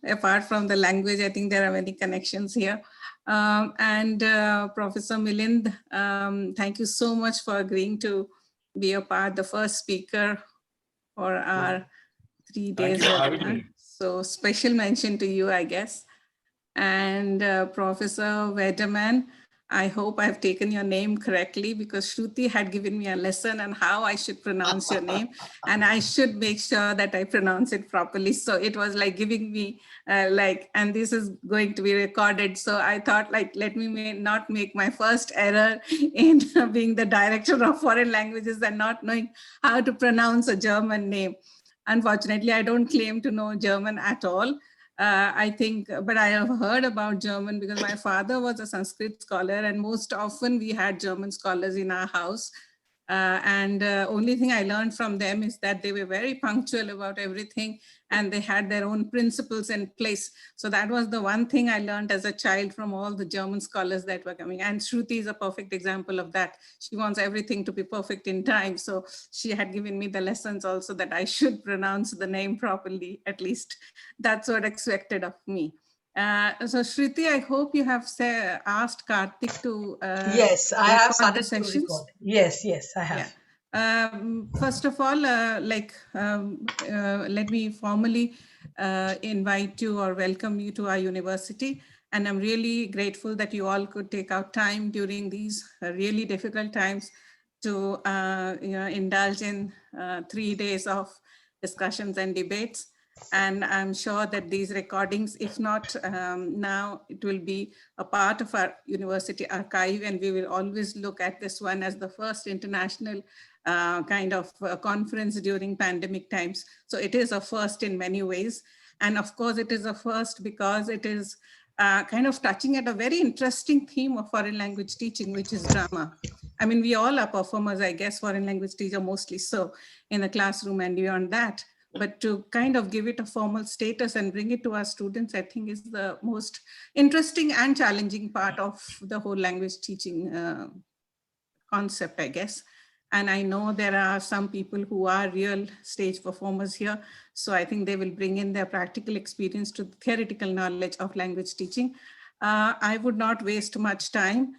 Apart from the language, I think there are many connections here. Professor Milind, thank you so much for agreeing to be a part, the first speaker for our 3 days webinar. So special mention to you, I guess. And Professor Vederman, I hope I've taken your name correctly, because Shruti had given me a lesson on how I should pronounce your name, and I should make sure that I pronounce it properly. So it was like giving me and this is going to be recorded. So I thought, like, let me not make my first error in being the director of foreign languages and not knowing how to pronounce a German name. Unfortunately, I don't claim to know German at all. I think, but I have heard about German because my father was a Sanskrit scholar, and most often we had German scholars in our house. Only thing I learned from them is that they were very punctual about everything, and they had their own principles in place. So that was the one thing I learned as a child from all the German scholars that were coming. And Shruti is a perfect example of that. She wants everything to be perfect in time. So she had given me the lessons also that I should pronounce the name properly. At least that's what expected of me. So Shruti, I hope you have asked Karthik to yes, I have started the sessions. To record. Yes, I have. Yeah. First of all, let me formally invite you or welcome you to our university. And I'm really grateful that you all could take out time during these really difficult times to indulge in 3 days of discussions and debates. And I'm sure that these recordings, if not now, it will be a part of our university archive, and we will always look at this one as the first international kind of conference during pandemic times. So it is a first in many ways. And of course, it is a first because it is kind of touching at a very interesting theme of foreign language teaching, which is drama. I mean, we all are performers, I guess, foreign language teacher mostly so in the classroom and beyond that. But to kind of give it a formal status and bring it to our students, I think is the most interesting and challenging part of the whole language teaching concept, I guess. And I know there are some people who are real stage performers here. So I think they will bring in their practical experience to the theoretical knowledge of language teaching. I would not waste much time.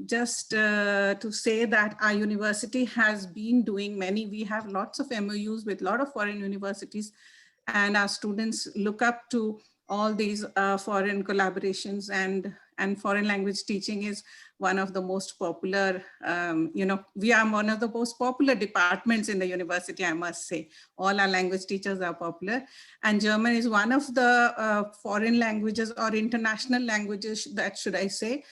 Just to say that our university has been doing we have lots of MOUs with a lot of foreign universities, and our students look up to all these foreign collaborations, and foreign language teaching is one of the most popular, we are one of the most popular departments in the university, I must say. All our language teachers are popular. And German is one of the foreign languages or international languages, that should I say.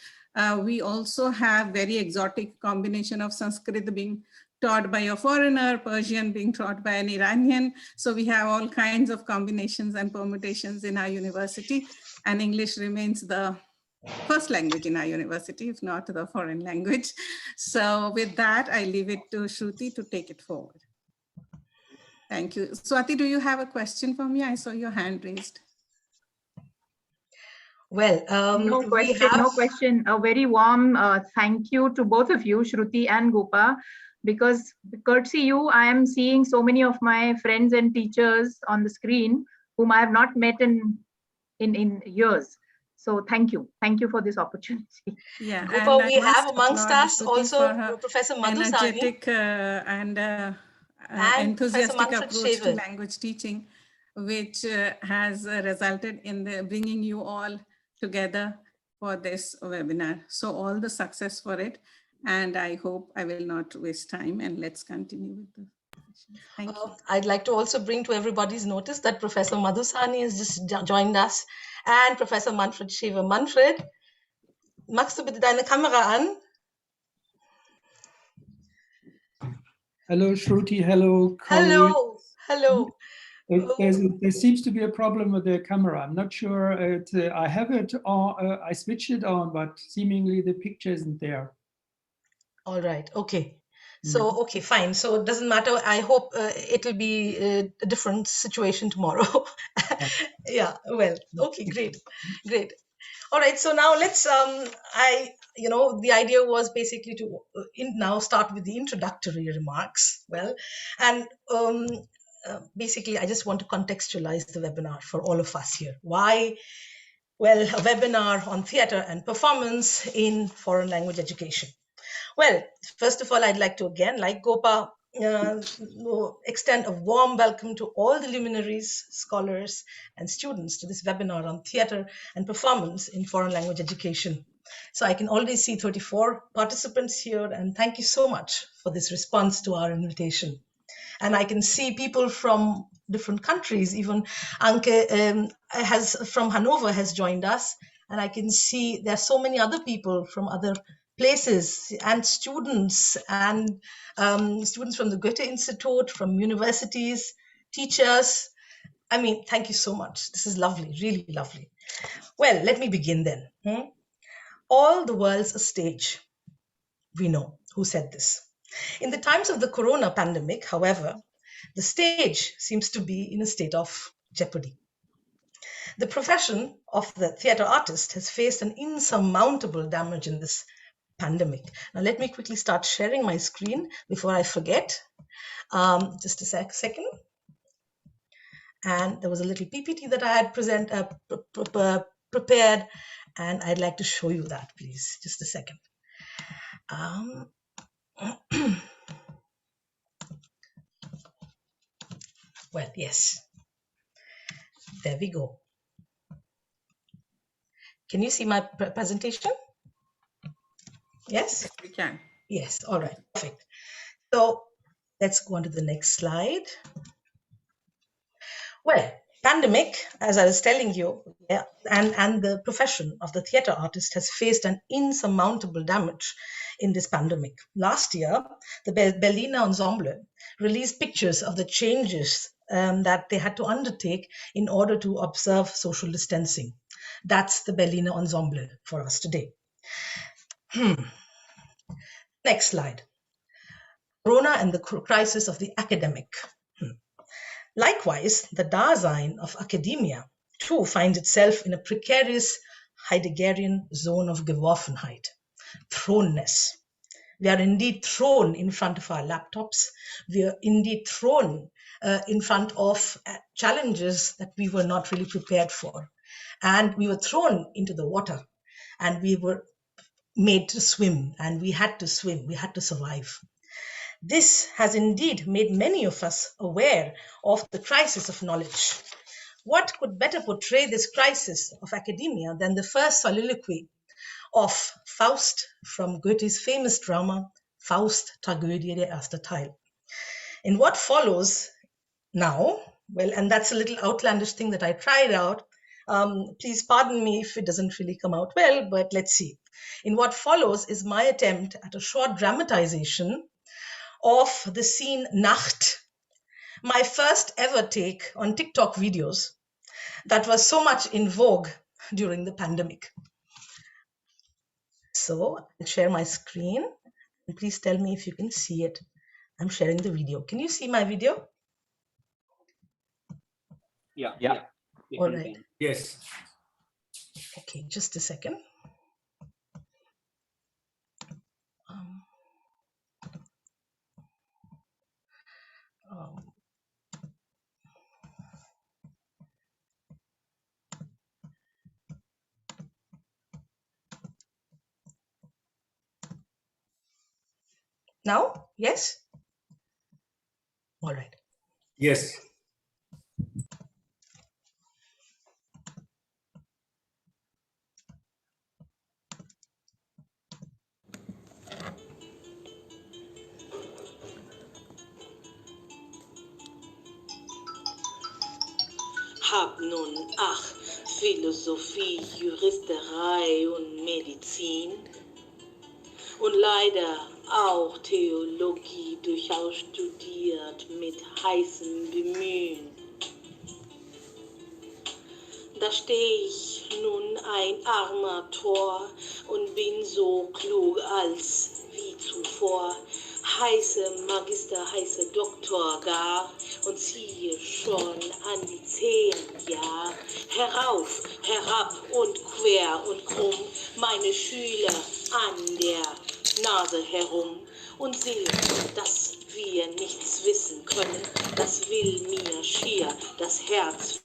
We also have very exotic combination of Sanskrit being taught by a foreigner, Persian being taught by an Iranian. So we have all kinds of combinations and permutations in our university, and English remains the first language in our university, if not the foreign language. So with that, I leave it to Shruti to take it forward. Thank you. Swati, do you have a question for me? I saw your hand raised. Well, no question. A very warm thank you to both of you, Shruti and Gopa, because courtesy you, I am seeing so many of my friends and teachers on the screen whom I have not met in years. So thank you for this opportunity. Yeah, Gopa, we have amongst us also Professor Madhusani and enthusiastic approach to language teaching, which has resulted in bringing you all together for this webinar. So all the success for it. And I hope I will not waste time, and let's continue with the session. Thank you. I'd like to also bring to everybody's notice that Professor Madhusani has just joined us, and Professor Manfred Schewe. Manfred, machst du bitte deine Kamera an? Hello, Shruti. Hello, colleagues. Hello. There seems to be a problem with the camera. I'm not sure. I have it on. I switched it on, but seemingly the picture isn't there. All right. Okay. So, okay, fine. So it doesn't matter. I hope it will be a different situation tomorrow. Yeah. Well, okay, great. All right. So now let's, the idea was basically to now start with the introductory remarks. Well, and basically, I just want to contextualize the webinar for all of us here. Why? Well, a webinar on theatre and performance in foreign language education. Well, first of all, I'd like to again, like Gopa, extend a warm welcome to all the luminaries, scholars, and students to this webinar on theatre and performance in foreign language education. So I can already see 34 participants here, and thank you so much for this response to our invitation. And I can see people from different countries. Even Anke from Hanover has joined us. And I can see there are so many other people from other places, and students from the Goethe Institute, from universities, teachers. I mean, thank you so much. This is lovely, really lovely. Well, let me begin then. All the world's a stage. We know who said this. In the times of the corona pandemic, however, the stage seems to be in a state of jeopardy. The profession of the theatre artist has faced an insurmountable damage in this pandemic. Now, let me quickly start sharing my screen before I forget. Just a second. And there was a little PPT that I had prepared, and I'd like to show you that, please. Just a second. Well, yes. There we go. Can you see my presentation? Yes? We can. Yes, all right, perfect. So let's go on to the next slide. Well, pandemic, as I was telling you, and the profession of the theatre artist has faced an insurmountable damage in this pandemic. Last year, the Berliner Ensemble released pictures of the changes that they had to undertake in order to observe social distancing. That's the Berliner Ensemble for us today. Next slide. Corona and the crisis of the academic. Likewise, the Dasein of academia too finds itself in a precarious Heideggerian zone of Geworfenheit, thrownness. We are indeed thrown in front of our laptops. We are indeed thrown in front of challenges that we were not really prepared for. And we were thrown into the water, and we were made to swim, and we had to swim, we had to survive. This has indeed made many of us aware of the crisis of knowledge. What could better portray this crisis of academia than the first soliloquy of Faust from Goethe's famous drama, Faust, Tragödie, der erste Teil. In what follows now, well, and that's a little outlandish thing that I tried out. Please pardon me if it doesn't really come out well, but let's see. In what follows is my attempt at a short dramatization of the scene Nacht, my first ever take on TikTok videos that was so much in vogue during the pandemic. So I'll share my screen, and please tell me if you can see it. I'm sharing the video. Can you see my video? Yeah. All right. Yes. Okay, just a second. Now, yes? All right. Yes. Hab nun, ach, Philosophie, Juristerei und Medizin und leider auch Theologie durchaus studiert mit heißem Bemühen. Da steh ich nun ein armer Tor und bin so klug als wie zuvor, heiße Magister, heiße Doktor gar und ziehe schon an die 10 Jahr. Herauf, herab und quer und krumm, meine Schüler an der Nase herum und sehe, dass wir nichts wissen können, das will mir schier das Herz.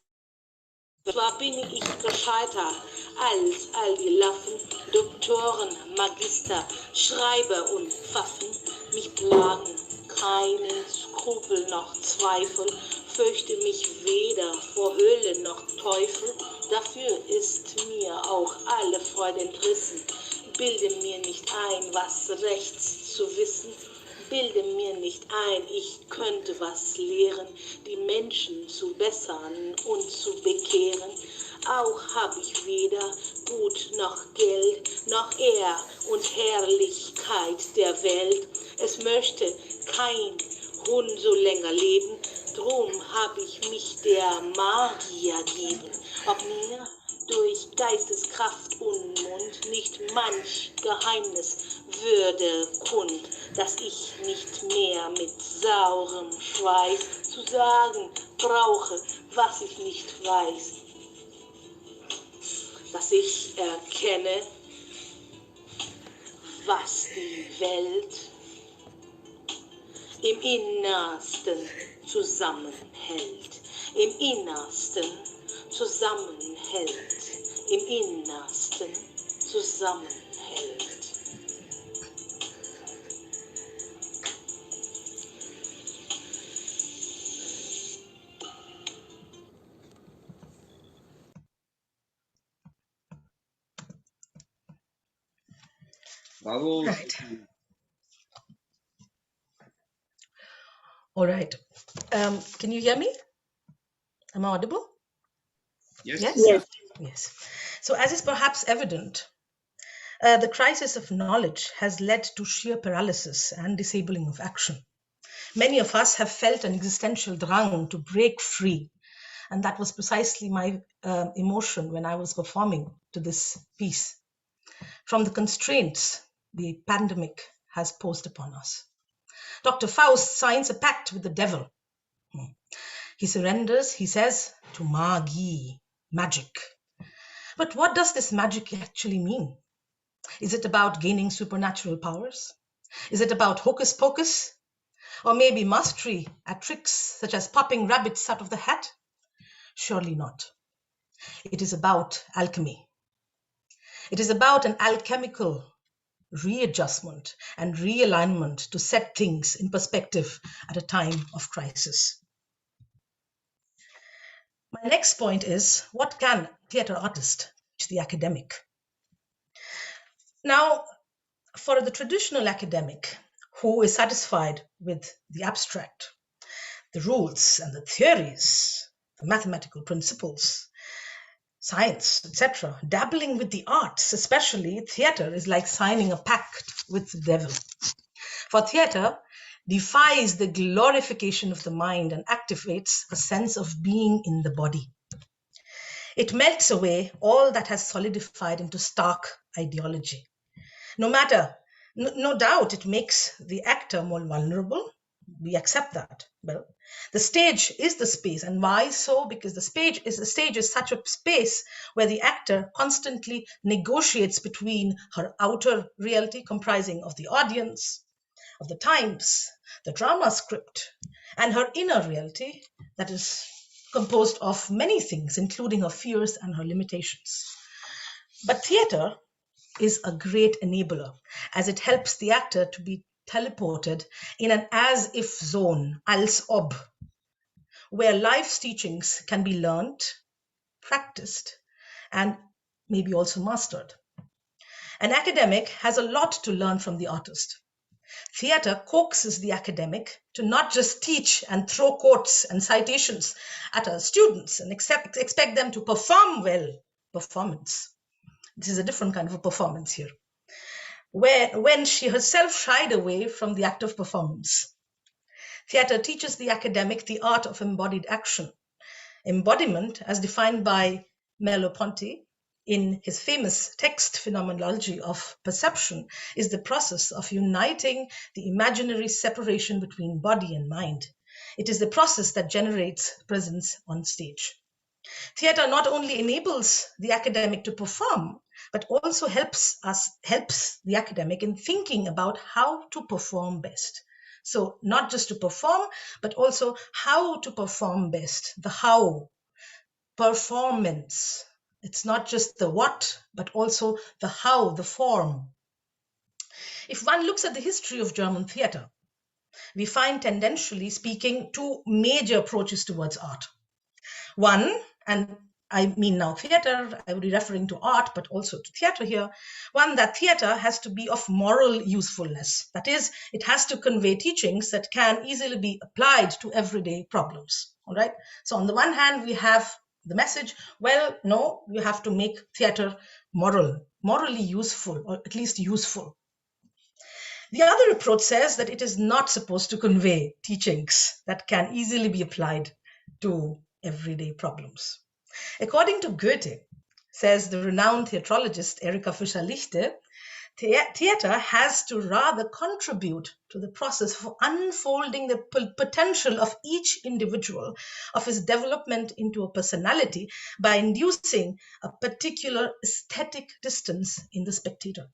Zwar bin ich gescheiter als all die Laffen, Doktoren, Magister, Schreiber und Pfaffen. Mich plagen keine Skrupel noch Zweifel, fürchte mich weder vor Hölle noch Teufel. Dafür ist mir auch alle Freude entrissen. Bilde mir nicht ein, was rechts zu wissen. Bilde mir nicht ein, ich könnte was lehren, die Menschen zu bessern und zu bekehren. Auch hab ich weder Gut noch Geld, noch Ehr und Herrlichkeit der Welt. Es möchte kein Hund so länger leben, drum hab ich mich der Magier geben. Ob mir durch Geisteskraft und Mund nicht manch Geheimnis würde kund, dass ich nicht mehr mit saurem Schweiß zu sagen brauche, was ich nicht weiß. Dass ich erkenne, was die Welt im Innersten zusammenhält, im Innersten zusammenhält, im Innersten zusammenhält. Bravo. Right. All right. Can you hear me? Am I audible? Yes. Yes? Yes. So as is perhaps evident, the crisis of knowledge has led to sheer paralysis and disabling of action. Many of us have felt an existential drang to break free. And that was precisely my emotion when I was performing to this piece. From the constraints the pandemic has posed upon us. Dr. Faust signs a pact with the devil. He surrenders, he says, to Magi, magic. But what does this magic actually mean? Is it about gaining supernatural powers? Is it about hocus pocus? Or maybe mastery at tricks such as popping rabbits out of the hat? Surely not. It is about alchemy. It is about an alchemical readjustment and realignment to set things in perspective at a time of crisis. My next point is, what can a theatre artist teach the academic? Now, for the traditional academic who is satisfied with the abstract, the rules and the theories, the mathematical principles, science, etc., dabbling with the arts, especially theatre, is like signing a pact with the devil. For theatre defies the glorification of the mind and activates a sense of being in the body. It melts away all that has solidified into stark ideology. No doubt it makes the actor more vulnerable. We accept that. Well, the stage is the space. And why so? Because the stage is such a space where the actor constantly negotiates between her outer reality comprising of the audience, of the times, the drama script, and her inner reality that is composed of many things, including her fears and her limitations. But theatre is a great enabler as it helps the actor to be teleported in an as-if zone, als ob, where life's teachings can be learned, practiced, and maybe also mastered. An academic has a lot to learn from the artist. Theatre coaxes the academic to not just teach and throw quotes and citations at her students and expect them to perform well. Performance. This is a different kind of a performance here. When she herself shied away from the act of performance. Theatre teaches the academic the art of embodied action. Embodiment, as defined by Merleau-Ponty in his famous text Phenomenology of Perception, is the process of uniting the imaginary separation between body and mind. It is the process that generates presence on stage. Theatre not only enables the academic to perform, but also helps the academic in thinking about how to perform best. So not just to perform, but also how to perform best, the how, performance. It's not just the what, but also the how, the form. If one looks at the history of German theater, we find, tendentially speaking, two major approaches towards art. One, and I mean now theater, I would be referring to art, but also to theater here. One, that theater has to be of moral usefulness. That is, it has to convey teachings that can easily be applied to everyday problems. All right. So on the one hand, we have the message, well, no, you have to make theater morally useful, or at least useful. The other approach says that it is not supposed to convey teachings that can easily be applied to everyday problems. According to Goethe, says the renowned theatrologist Erika Fischer-Lichte, theater has to rather contribute to the process of unfolding the potential of each individual, of his development into a personality, by inducing a particular aesthetic distance in the spectator.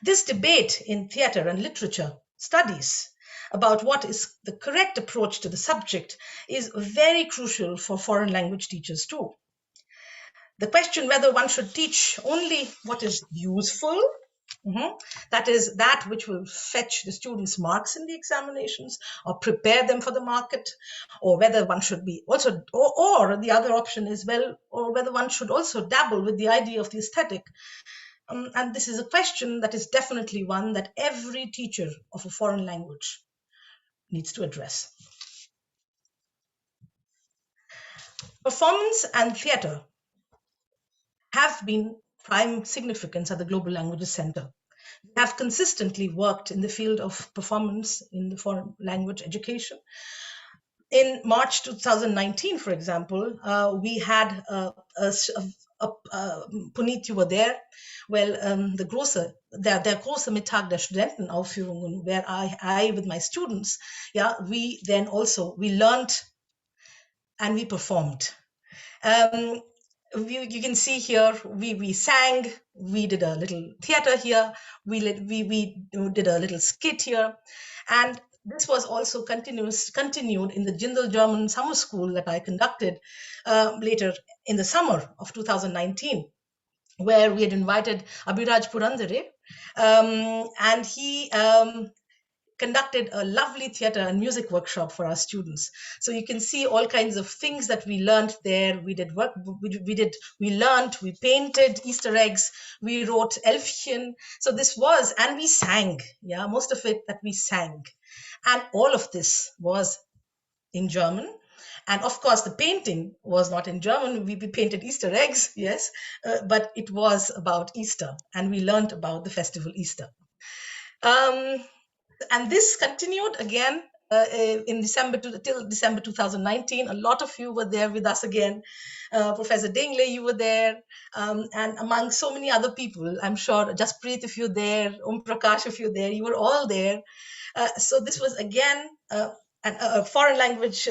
This debate in theater and literature studies about what is the correct approach to the subject is very crucial for foreign language teachers too. The question whether one should teach only what is useful, that is, that which will fetch the students' marks in the examinations or prepare them for the market, or whether one should be also, or the other option is, well, or whether one should also dabble with the idea of the aesthetic. And this is a question that is definitely one that every teacher of a foreign language needs to address. Performance and theater have been prime significance at the Global Languages Center. We have consistently worked in the field of performance in the foreign language education. In March 2019, for example, we had Puneet, you were there. Well, der große Mittag der Studentenaufführungen, where I with my students, we learned and we performed. You can see here, we sang, we did a little theater here, we did a little skit here, and this was also continued in the Jindal German summer school that I conducted later in the summer of 2019, where we had invited Abhiraj Purandare, and he conducted a lovely theater and music workshop for our students. So you can see all kinds of things that we learned there. We did work, we learned, we painted Easter eggs, we wrote Elfchen. So this was, and we sang, most of it that we sang. And all of this was in German. And of course, the painting was not in German. We painted Easter eggs, yes, but it was about Easter, and we learned about the festival Easter. And this continued again in till December 2019. A lot of you were there with us again. Professor Dengle, you were there, and among so many other people, I'm sure, Jaspreet, if you're there, Prakash, if you're there, you were all there. So this was again a foreign language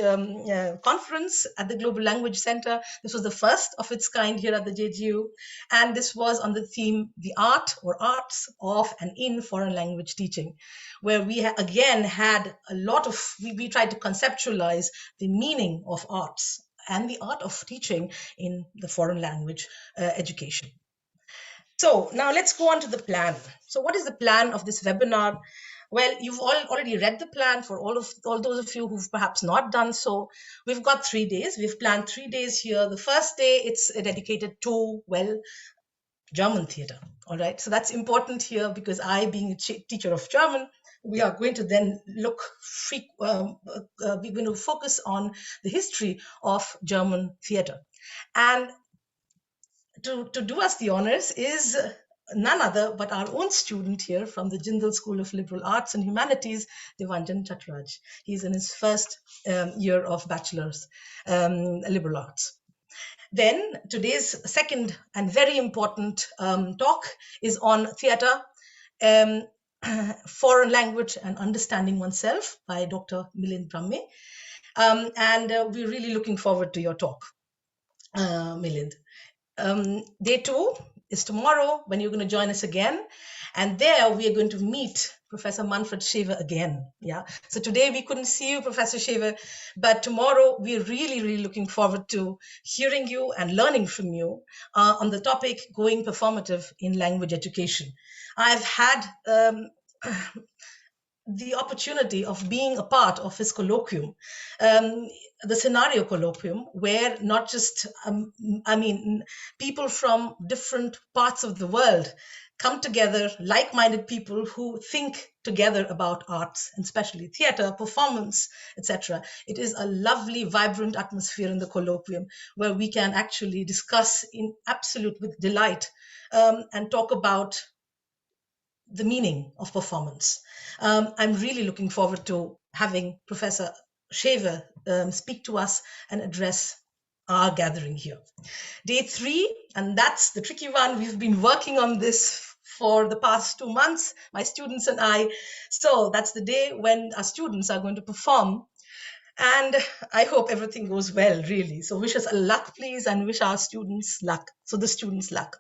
conference at the Global Language Center. This was the first of its kind here at the JGU. And this was on the theme, the art or arts of and in foreign language teaching, where we again had a lot of, we tried to conceptualize the meaning of arts and the art of teaching in the foreign language education. So now let's go on to the plan. So what is the plan of this webinar? Well, you've already read the plan. For all those of you who've perhaps not done so, we've got 3 days. We've planned 3 days here. The first day, it's dedicated to, well, German theater. All right. So that's important here because I, being a teacher of German, we are going to then we're going to focus on the history of German theater. And to do us the honors is none other but our own student here from the Jindal School of Liberal Arts and Humanities, Devanjan Chattaraj. He's in his first year of bachelor's liberal arts. Then today's second and very important talk is on theater, foreign language and understanding oneself by Dr. Milind Brahme. And we're really looking forward to your talk, Milind. Day 2 is tomorrow, when you're going to join us again. And there we are going to meet Professor Manfred Schever again. Yeah. So today we couldn't see you, Professor Schever, but tomorrow we're really, really looking forward to hearing you and learning from you on the topic going performative in language education. I've had the opportunity of being a part of his colloquium, the scenario colloquium, where not just, people from different parts of the world come together, like-minded people who think together about arts, and especially theater, performance, etc. It is a lovely, vibrant atmosphere in the colloquium where we can actually discuss in absolute with delight and talk about the meaning of performance. I'm really looking forward to having Professor Schever speak to us and address our gathering here. Day 3, and that's the tricky one. We've been working on this for the past 2 months, my students and I. So that's the day when our students are going to perform. And I hope everything goes well, really. So wish us luck, please, and wish our students luck. So the students luck.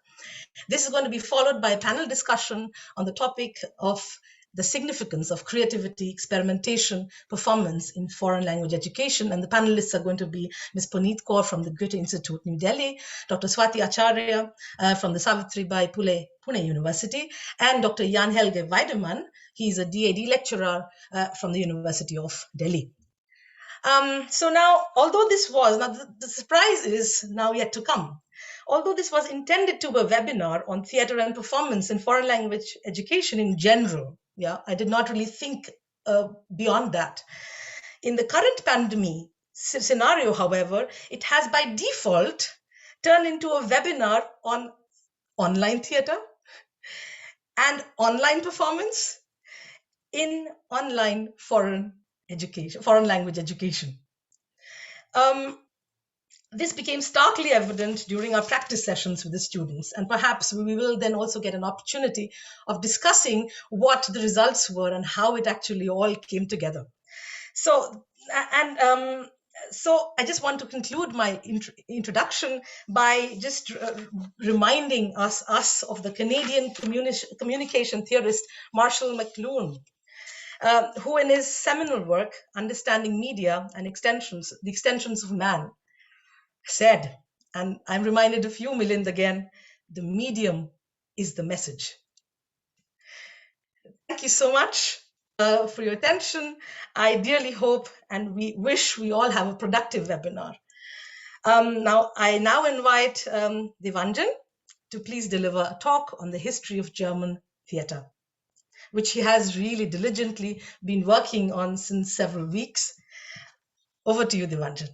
This is going to be followed by a panel discussion on the topic of the significance of creativity, experimentation, performance in foreign language education. And the panelists are going to be Ms. Puneet Kaur from the Goethe Institute, New Delhi, Dr. Swati Acharya from the Savitribai Phule, Pune University, and Dr. Jan Helge Weidemann. He's a DAD lecturer from the University of Delhi. So now, although this was, now the surprise is now yet to come. Although this was intended to be a webinar on theater and performance in foreign language education in general, yeah, I did not really think beyond that. In the current pandemic scenario, however, it has by default turned into a webinar on online theater and online performance in online foreign language education. This became starkly evident during our practice sessions with the students, and perhaps we will then also get an opportunity of discussing what the results were and how it actually all came together. So, so I just want to conclude my introduction by just reminding us of the Canadian communication theorist Marshall McLuhan, who in his seminal work, Understanding Media and the Extensions of Man, said, and I'm reminded of you, Milind, again, the medium is the message. Thank you so much for your attention. I dearly hope and we wish we all have a productive webinar. I invite Devanjan to please deliver a talk on the history of German theater, which he has really diligently been working on since several weeks. Over to you, Devanjan.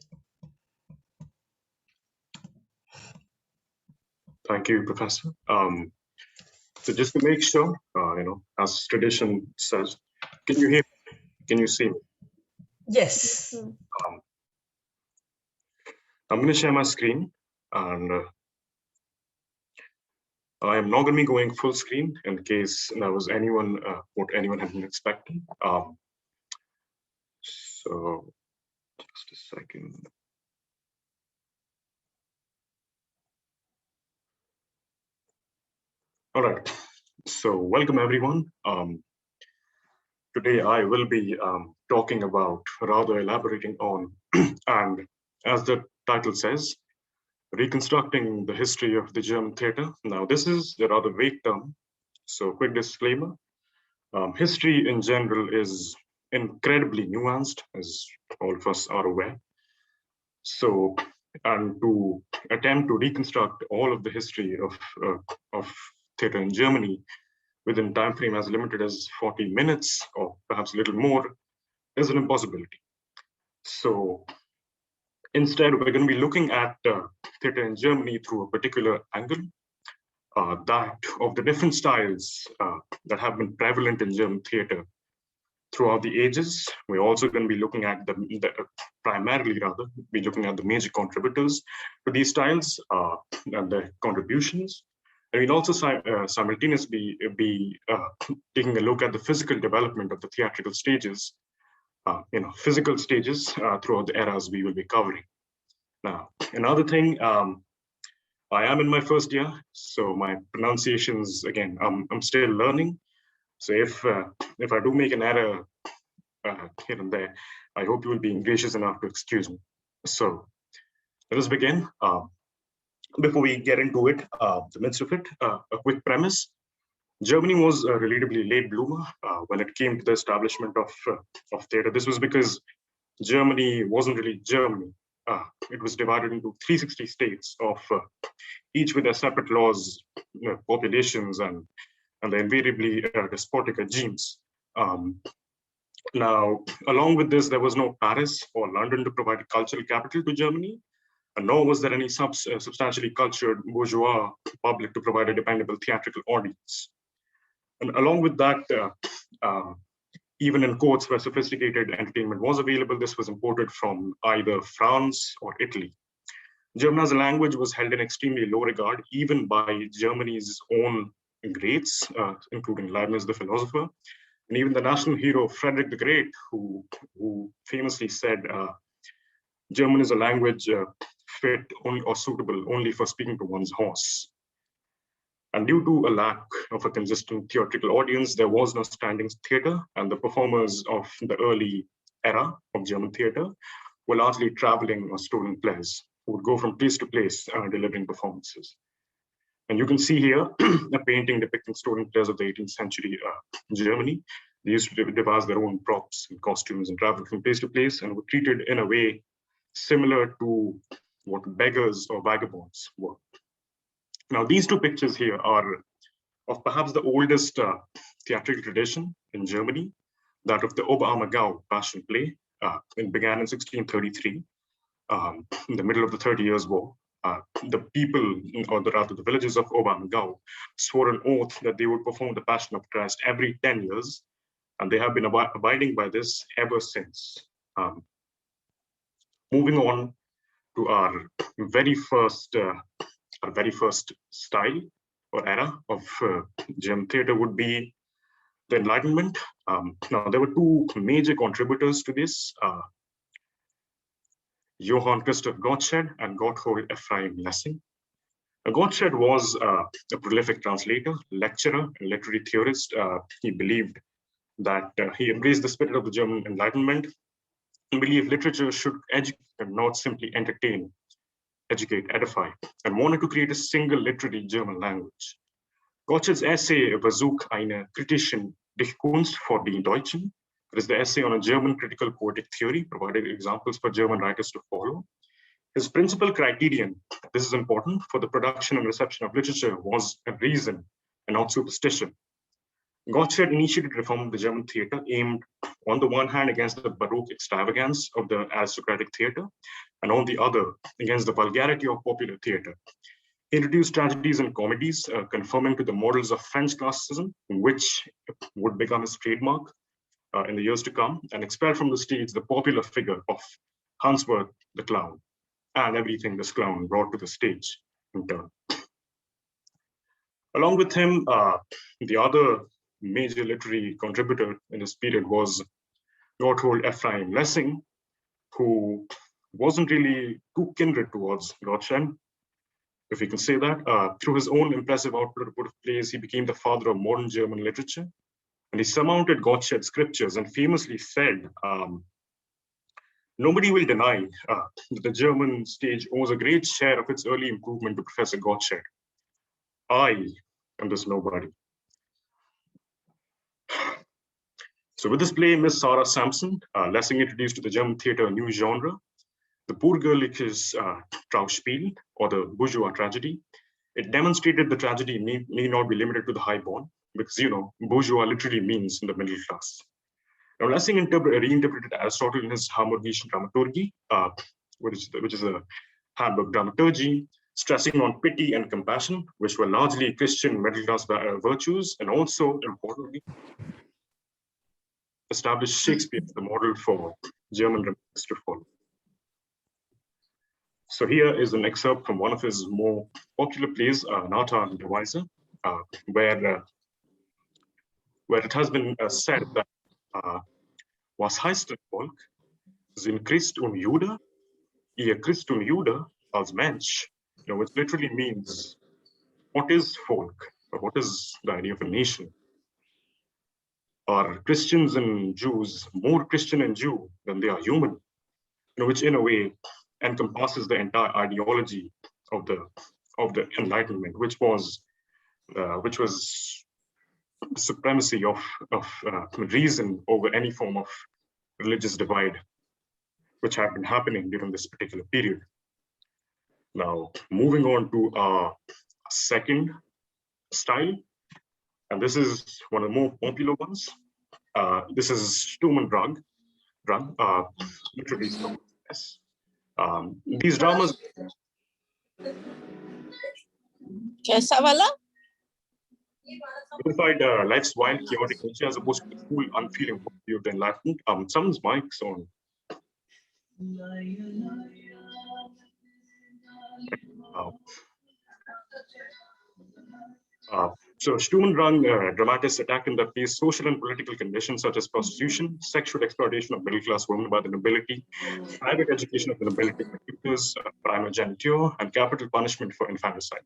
Thank you, Professor. So just to make sure, as tradition says, can you hear me? Can you see me? Yes. I'm going to share my screen, and I am not going to be going full screen in case there was what anyone had been expecting. So just a second. All right, so welcome everyone. Today I will be talking about, rather elaborating on, and as the title says, reconstructing the history of the German theater. Now this is a rather vague term, so quick disclaimer. History in general is incredibly nuanced, as all of us are aware. So, and to attempt to reconstruct all of the history of theater in Germany within a time frame as limited as 40 minutes or perhaps a little more is an impossibility. So instead, we're going to be looking at theater in Germany through a particular angle, that of the different styles that have been prevalent in German theater throughout the ages. We're also going to be looking at primarily be looking at the major contributors to these styles and their contributions. And we'll also simultaneously be taking a look at the physical development of the theatrical stages, physical stages throughout the eras we will be covering. Now, another thing, I am in my first year, so my pronunciations, again, I'm still learning. So if I do make an error here and there, I hope you will be gracious enough to excuse me. So let us begin. Before we get into it, the midst of it, a quick premise. Germany was a relatively late bloomer when it came to the establishment of theater. This was because Germany wasn't really Germany. It was divided into 360 states of each with their separate laws, populations, and the invariably despotic regimes. Now, along with this, there was no Paris or London to provide a cultural capital to Germany, and nor was there any substantially cultured bourgeois public to provide a dependable theatrical audience. And along with that, even in courts where sophisticated entertainment was available, this was imported from either France or Italy. German as a language was held in extremely low regard, even by Germany's own greats, including Leibniz, the philosopher, and even the national hero, Frederick the Great, who famously said, German is a language fit only or suitable only for speaking to one's horse. And due to a lack of a consistent theatrical audience, there was no standing theater, and the performers of the early era of German theater were largely traveling or stolen players who would go from place to place delivering performances. And you can see here a painting depicting stolen players of the 18th century Germany. They used to devise their own props and costumes and travel from place to place, and were treated in a way similar to what beggars or vagabonds were. Now, these two pictures here are of perhaps the oldest theatrical tradition in Germany, that of the Oberammergau Passion Play. It began in 1633, in the middle of the 30 Years' War. The people, or rather the villagers of Oberammergau, swore an oath that they would perform the Passion of Christ every 10 years, and they have been abiding by this ever since. Moving on to our very first style or era of German theater would be the Enlightenment. Now, there were two major contributors to this, Johann Christoph Gottsched and Gotthold Ephraim Lessing. Gottsched was a prolific translator, lecturer, and literary theorist. He believed that he embraced the spirit of the German Enlightenment and believed literature should educate and not simply entertain, educate, edify, and wanted to create a single literary German language. Gottsched's essay Versuch einer kritischen Dichtkunst für die Deutschen, that is the essay on a German critical poetic theory, provided examples for German writers to follow. His principal criterion, this is important, for the production and reception of literature was a reason and not superstition. Gottsched initiated reform of the German theater aimed on the one hand against the Baroque extravagance of the aristocratic theater, and on the other against the vulgarity of popular theater. He introduced tragedies and comedies, conforming to the models of French classicism, which would become his trademark in the years to come, and expelled from the stage the popular figure of Hansworth the clown, and everything this clown brought to the stage in turn. Along with him, the other major literary contributor in this period was Gotthold Ephraim Lessing, who wasn't really too kindred towards Gottsched, if we can say that. Through his own impressive output of plays, he became the father of modern German literature. And he surmounted Gottsched's scriptures and famously said, nobody will deny that the German stage owes a great share of its early improvement to Professor Gottsched. I am this nobody. So with this play, Miss Sarah Sampson, Lessing introduced to the German theater a new genre, the bürgerliches Trauspiel, or the bourgeois tragedy. It demonstrated the tragedy need not be limited to the highborn, because, you know, bourgeois literally means in the middle class. Now, Lessing reinterpreted Aristotle in his Hamburgische Dramaturgie, which is a Hamburg dramaturgy, stressing on pity and compassion, which were largely Christian middle class virtues, and also, importantly, established Shakespeare as the model for German dramatists to follow. So here is an excerpt from one of his more popular plays, Nata and the Weise, where it has been said that was heißt das Volk, sind Christ und Jude, ihr Christ und Jude als Mensch, which literally means what is folk, or what is the idea of a nation? Are Christians and Jews more Christian and Jew than they are human? Which in a way encompasses the entire ideology of the Enlightenment, which was supremacy of reason over any form of religious divide, which had been happening during this particular period. Now, moving on to our second style, and this is one of the more popular ones. This is Sturm und Drang, literally Storm. Yes. These dramas. Unified life's wild, chaotic nature as opposed to the cool, unfeeling view of the Enlightenment. Someone's mic's on. So Sturm und Drang dramatists attack in that face social and political conditions such as prostitution, sexual exploitation of middle-class women by the nobility, private education of the nobility by tutors, primogeniture, and capital punishment for infanticide.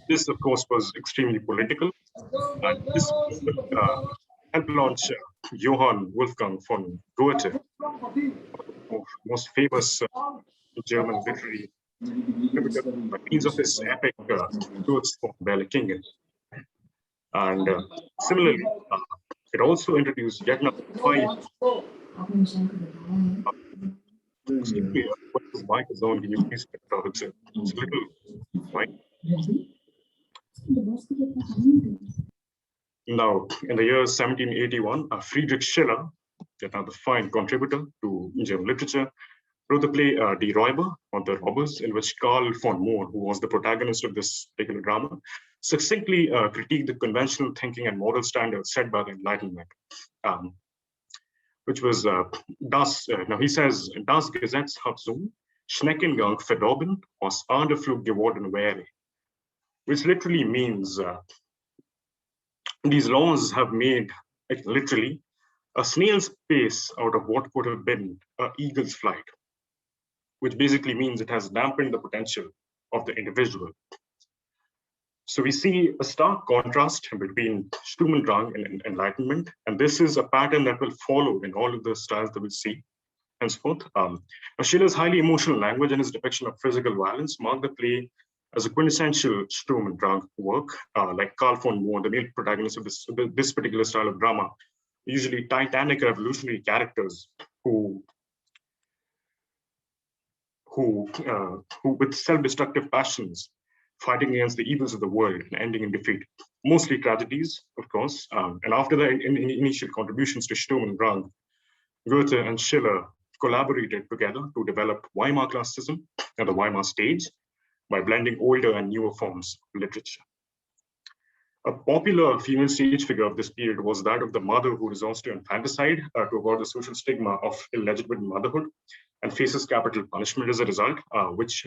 This, of course, was extremely political. And this helped launch Johann Wolfgang von Goethe, most famous German literary by means of his epic Goethes von Berlichingen. And similarly, it also introduced yet another fine. Excuse me, this mic is on. Can you please pick it up? It's a little mic. Now, in the year 1781, Friedrich Schiller, yet another fine contributor to German literature, wrote the play Die Räuber, or The Robbers, in which Karl von Moor, who was the protagonist of this particular drama, succinctly critiqued the conventional thinking and moral standards set by the Enlightenment, which was now he says, Das Gesetz hat zum Schneckengang verdorben, was Aderflug geworden wäre, which literally means these laws have made, like, literally, a snail's pace out of what could have been an eagle's flight, which basically means it has dampened the potential of the individual. So we see a stark contrast between Sturm und Drang and Enlightenment, and this is a pattern that will follow in all of the styles that we'll see henceforth. Schiller's highly emotional language and his depiction of physical violence mark the play as a quintessential Sturm und Drang work, like Karl von Moor, the male protagonist of this particular style of drama, usually titanic revolutionary characters who with self-destructive passions, fighting against the evils of the world and ending in defeat. Mostly tragedies, of course. And after the initial contributions to Sturm und Drang, Goethe and Schiller collaborated together to develop Weimar classicism and the Weimar stage by blending older and newer forms of literature. A popular female stage figure of this period was that of the mother who resorts to infanticide to avoid the social stigma of illegitimate motherhood and faces capital punishment as a result, which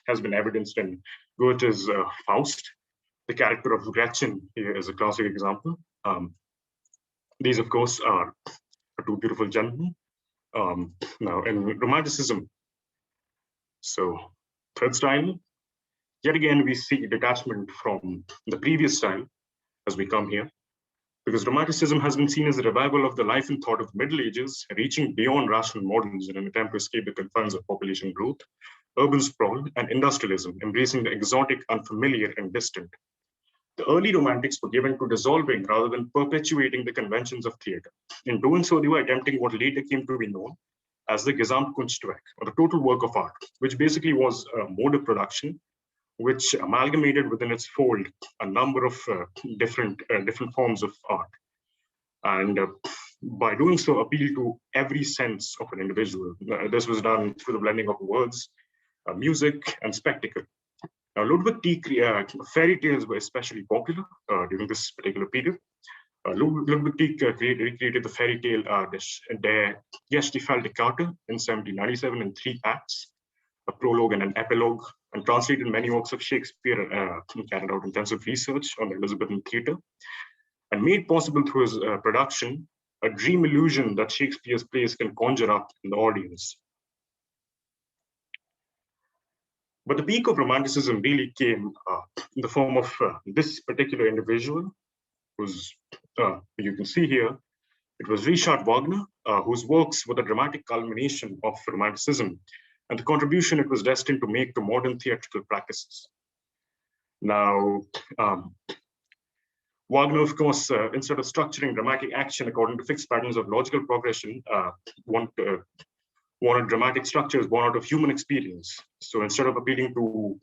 has been evidenced in Goethe's Faust. The character of Gretchen here is a classic example. These, of course, are two beautiful gentlemen. Now, in Romanticism, so third style, yet again, we see detachment from the previous style as we come here, because Romanticism has been seen as a revival of the life and thought of the Middle Ages, reaching beyond rational models in an attempt to escape the confines of population growth, urban sprawl, and industrialism, embracing the exotic, unfamiliar, and distant. The early Romantics were given to dissolving rather than perpetuating the conventions of theater. In doing so, they were attempting what later came to be known as the Gesamtkunstwerk, or the total work of art, which basically was a mode of production which amalgamated within its fold a number of different forms of art. And by doing so, appeal to every sense of an individual. This was done through the blending of words, music, and spectacle. Now, Ludwig Tieck, fairy tales were especially popular during this particular period. Ludwig Tieck recreated the fairy tale Der Gestgefällte Kater in 1797 in 3 acts, a prologue and an epilogue, and translated many works of Shakespeare, carried out intensive research on the Elizabethan theatre, and made possible through his production a dream illusion that Shakespeare's plays can conjure up in the audience. But the peak of Romanticism really came in the form of this particular individual, who's, you can see here, it was Richard Wagner, whose works were the dramatic culmination of Romanticism and the contribution it was destined to make to modern theatrical practices. Now, Wagner, of course, instead of structuring dramatic action according to fixed patterns of logical progression, wanted dramatic structures born out of human experience. So instead of appealing to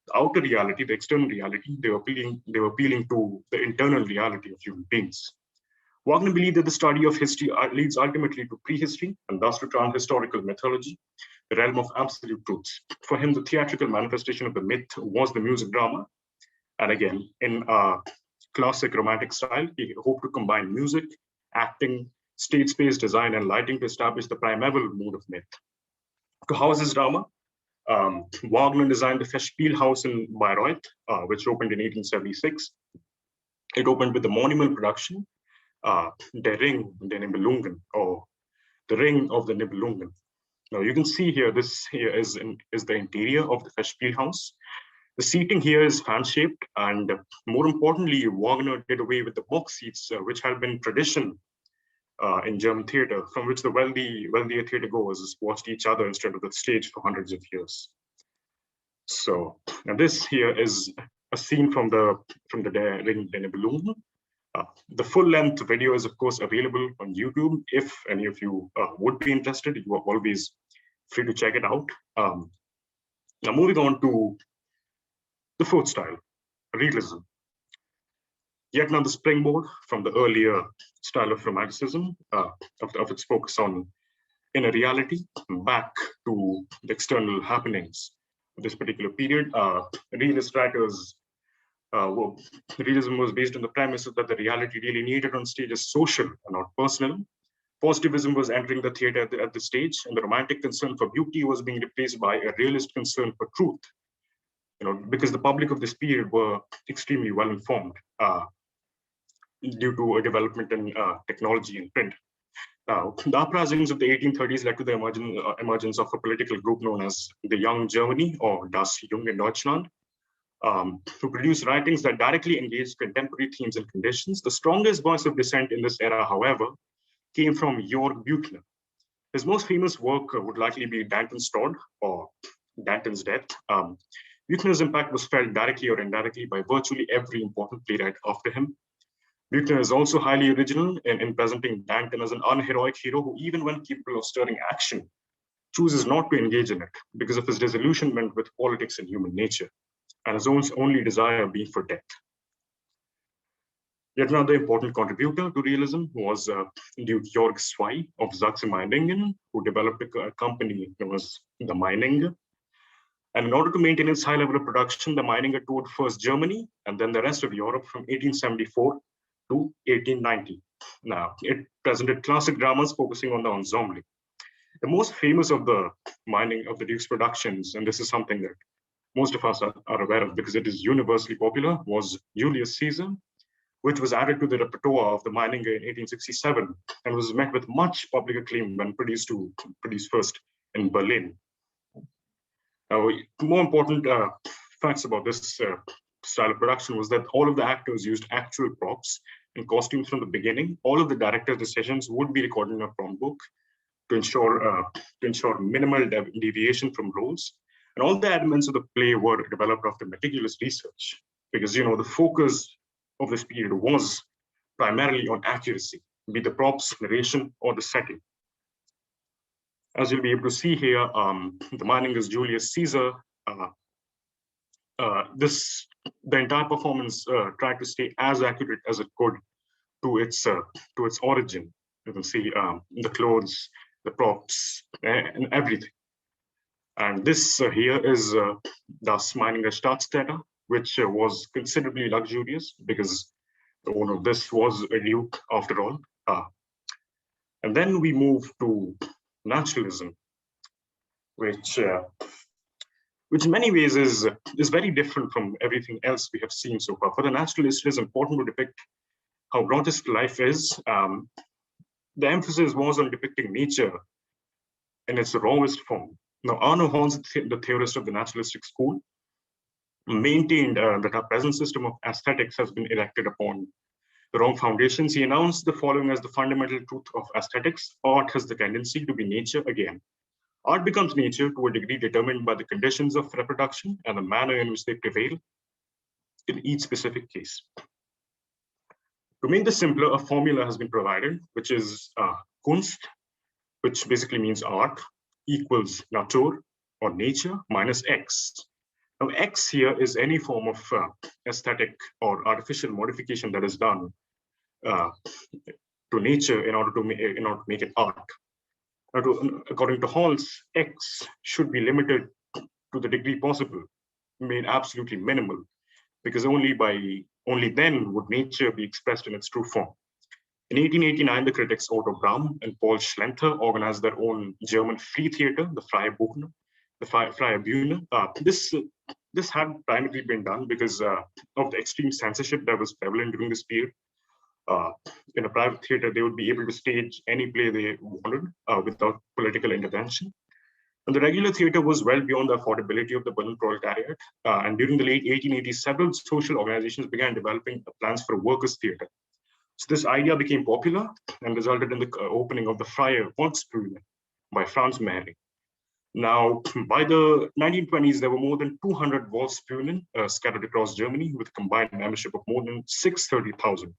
the outer reality, the external reality, they were appealing to the internal reality of human beings. Wagner believed that the study of history leads ultimately to prehistory and thus to transhistorical mythology, the realm of absolute truths. For him, the theatrical manifestation of the myth was the music drama. And again, in classic romantic style, he hoped to combine music, acting, stage space design, and lighting to establish the primeval mood of myth. To house his drama, Wagner designed the Festspielhaus in Bayreuth, which opened in 1876. It opened with the monumental production, Der Ring der Nibelungen, or the Ring of the Nibelungen. Now you can see here, this here is the interior of the Festspielhaus. The seating here is fan-shaped, and more importantly, Wagner did away with the box seats, which had been tradition in German theater, from which the wealthier theatergoers watched each other instead of the stage for hundreds of years. So, and this here is a scene from the Der Ring der Nibelungen. The full-length video is, of course, available on YouTube. If any of you would be interested, you are always free to check it out. Now, moving on to the fourth style, realism. Yet another springboard from the earlier style of Romanticism, of its focus on inner reality, back to the external happenings of this particular period. Realist writers, realism was based on the premise that the reality really needed on stage is social and not personal. Positivism was entering the theater at the stage, and the romantic concern for beauty was being replaced by a realist concern for truth. Because the public of this period were extremely well informed due to a development in technology and print. Now, the uprisings of the 1830s led to the emergence of a political group known as the Young Germany, or Das Junge Deutschland, who produced writings that directly engaged contemporary themes and conditions. The strongest voice of dissent in this era, however, came from Georg Büchner. His most famous work would likely be Danton's Tod, or Danton's Death. Büchner's impact was felt directly or indirectly by virtually every important playwright after him. Büchner is also highly original in presenting Danton as an unheroic hero who, even when capable of stirring action, chooses not to engage in it because of his disillusionment with politics and human nature, and his only desire being for death. Yet another important contributor to realism was Duke Georg Zweig of Sachsen-Meiningen, who developed a company known as the Meininger. And in order to maintain its high level of production, the Meininger toured first Germany and then the rest of Europe from 1874 to 1890. Now, it presented classic dramas focusing on the ensemble. The most famous of the Duke's productions, and this is something that most of us are aware of because it is universally popular, was Julius Caesar, which was added to the repertoire of the Meininger in 1867 and was met with much public acclaim when produced first in Berlin. Now, more important facts about this style of production was that all of the actors used actual props and costumes from the beginning. All of the director's decisions would be recorded in a prompt book to ensure minimal deviation from roles. And all the elements of the play were developed after meticulous research, because the focus of this period was primarily on accuracy, be the props, narration, or the setting. As you'll be able to see here, the Meininger's Julius Caesar, the entire performance tried to stay as accurate as it could to its origin. You can see the clothes, the props, and everything. And this here is Das Meininger Staatstheater, which was considerably luxurious because the owner of this was a duke after all. And then we move to naturalism, which in many ways is very different from everything else we have seen so far. For the naturalist, it is important to depict how grotesque life is. The emphasis was on depicting nature in its rawest form, Now, Arno Horns, the theorist of the naturalistic school, maintained that our present system of aesthetics has been erected upon the wrong foundations. He announced the following as the fundamental truth of aesthetics: art has the tendency to be nature again. Art becomes nature to a degree determined by the conditions of reproduction and the manner in which they prevail in each specific case. To make this simpler, a formula has been provided, which is Kunst, which basically means art, equals Natur or nature minus X. Now, X here is any form of aesthetic or artificial modification that is done to nature in order to make it art. Now, according to Halls, X should be limited to the degree possible, made absolutely minimal, because only then would nature be expressed in its true form. In 1889, the critics Otto Brahm and Paul Schlenther organized their own German free theater, the Freie Bühne. This had primarily been done because of the extreme censorship that was prevalent during this period. In a private theater, they would be able to stage any play they wanted without political intervention. And the regular theater was well beyond the affordability of the Berlin proletariat. And during the late 1880s, several social organizations began developing plans for a workers' theater. So this idea became popular and resulted in the opening of the Freie Volksbühne by Franz Mehring. Now, by the 1920s, there were more than 200 Volksbühnen scattered across Germany with a combined membership of more than 630,000.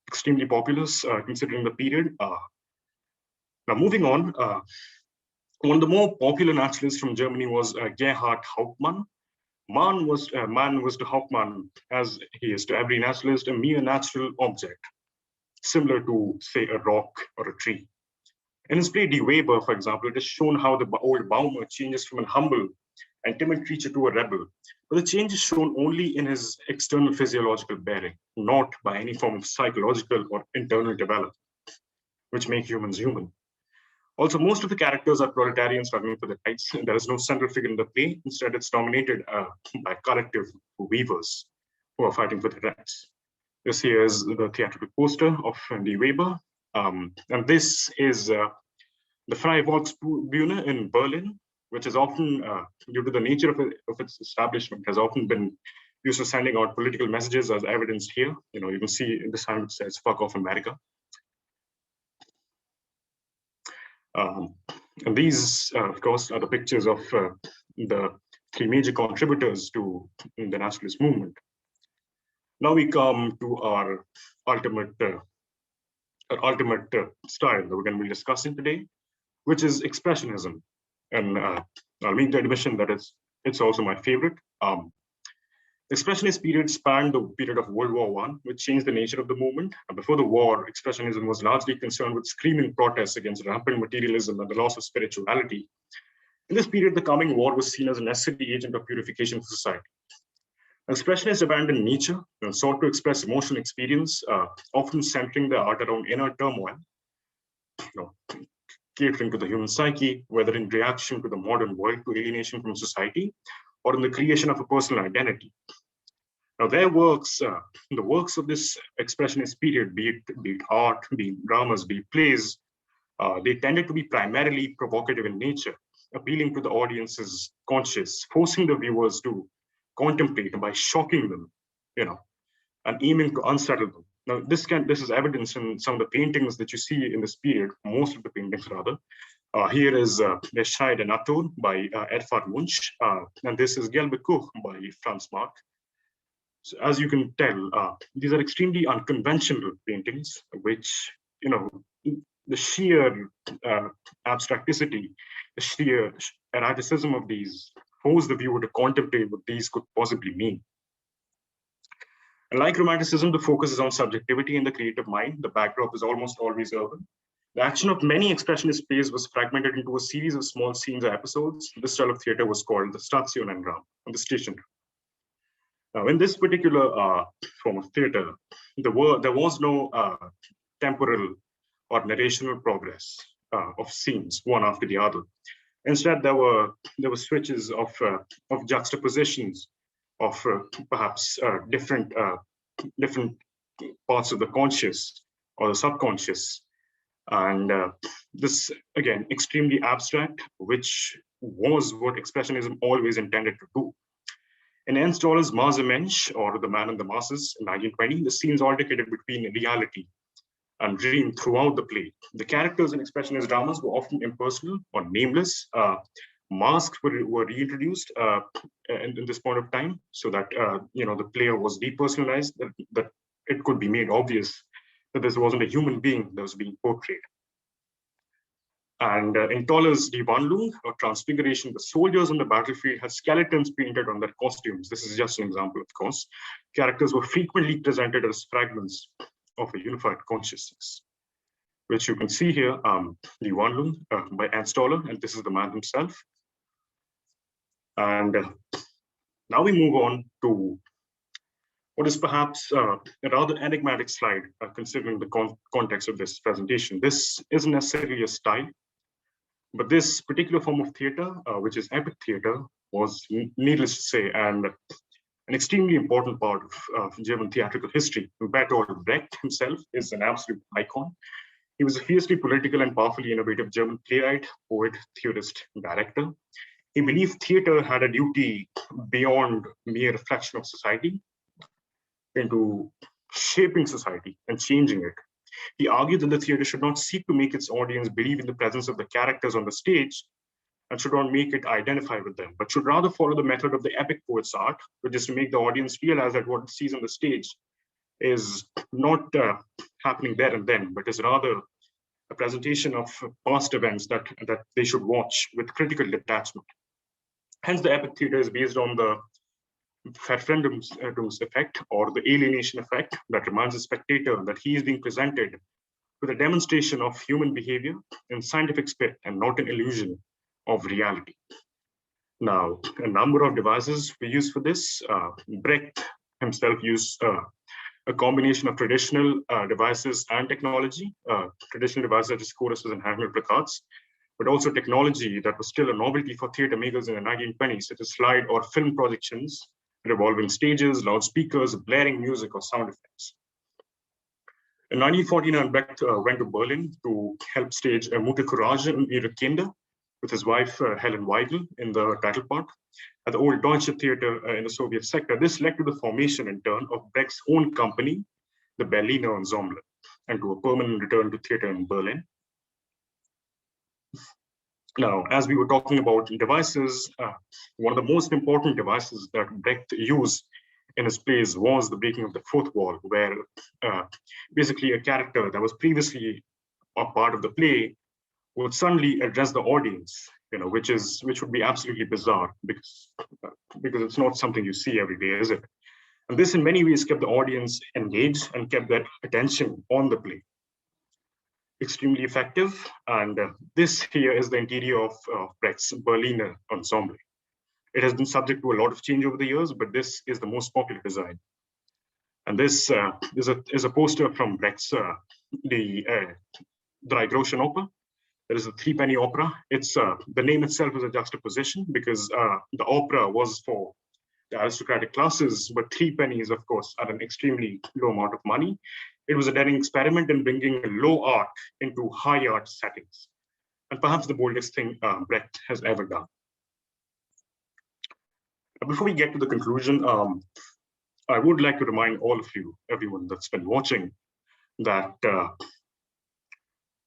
Extremely populous considering the period. Now, moving on, one of the more popular naturalists from Germany was Gerhard Hauptmann. Man was to Hauptmann, as he is to every naturalist, a mere natural object, similar to, say, a rock or a tree. In his play Die Weber, for example, it is shown how the old Baumer changes from a humble and timid creature to a rebel. But the change is shown only in his external physiological bearing, not by any form of psychological or internal development, which make humans human. Also, most of the characters are proletarians struggling for their rights. There is no central figure in the play. Instead, it's dominated by collective weavers who are fighting for their rights. This here is the theatrical poster of Die Weber. And this is the Freie Volksbühne in Berlin, which is often, due to the nature of its establishment, has often been used for sending out political messages, as evidenced here. You can see the sign which says "Fuck off America." And these, of course, are the pictures of the three major contributors to the nationalist movement. Now we come to our ultimate style that we're going to be discussing today, which is expressionism. And I'll make the admission that it's also my favorite. Expressionist period spanned the period of World War I, which changed the nature of the movement. Before the war, expressionism was largely concerned with screaming protests against rampant materialism and the loss of spirituality. In this period, the coming war was seen as a necessary agent of purification for society. Expressionists abandoned nature and sought to express emotional experience, often centering their art around inner turmoil, catering to the human psyche, whether in reaction to the modern world, to alienation from society, or in the creation of a personal identity. Now, their works, the works of this expressionist period, be it art, be it dramas, be it plays, they tended to be primarily provocative in nature, appealing to the audience's conscience, forcing the viewers to contemplate by shocking them, and aiming to unsettle them. Now, this is evidence in some of the paintings that you see in this period, most of the paintings rather. Here is Der Schrei der Natur by Edvard Munch, and this is Gelbe Kuh by Franz Marc. So as you can tell, these are extremely unconventional paintings, which, the sheer abstracticity, the sheer erraticism of these force the viewer to contemplate what these could possibly mean. And like Romanticism, the focus is on subjectivity in the creative mind. The backdrop is almost always urban. The action of many expressionist plays was fragmented into a series of small scenes or episodes. This style of theater was called the Stationenraum, or the station. Now, in this particular form of theater, there was no temporal or narrational progress of scenes one after the other. Instead, there were switches of juxtapositions of perhaps different parts of the conscious or the subconscious, and this again extremely abstract, which was what Expressionism always intended to do. In Ernst Toller's Masermensch, or The Man and the Masses, in 1920, the scenes alternated between reality and dream throughout the play. The characters in Expressionist dramas were often impersonal or nameless. Masks were reintroduced in this point of time, so that the player was depersonalized, that it could be made obvious that this wasn't a human being that was being portrayed. And in Toller's Die Wandlung, or Transfiguration, the soldiers on the battlefield had skeletons painted on their costumes. This is just an example, of course. Characters were frequently presented as fragments of a unified consciousness, which you can see here, Die Wandlung by Ernst Toller, and this is the man himself. And now we move on to what is perhaps a rather enigmatic slide, considering the context of this presentation. This isn't necessarily a style, but this particular form of theater, which is epic theater, was, needless to say, and an extremely important part of German theatrical history. Bertolt Brecht himself is an absolute icon. He was a fiercely political and powerfully innovative German playwright, poet, theorist, director. He believed theater had a duty beyond mere reflection of society into shaping society and changing it. He argued that the theater should not seek to make its audience believe in the presence of the characters on the stage and should not make it identify with them, but should rather follow the method of the epic poet's art, which is to make the audience realize that what it sees on the stage is not happening there and then, but is rather a presentation of past events that they should watch with critical detachment. Hence, the epic theater is based on the Verfremdungseffekt effect, or the alienation effect, that reminds the spectator that he is being presented with a demonstration of human behavior in scientific spirit and not an illusion of reality. Now, a number of devices were used for this. Brecht himself used a combination of traditional devices and technology, traditional devices such as choruses and handmade placards, but also technology that was still a novelty for theater makers in the 1920s, such as slide or film projections, revolving stages, loudspeakers, blaring music, or sound effects. In 1949, Brecht went to Berlin to help stage Mutter Courage in Ihre Kinder with his wife, Helen Weigel, in the title part, at the old Deutsche Theater in the Soviet sector. This led to the formation, in turn, of Brecht's own company, the Berliner Ensemble, and to a permanent return to theater in Berlin. Now, as we were talking about devices, one of the most important devices that Brecht used in his plays was the breaking of the fourth wall, where basically a character that was previously a part of the play would suddenly address the audience, which would be absolutely bizarre because it's not something you see every day, is it? And this in many ways kept the audience engaged and kept their attention on the play. Extremely effective, and this here is the interior of Brecht's Berliner Ensemble. It has been subject to a lot of change over the years, but this is the most popular design. And this is a poster from Brecht's the Drei Groschen Oper. There is a three-penny opera. It's the name itself is a juxtaposition because the opera was for the aristocratic classes, but 3 pennies, of course, are an extremely low amount of money. It was a daring experiment in bringing low art into high art settings, and perhaps the boldest thing Brecht has ever done. Before we get to the conclusion, I would like to remind all of you, everyone that's been watching, that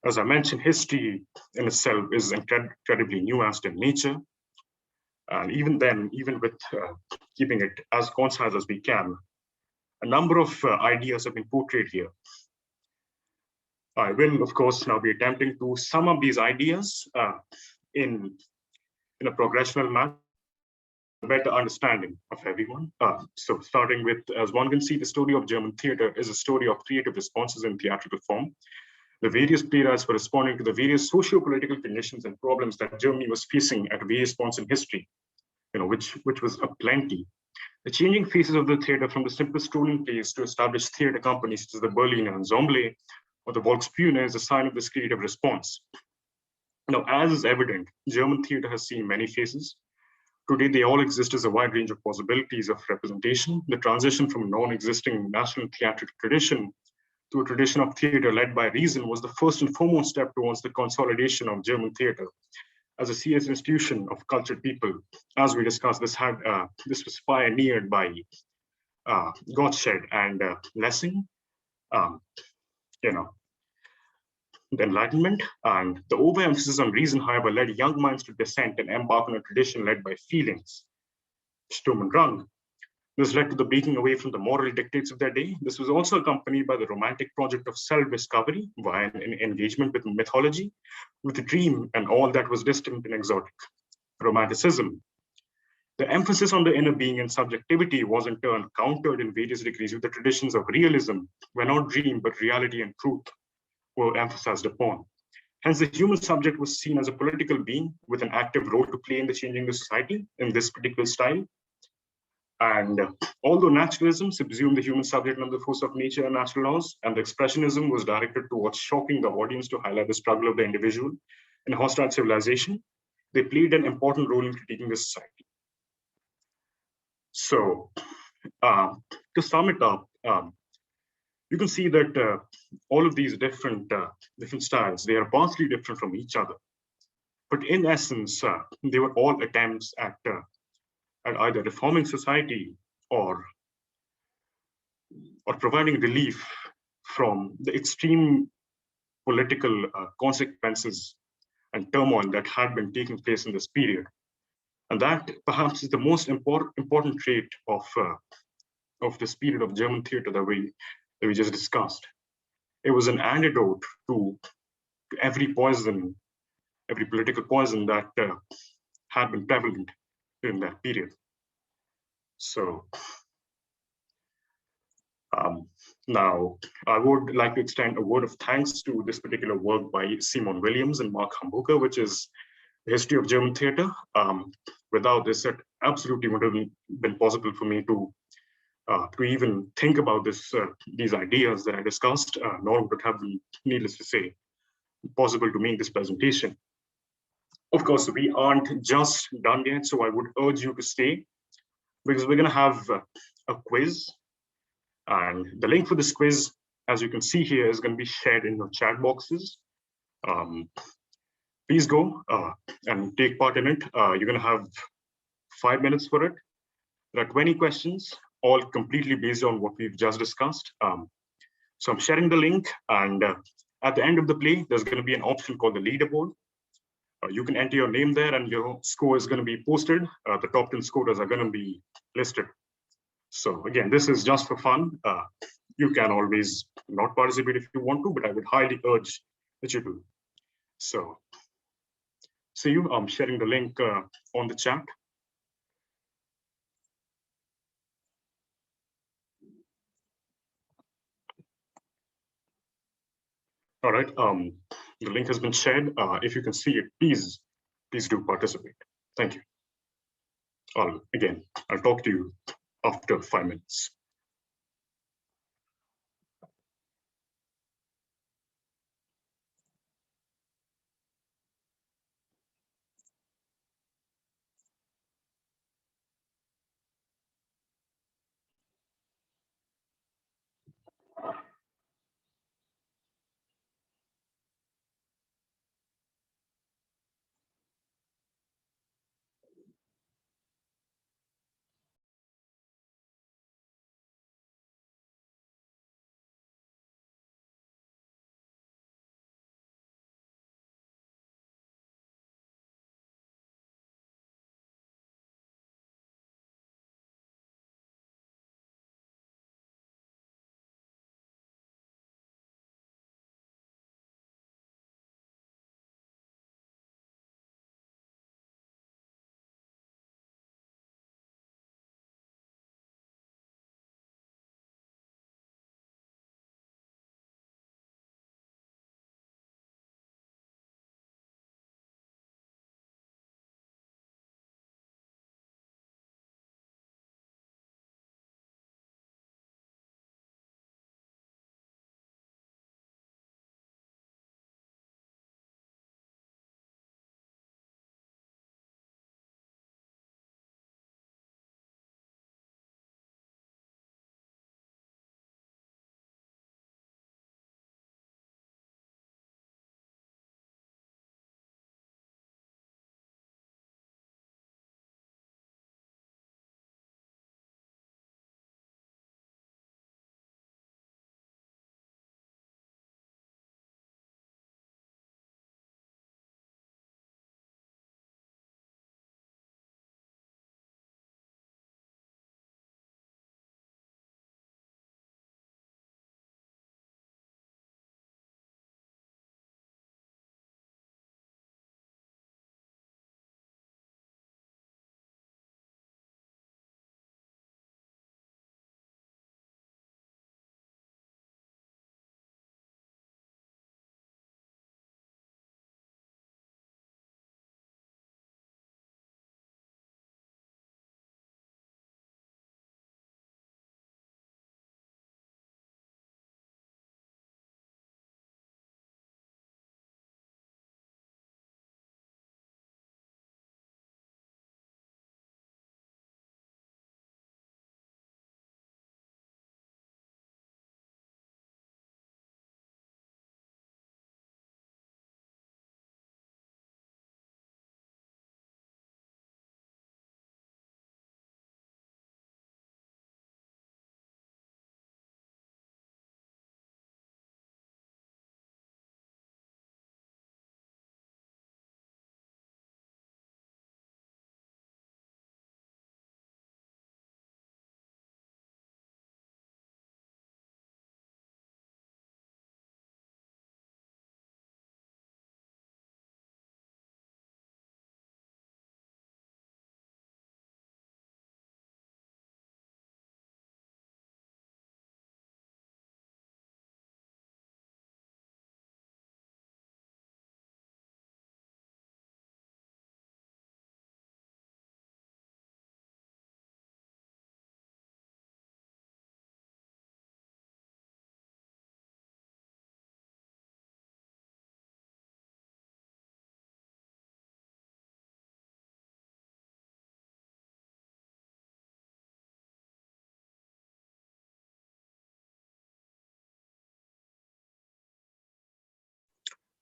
as I mentioned, history in itself is incredibly nuanced in nature. And even then, even with keeping it as concise as we can, a number of ideas have been portrayed here. I will, of course, now be attempting to sum up these ideas in a progressional manner, a better understanding of everyone. So starting with, as one can see, the story of German theater is a story of creative responses in theatrical form. The various playwrights were responding to the various socio-political conditions and problems that Germany was facing at various points in history, which was aplenty. The changing faces of the theater, from the simple strolling plays to established theater companies such as the Berliner Ensemble or the Volksbühne, is a sign of this creative response. Now, as is evident, German theater has seen many faces. Today, they all exist as a wide range of possibilities of representation. The transition from non-existing national theatrical tradition to a tradition of theater led by reason was the first and foremost step towards the consolidation of German theater as a serious institution of cultured people. As we discussed, this was pioneered by GOTTSCHED and Lessing, you know, the Enlightenment, and the overemphasis on reason, however, led young minds to dissent and embark on a tradition led by feelings, STURM and DRANG. This led to the breaking away from the moral dictates of their day. This was also accompanied by the romantic project of self-discovery via an engagement with mythology, with the dream and all that was distant and exotic. Romanticism. The emphasis on the inner being and subjectivity was in turn countered in various degrees with the traditions of realism, where not dream, but reality and truth were emphasized upon. Hence, the human subject was seen as a political being with an active role to play in the changing the society in this particular style. And although naturalism subsumed the human subject under the force of nature and natural laws, and the expressionism was directed towards shocking the audience to highlight the struggle of the individual in hostile civilization, they played an important role in critiquing the society. So, to sum it up, you can see that all of these different styles, they are vastly different from each other. But in essence, they were all attempts at either reforming society or providing relief from the extreme political consequences and turmoil that had been taking place in this period. And that perhaps is the most important trait of this period of German theater that we just discussed. It was an antidote to every poison, every political poison that had been prevalent during that period. So now I would like to extend a word of thanks to this particular work by Simon Williams and Mark Hamburger, which is the history of German theater. Without this, it absolutely would have been possible for me to even think about these ideas that I discussed, nor would it have been, needless to say, possible to make this presentation. Of course, we aren't just done yet, so I would urge you to stay, because we're going to have a quiz. And the link for this quiz, as you can see here, is going to be shared in your chat boxes. Please go and take part in it. You're going to have 5 minutes for it. There are 20 questions, all completely based on what we've just discussed. So I'm sharing the link, and at the end of the play, there's going to be an option called the leaderboard. You can enter your name there, and your score is going to be posted. The top 10 scorers are going to be listed. So again, this is just for fun. You can always not participate if you want to, but I would highly urge that you do. So see you. I'm sharing the link on the chat. All right, the link has been shared. If you can see it, please do participate. Thank you. Again, I'll talk to you after 5 minutes.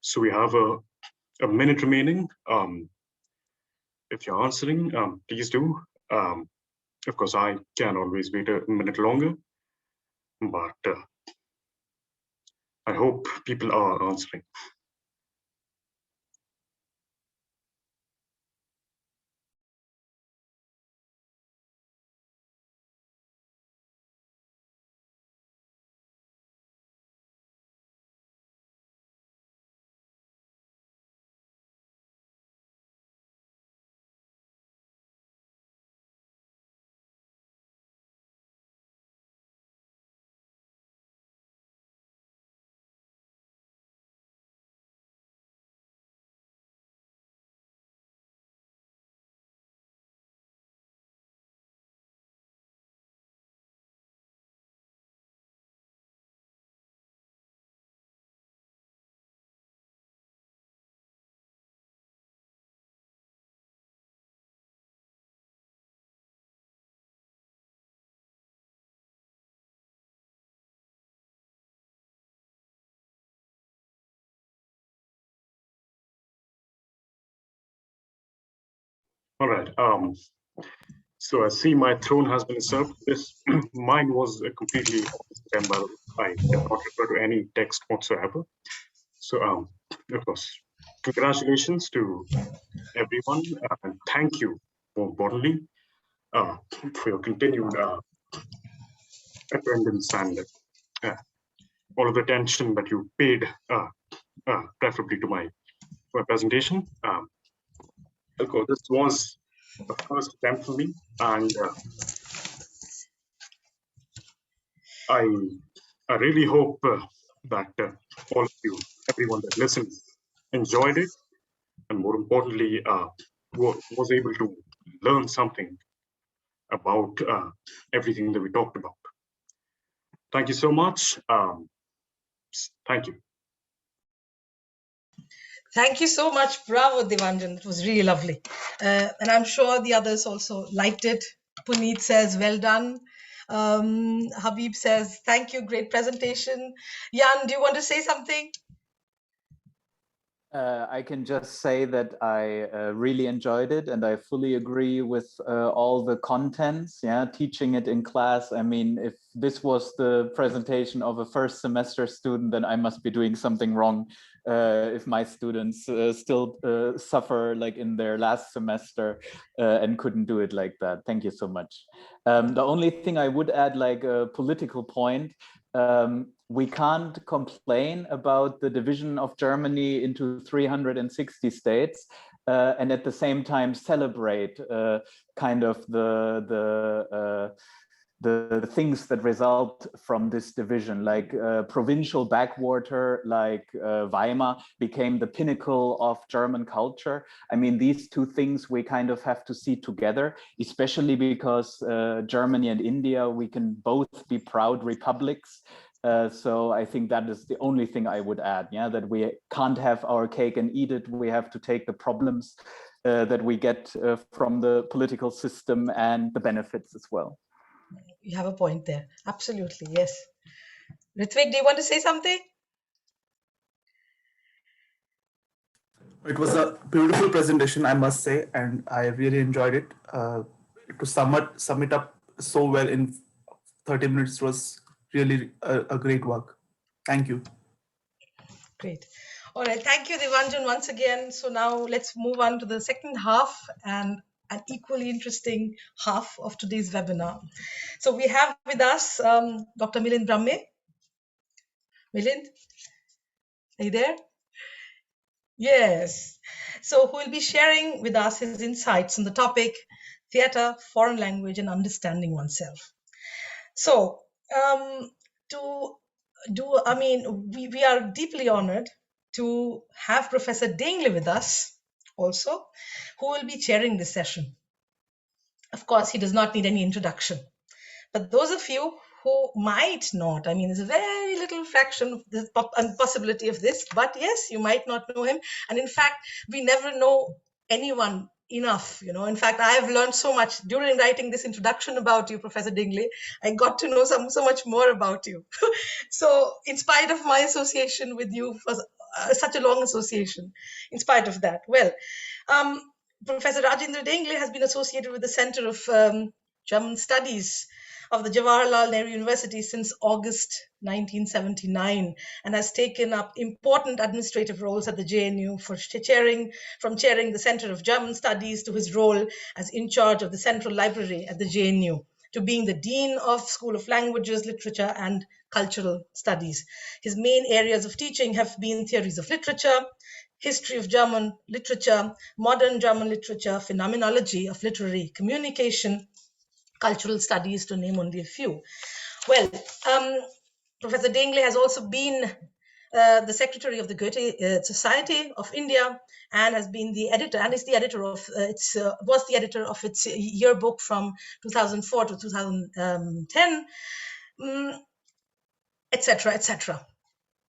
So we have a minute remaining. If you're answering, please do. Of course, I can always wait a minute longer, but I hope people are answering. All right. So I see my throne has been usurped. This mine was a completely honest by the way. I did not refer to any text whatsoever. So of course, congratulations to everyone, and thank you more importantly for your continued attendance and all of the attention that you paid, preferably to my presentation. Of course, this was the first attempt for me, and I really hope that all of you, everyone that listened, enjoyed it, and more importantly, was able to learn something about everything that we talked about. Thank you so much. Thank you. Thank you so much. Bravo, Devanjan. It was really lovely. And I'm sure the others also liked it. Puneet says, well done. Habib says, thank you. Great presentation. Jan, do you want to say something? I can just say that I really enjoyed it, and I fully agree with all the contents. Yeah, teaching it in class. I mean, if this was the presentation of a first semester student, then I must be doing something wrong. If my students still suffer like in their last semester and couldn't do it like that. Thank you so much. The only thing I would add, like a political point, we can't complain about the division of Germany into 360 states and at the same time celebrate kind of the things that result from this division, like provincial backwater, like Weimar became the pinnacle of German culture. I mean, these two things we kind of have to see together, especially because Germany and India, we can both be proud republics. So I think that is the only thing I would add, yeah, that we can't have our cake and eat it. We have to take the problems that we get from the political system and the benefits as well. You have a point there. Absolutely, yes. Ritvik, do you want to say something? It was a beautiful presentation, I must say, and I really enjoyed it. To sum it up so well in 30 minutes was really a great work. Thank you. Great. All right. Thank you, Devanjan, once again. So now let's move on to the second half and an equally interesting half of today's webinar. So we have with us Dr. Milind Brahme. Milind, are you there? Yes. So who will be sharing with us his insights on the topic, theatre, foreign language, and understanding oneself. So we are deeply honored to have Professor Dengle with us also, who will be chairing this session. Of course, he does not need any introduction, but those of you who might not, I mean, there's a very little fraction of the possibility of this, but yes, you might not know him. And in fact, we never know anyone enough, you know. In fact, I have learned so much during writing this introduction about you, Professor Dengle. I got to know so much more about you. So in spite of my association with you for such a long association in spite of that? Well, Professor Rajendra Dengle has been associated with the Center of German Studies of the Jawaharlal Nehru University since August 1979 and has taken up important administrative roles at the JNU from chairing the Center of German Studies to his role as in charge of the Central Library at the JNU, to being the Dean of School of Languages, Literature and Cultural Studies. His main areas of teaching have been theories of literature, history of German literature, modern German literature, phenomenology of literary communication, cultural studies, to name only a few. Well, Professor Dengle has also been the secretary of the Goethe Society of India and has been the editor and is the editor of was the editor of its yearbook from 2004 to 2010, etc., etc.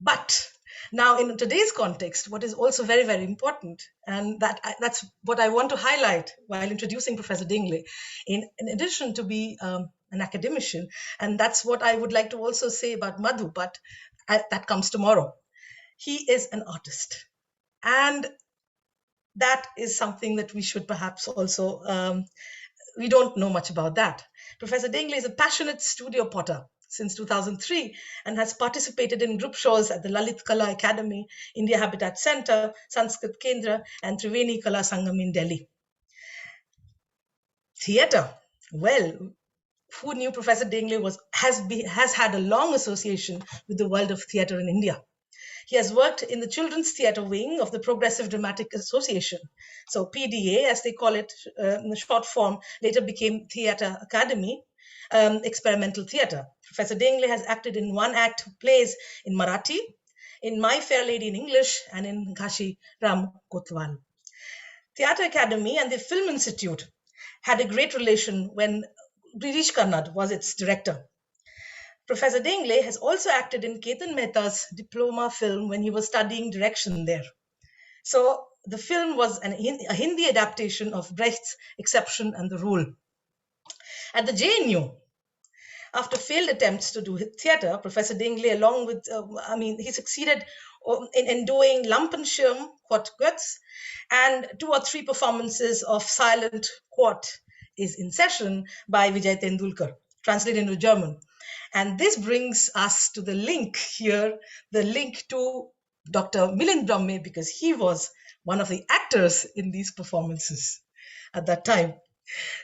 But now, in today's context, what is also very, very important, and that's what I want to highlight while introducing Professor Dengle, in addition to be an academician, and that's what I would like to also say about Madhu, but that comes tomorrow. He is an artist, and that is something that we should perhaps also, we don't know much about that. Professor Dengle is a passionate studio potter since 2003 and has participated in group shows at the Lalit Kala Academy, India Habitat Center, Sanskrit Kendra, and Triveni Kala Sangam in Delhi. Theatre. Well, who knew Professor Dengle has had a long association with the world of theatre in India. He has worked in the Children's Theatre Wing of the Progressive Dramatic Association. So PDA, as they call it in the short form, later became Theatre Academy, experimental theatre. Professor Dengle has acted in one-act plays in Marathi, in My Fair Lady in English, and in Ghashi Ram Kotwal. Theatre Academy and the Film Institute had a great relation when Girish Karnad was its director. Professor Dengle has also acted in Ketan Mehta's diploma film when he was studying direction there. So the film was a Hindi adaptation of Brecht's Exception and the Rule. At the JNU, after failed attempts to do theatre, Professor Dengle, along with, he succeeded in doing Lampenschirm, Quart Götz, and 2 or 3 performances of Silent Quart is in Session by Vijay Tendulkar, translated into German. And this brings us to the link here, the link to Dr. Milind Brahme, because he was one of the actors in these performances at that time.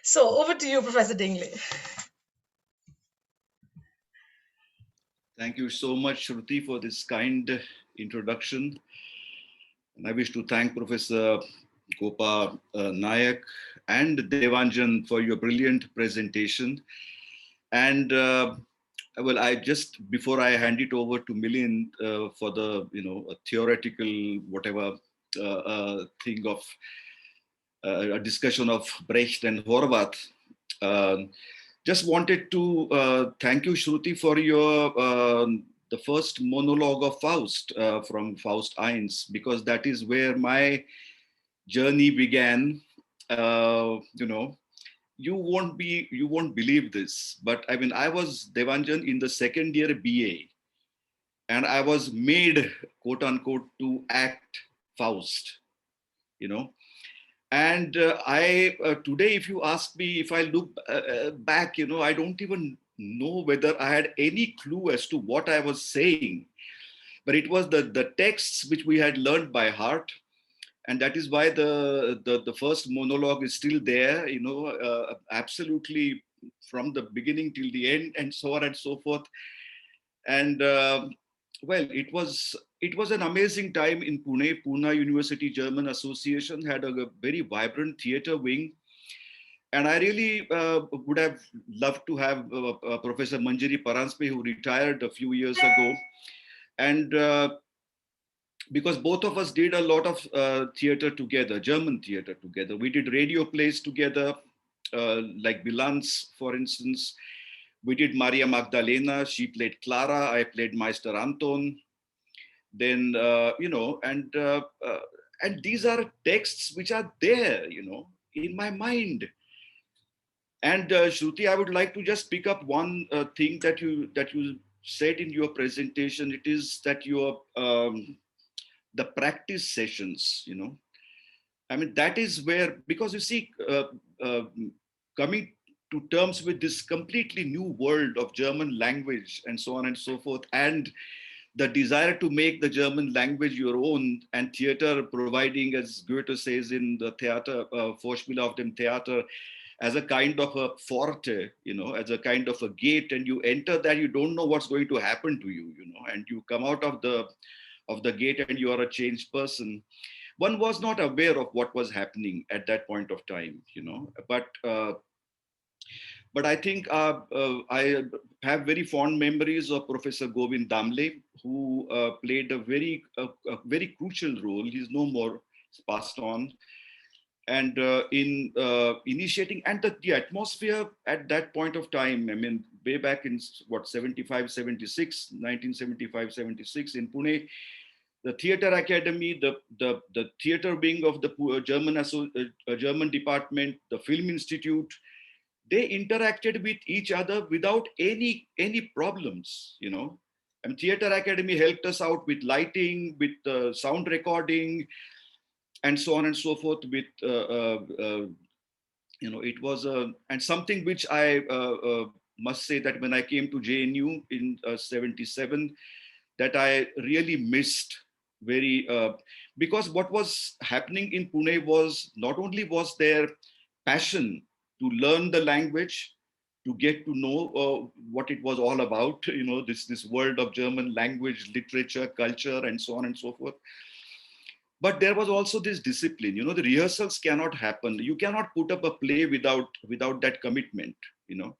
So over to you, Professor Dengle. Thank you so much, Shruti, for this kind introduction. And I wish to thank Professor Gopa, Nayak, and Devanjan for your brilliant presentation. And well, I just, before I hand it over to Milind for the, a theoretical, whatever thing of a discussion of Brecht and Horvath, just wanted to thank you, Shruti, for your the first monologue of Faust from Faust Eins, because that is where my journey began. You won't believe this, but I mean, I was Devanjan in the second year BA, and I was made, quote unquote, to act Faust, And I today, if you ask me, if I look back, I don't even know whether I had any clue as to what I was saying, but it was the texts which we had learned by heart. And that is why the first monologue is still there, absolutely from the beginning till the end, and so on and so forth. And well, it was an amazing time in Pune. Pune University German Association had a very vibrant theatre wing. And I really would have loved to have Professor Manjari Paranspe, who retired a few years ago. And because both of us did a lot of theater together, German theater together. We did radio plays together, like Bilanz, for instance. We did Maria Magdalena. She played Clara. I played Meister Anton. Then, and these are texts which are there, in my mind. And Shruti, I would like to just pick up one thing that you said in your presentation. It is that your the practice sessions, you know. I mean, that is where, because you see, coming to terms with this completely new world of German language and so on and so forth, and the desire to make the German language your own, and theater providing, as Goethe says in the Theater, Vorspiele auf dem Theater, as a kind of a forte, you know, as a kind of a gate, and you enter that, you don't know what's going to happen to you, you know, and you come out of the gate and you are a changed person. One was not aware of what was happening at that point of time, you know, but I think I have very fond memories of Professor Govind Damle, who played a very crucial role. He's no more, passed on. And in initiating, and the atmosphere at that point of time, I mean, way back in what, 75, 76, 1975, 76 in Pune, the Theatre Academy, the theatre wing of the German department, the Film Institute, they interacted with each other without any problems, you know. And Theatre Academy helped us out with lighting, with sound recording, and so on and so forth. With you know, it was and something which I must say that when I came to JNU in 77, that I really missed very, because what was happening in Pune was, not only was there passion to learn the language, to get to know what it was all about, you know, this world of German language, literature, culture, and so on and so forth. But there was also this discipline, you know, the rehearsals cannot happen. You cannot put up a play without that commitment, you know.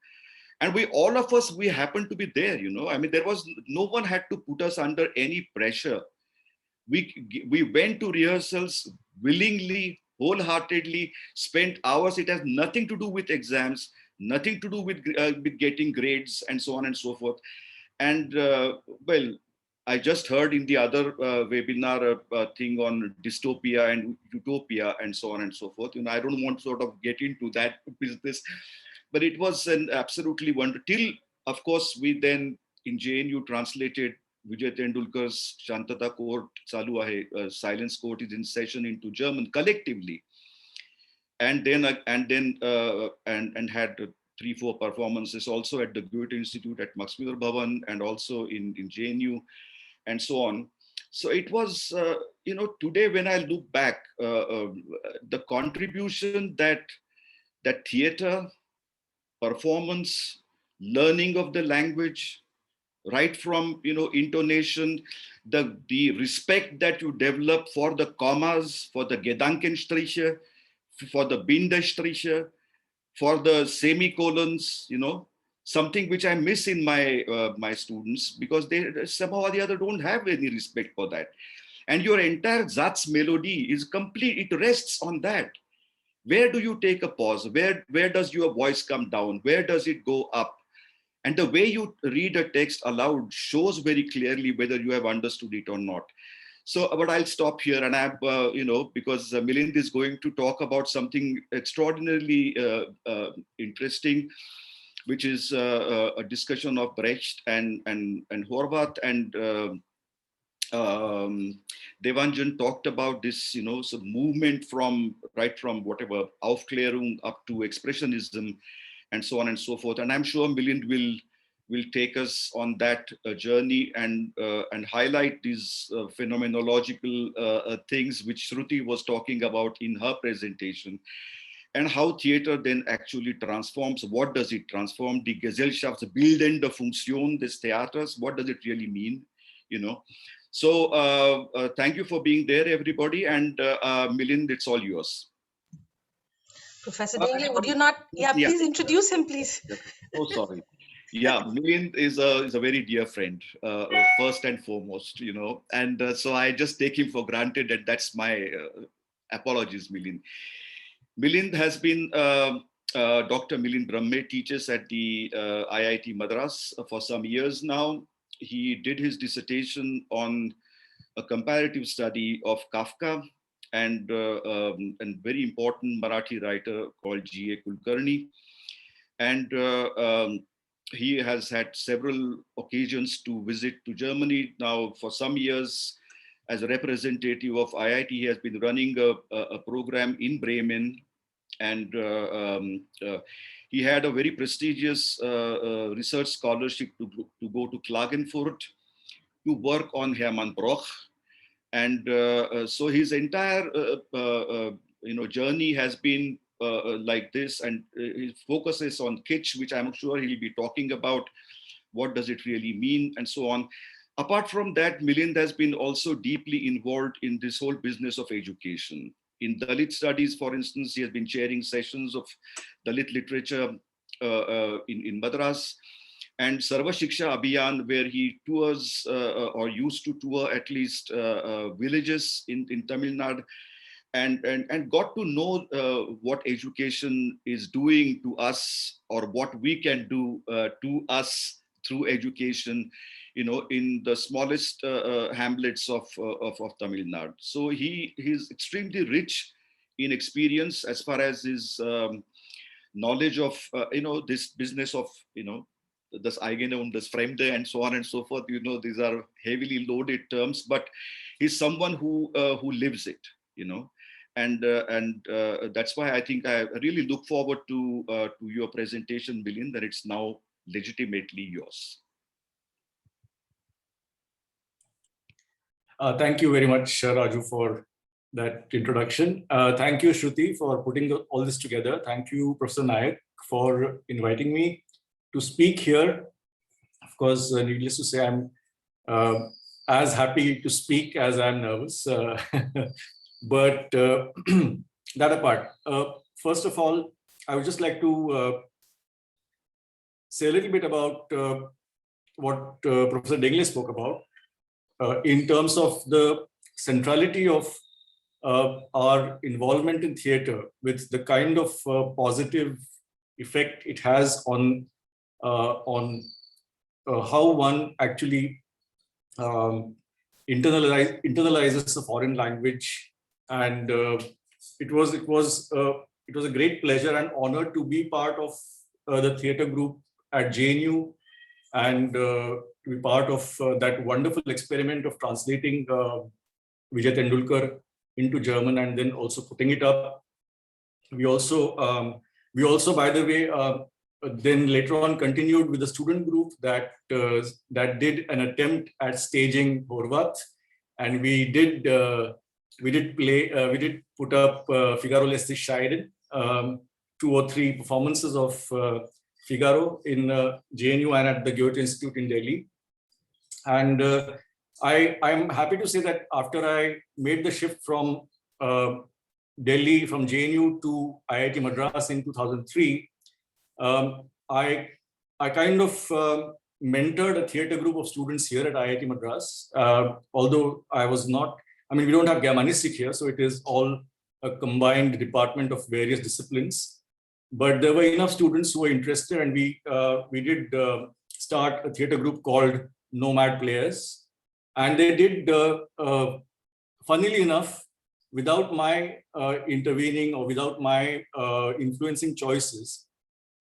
And all of us, we happened to be there, you know. I mean, no one had to put us under any pressure. We went to rehearsals willingly, wholeheartedly, spent hours. It has nothing to do with exams, nothing to do with getting grades, and so on and so forth. And well, I just heard in the other webinar thing on dystopia and utopia and so on and so forth. You know, I don't want to sort of get into that business, but it was an absolutely wonderful. Till, of course, we then in JNU translated Vijay Tendulkar's Shantata Court Chalu Ahe, Silence Court is in session, into German collectively, and then had 3-4 performances also at the Goethe Institute, at Max Müller Bhavan, and also in JNU, and so on. So it was, you know, today when I look back, the contribution that theater, performance, learning of the language, right from, you know, intonation, the respect that you develop for the commas, for the Gedankenstriche, for the Bindestriche, for the semicolons, you know, something which I miss in my students, because they somehow or the other don't have any respect for that. And your entire Satz melody is complete, it rests on that. Where do you take a pause? Where does your voice come down? Where does it go up? And the way you read a text aloud shows very clearly whether you have understood it or not. So, but I'll stop here, and I, you know, because Milind is going to talk about something extraordinarily interesting, which is a discussion of Brecht and Horvath, and Devanjan talked about this, you know, so movement from whatever Aufklärung up to Expressionism, and so on and so forth. And I'm sure Milind will take us on that journey and highlight these phenomenological things which Shruti was talking about in her presentation, and how theater then actually transforms. What does it transform? Die Gesellschaftsbildende Funktion des Theaters. What does it really mean? You know. So thank you for being there, everybody, and Milind, it's all yours. Professor Dengle, would you not? Yeah, please introduce him, please. Oh, sorry. Yeah, Milind is a very dear friend, first and foremost, you know, and so I just take him for granted, and that's my apologies, Milind. Milind has been, Dr. Milind Brahme teaches at the IIT Madras for some years now. He did his dissertation on a comparative study of Kafka and very important Marathi writer called G.A. Kulkarni. And he has had several occasions to visit to Germany now for some years. as a representative of IIT, he has been running a program in Bremen, and he had a very prestigious research scholarship to go to Klagenfurt to work on Hermann Broch. And so his entire journey has been like this, and his focus is on kitsch, which I'm sure he'll be talking about. What does it really mean, and so on. Apart from that, Milind has been also deeply involved in this whole business of education. In Dalit studies, for instance, he has been chairing sessions of Dalit literature in Madras, and Sarva Shiksha Abhiyan, where he tours or used to tour at least villages in Tamil Nadu, and got to know what education is doing to us, or what we can do to us through education, in the smallest hamlets of Tamil Nadu. So he's extremely rich in experience as far as his knowledge of this business of das eigene und das Fremde and so on and so forth. These are heavily loaded terms, but he's someone who lives it. And that's why I think I really look forward to your presentation, Milind, that it's now legitimately yours. Thank you very much, Raju, for that introduction. Thank you, Shruti, for putting all this together. Thank you, Professor Nayak, for inviting me to speak here. Of course, needless to say, I'm as happy to speak as I'm nervous. But that apart, first of all, I would just like to say a little bit about what Professor Dengle spoke about in terms of the centrality of our involvement in theatre, with the kind of positive effect it has on how one actually internalizes a foreign language. And it was a great pleasure and honor to be part of the theatre group at JNU, and to be part of that wonderful experiment of translating Vijay Tendulkar into German and then also putting it up. We also, by the way, then later on continued with the student group that did an attempt at staging Horvath, and we did put up Figaro lässt sich scheiden, 2 or 3 performances of Figaro in JNU and at the Goethe Institute in Delhi. And I'm happy to say that after I made the shift from Delhi, from JNU to IIT Madras in 2003, I kind of mentored a theatre group of students here at IIT Madras, although I was not, we don't have Germanistic here, so it is all a combined department of various disciplines. But there were enough students who were interested, and we did start a theatre group called Nomad Players. And they did, funnily enough, without my intervening or without my influencing choices,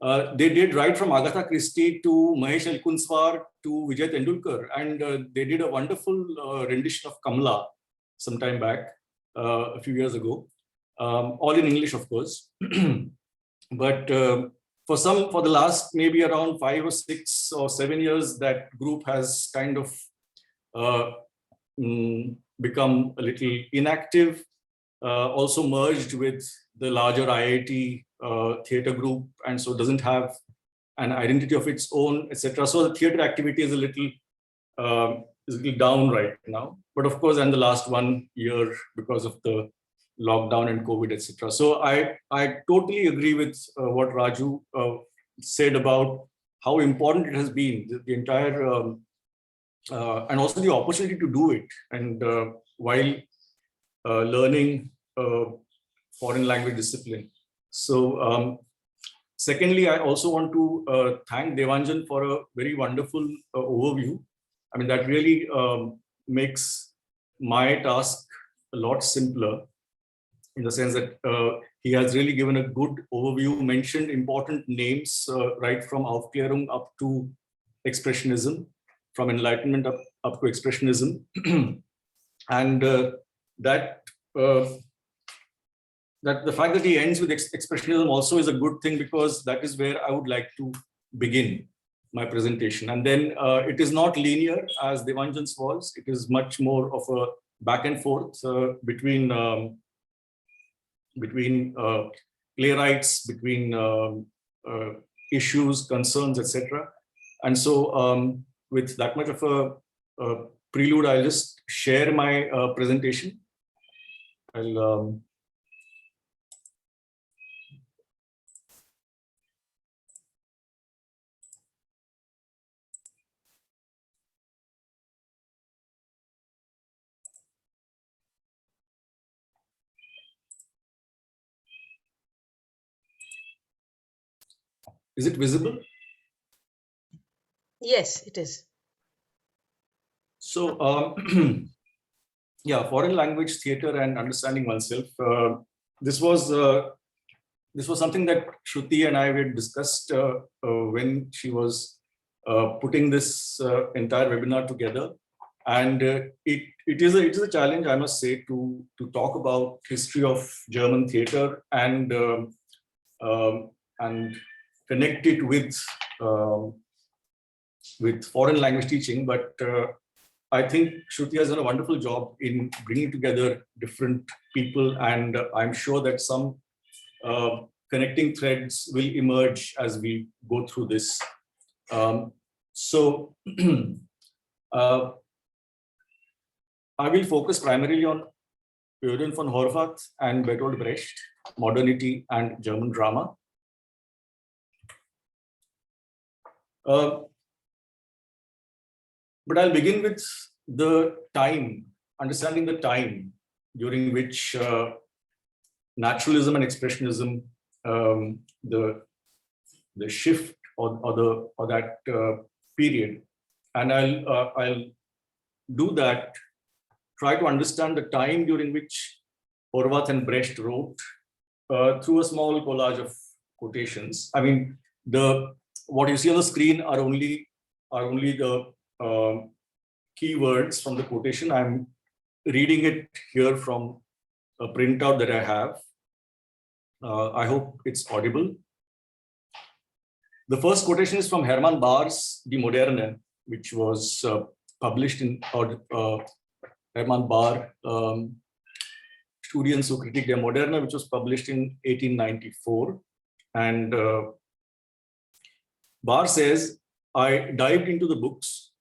they did right from Agatha Christie to Mahesh Alkunswar to Vijay Tendulkar. And they did a wonderful rendition of Kamla some time back, a few years ago, all in English, of course. But for the last maybe around 5 or 6 or 7 years, that group has kind of become a little inactive, also merged with the larger IIT theatre group, and so doesn't have an identity of its own, etc. So the theatre activity is a little down right now. But of course, in the last 1 year, because of the lockdown and COVID, etc. So I totally agree with what Raju said about how important it has been, the entire, and also the opportunity to do it, and while learning foreign language discipline. So secondly, I also want to thank Devanjan for a very wonderful overview. That really makes my task a lot simpler, in the sense that he has really given a good overview, mentioned important names right from Aufklärung up to Expressionism, from Enlightenment up to Expressionism. And that the fact that he ends with expressionism also is a good thing, because that is where I would like to begin my presentation. And then it is not linear as Devanjan's was. It is much more of a back and forth between playwrights, between issues, concerns, etc. And so with that much of a prelude, I'll just share my presentation. I'll Is it visible? Yes, it is. So, yeah, foreign language theater and understanding oneself. This was something that Shruti and I had discussed when she was putting this entire webinar together, and it is a challenge, I must say, to talk about history of German theater and connect it with foreign language teaching. But I think Shruti has done a wonderful job in bringing together different people, and I'm sure that some connecting threads will emerge as we go through this. So I will focus primarily on Jürgen von Horvath and Bertolt Brecht, modernity and German drama. But I'll begin with the time, understanding the time during which naturalism and expressionism, the shift or that period, and I'll do that. Try to understand the time during which Horvath and Brecht wrote through a small collage of quotations. I mean, what you see on the screen are only the keywords from the quotation. I'm reading it here from a printout that I have. I hope it's audible. The first quotation is from Hermann Bahr's Die Moderne, which was published in Hermann Bahr, Studien zur Kritik der Moderne, which was published in 1894. And Bahr says, I dived into the books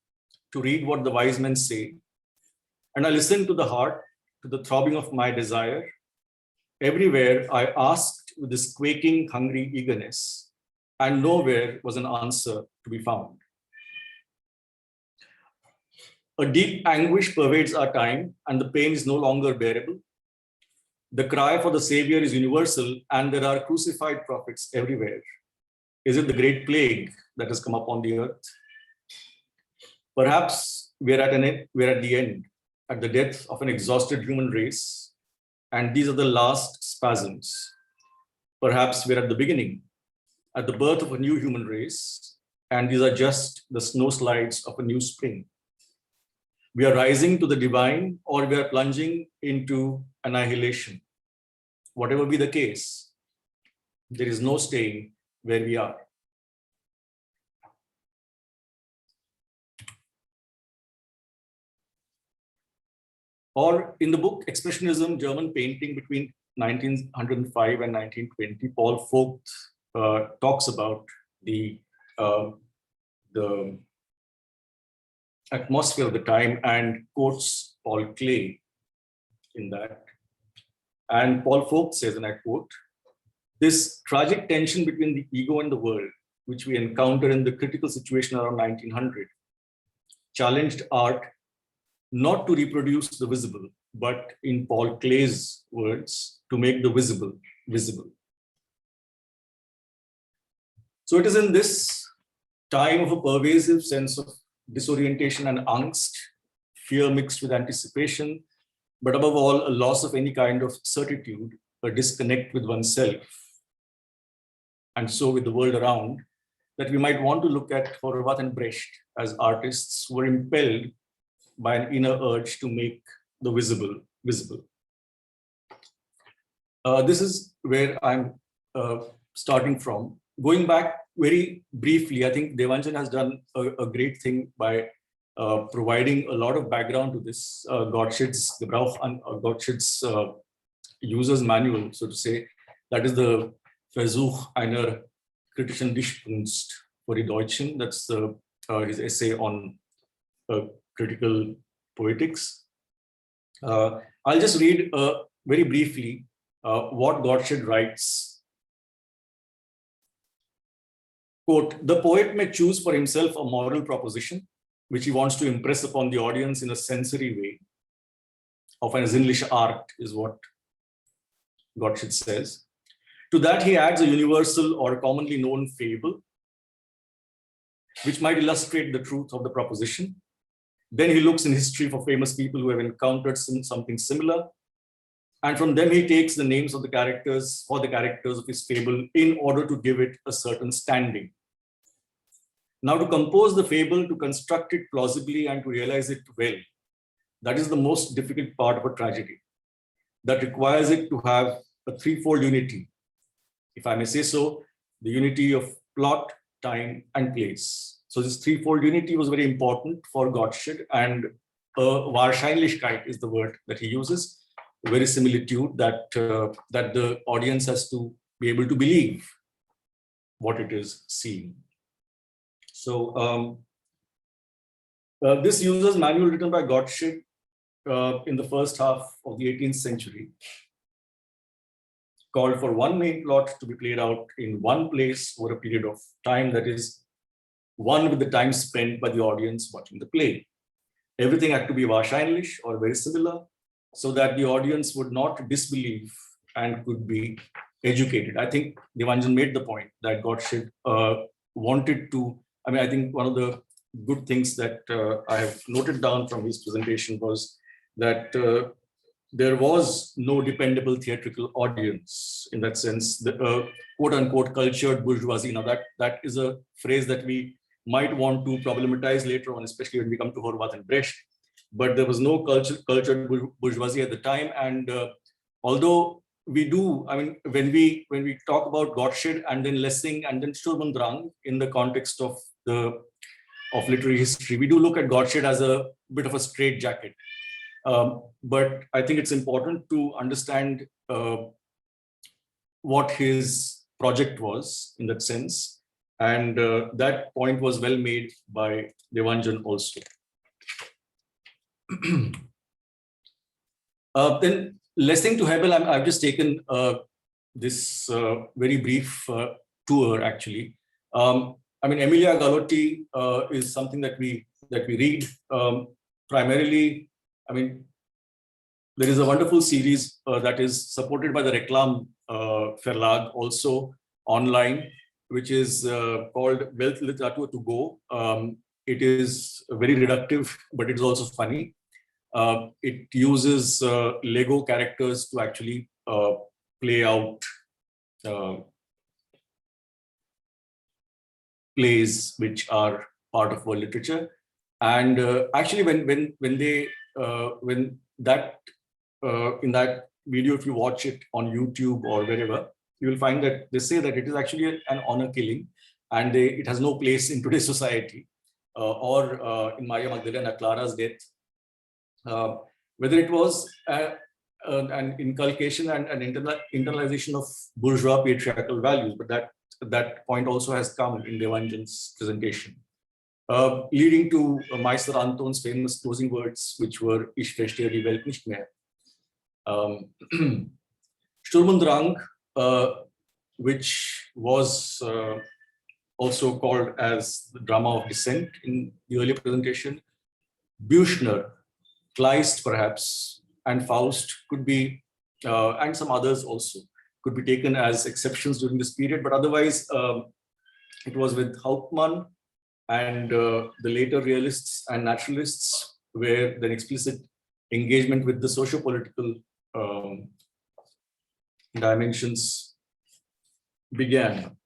to read what the wise men say, and I listened to the heart, to the throbbing of my desire. Everywhere I asked with this quaking, hungry eagerness, and nowhere was an answer to be found. A deep anguish pervades our time, and the pain is no longer bearable. The cry for the Savior is universal, and there are crucified prophets everywhere. Is it the great plague that has come upon the earth? Perhaps we're at the end, at the death of an exhausted human race, and these are the last spasms. Perhaps we're at the beginning, at the birth of a new human race, and these are just the snow slides of a new spring. We are rising to the divine, or we are plunging into annihilation. Whatever be the case, there is no staying where we are. Or in the book Expressionism, German Painting between 1905 and 1920, Paul Vogt talks about the atmosphere of the time and quotes Paul Klee in that. And Paul Vogt says, and I quote, this tragic tension between the ego and the world, which we encounter in the critical situation around 1900, challenged art not to reproduce the visible, but in Paul Klee's words, to make the visible visible. So it is in this time of a pervasive sense of disorientation and angst, fear mixed with anticipation, but above all, a loss of any kind of certitude, a disconnect with oneself, and so with the world around, that we might want to look at Horvath and Brecht as artists who were impelled by an inner urge to make the visible. This is where I'm starting from. Going back very briefly, I think Devanjan has done a great thing by providing a lot of background to this. GOTTSCHED's Gebrauch an GOTTSCHED's user's manual, so to say. That is the Versuch einer kritischen Dichtkunst for die Deutschen. That's his essay on critical poetics. I'll just read very briefly what GOTTSCHED writes. Quote, the poet may choose for himself a moral proposition, which he wants to impress upon the audience in a sensory way. Of eine sinnliche Art is what GOTTSCHED says. To that he adds a universal or commonly known fable, which might illustrate the truth of the proposition. Then he looks in history for famous people who have encountered something similar. And from them he takes the names of the characters or the characters of his fable in order to give it a certain standing. Now to compose the fable, to construct it plausibly and to realize it well, that is the most difficult part of a tragedy. That requires it to have a threefold unity, if I may say so, the unity of plot, time, and place. So this threefold unity was very important for GOTTSCHED, and Wahrscheinlichkeit is the word that he uses, verisimilitude, that that the audience has to be able to believe what it is seeing. So this user's manual written by GOTTSCHED in the first half of the 18th century called for one main plot to be played out in one place over a period of time that is one with the time spent by the audience watching the play. Everything had to be wahrscheinlich or very similar so that the audience would not disbelieve and could be educated. I think Devanjan made the point that GOTTSCHED wanted to, I think one of the good things that I have noted down from his presentation was that there was no dependable theatrical audience in that sense. The quote unquote cultured bourgeoisie. Now that is a phrase that we might want to problematize later on, especially when we come to Horvath and Brecht. But there was no cultured bourgeoisie at the time. And although we do, when we talk about GOTTSCHED and then Lessing and then Sturm und Drang in the context of literary history, we do look at GOTTSCHED as a bit of a straitjacket. But I think it's important to understand what his project was in that sense. And that point was well made by Devanjan also. Then Lessing to Hebel, I've just taken this very brief tour actually. Emilia Galotti is something that we read primarily. There is a wonderful series that is supported by the Reklam Verlag also online, which is called Weltliteratur to Go. It is very reductive, but it's also funny. It uses Lego characters to actually play out plays which are part of world literature. And actually, when that in that video, if you watch it on YouTube or wherever, you will find that they say that it is actually an honor killing, and it has no place in today's society, or in Maria Magdalena Clara's death. Whether it was an inculcation and an internalization of bourgeois patriarchal values, but that point also has come in Devanjan's presentation. Leading to Meister Anton's famous closing words, which were Ich verstehe die Welt nicht mehr. Sturm und Drang, which was also called as the drama of dissent in the earlier presentation. Büchner, Kleist perhaps, and Faust could be, and some others also, could be taken as exceptions during this period, but otherwise it was with Hauptmann and the later realists and naturalists where the explicit engagement with the socio-political dimensions began.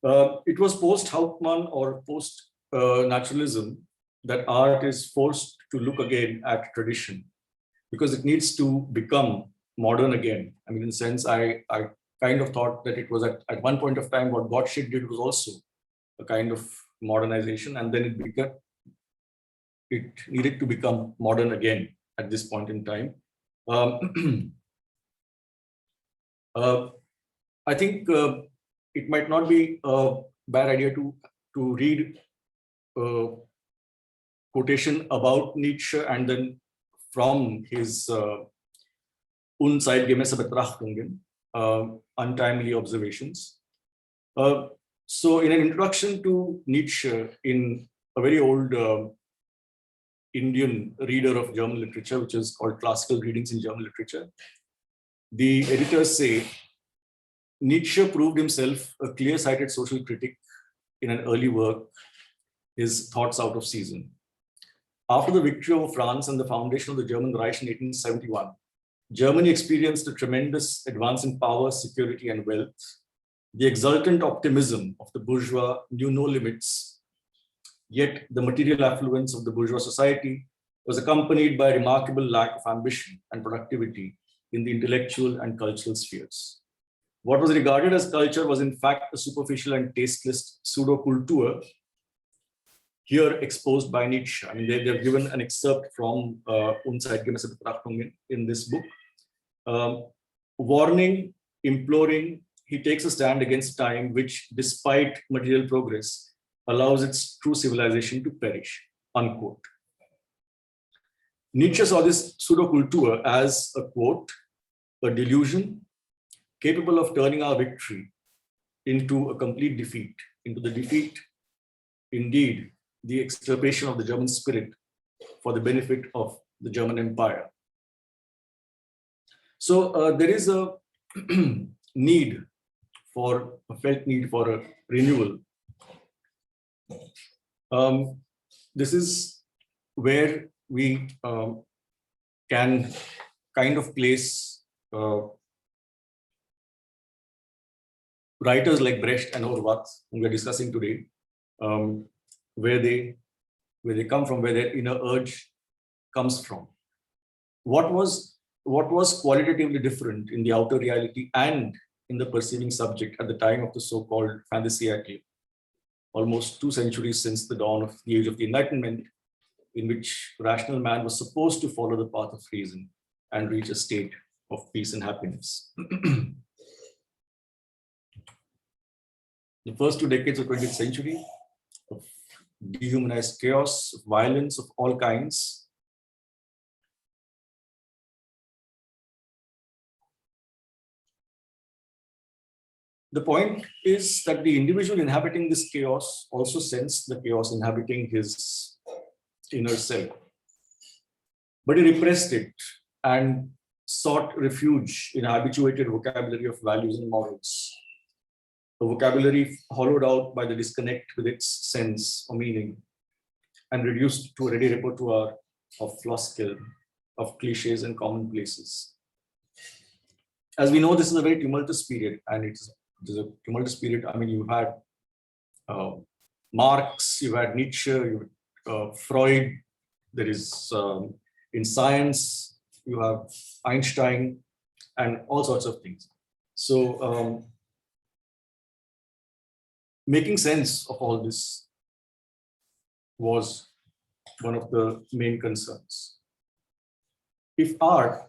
It was post-Hauptmann or post-naturalism that art is forced to look again at tradition because it needs to become modern again. I mean, in a sense, I kind of thought that it was at one point of time what GOTTSCHED did was also a kind of modernization, and then it needed to become modern again at this point in time. I think it might not be a bad idea to read quotation about Nietzsche and then from his Unzeitgemäße Betrachtungen, untimely observations. So in an introduction to Nietzsche in a very old Indian reader of German literature, which is called Classical Readings in German Literature, the editors say, Nietzsche proved himself a clear-sighted social critic in an early work, his Thoughts Out of Season. After the victory over France and the foundation of the German Reich in 1871, Germany experienced a tremendous advance in power, security, and wealth. The exultant optimism of the bourgeois knew no limits, yet the material affluence of the bourgeois society was accompanied by a remarkable lack of ambition and productivity in the intellectual and cultural spheres. What was regarded as culture was in fact a superficial and tasteless pseudo-kultur, here exposed by Nietzsche. I mean, they've given an excerpt from Unzeitgemäße Betrachtungen in this book. Warning, imploring, he takes a stand against time, which, despite material progress, allows its true civilization to perish, unquote. Nietzsche saw this pseudo-kultur as a quote, a delusion capable of turning our victory into a complete defeat, into the defeat, indeed, the extirpation of the German spirit for the benefit of the German Empire. So there is a need for a felt need for a renewal. This is where we can kind of place writers like Brecht and Horvath, whom we are discussing today, where they come from, where their inner urge comes from. What was qualitatively different in the outer reality and in the perceiving subject at the time of the so-called fin de siècle, almost 2 centuries since the dawn of the age of the Enlightenment, in which rational man was supposed to follow the path of reason and reach a state of peace and happiness. The first 2 decades of 20th century, of dehumanized chaos, of violence of all kinds, the point is that the individual inhabiting this chaos also sensed the chaos inhabiting his inner self. But he repressed it and sought refuge in a habituated vocabulary of values and morals, a vocabulary hollowed out by the disconnect with its sense or meaning and reduced to a ready repertoire of floscle, of cliches and commonplaces. As we know, this is a very tumultuous period, and it's a tumultuous period. I mean, you had Marx, you had Nietzsche, you had Freud. There is in science, you have Einstein, and all sorts of things. So making sense of all this was one of the main concerns. If art,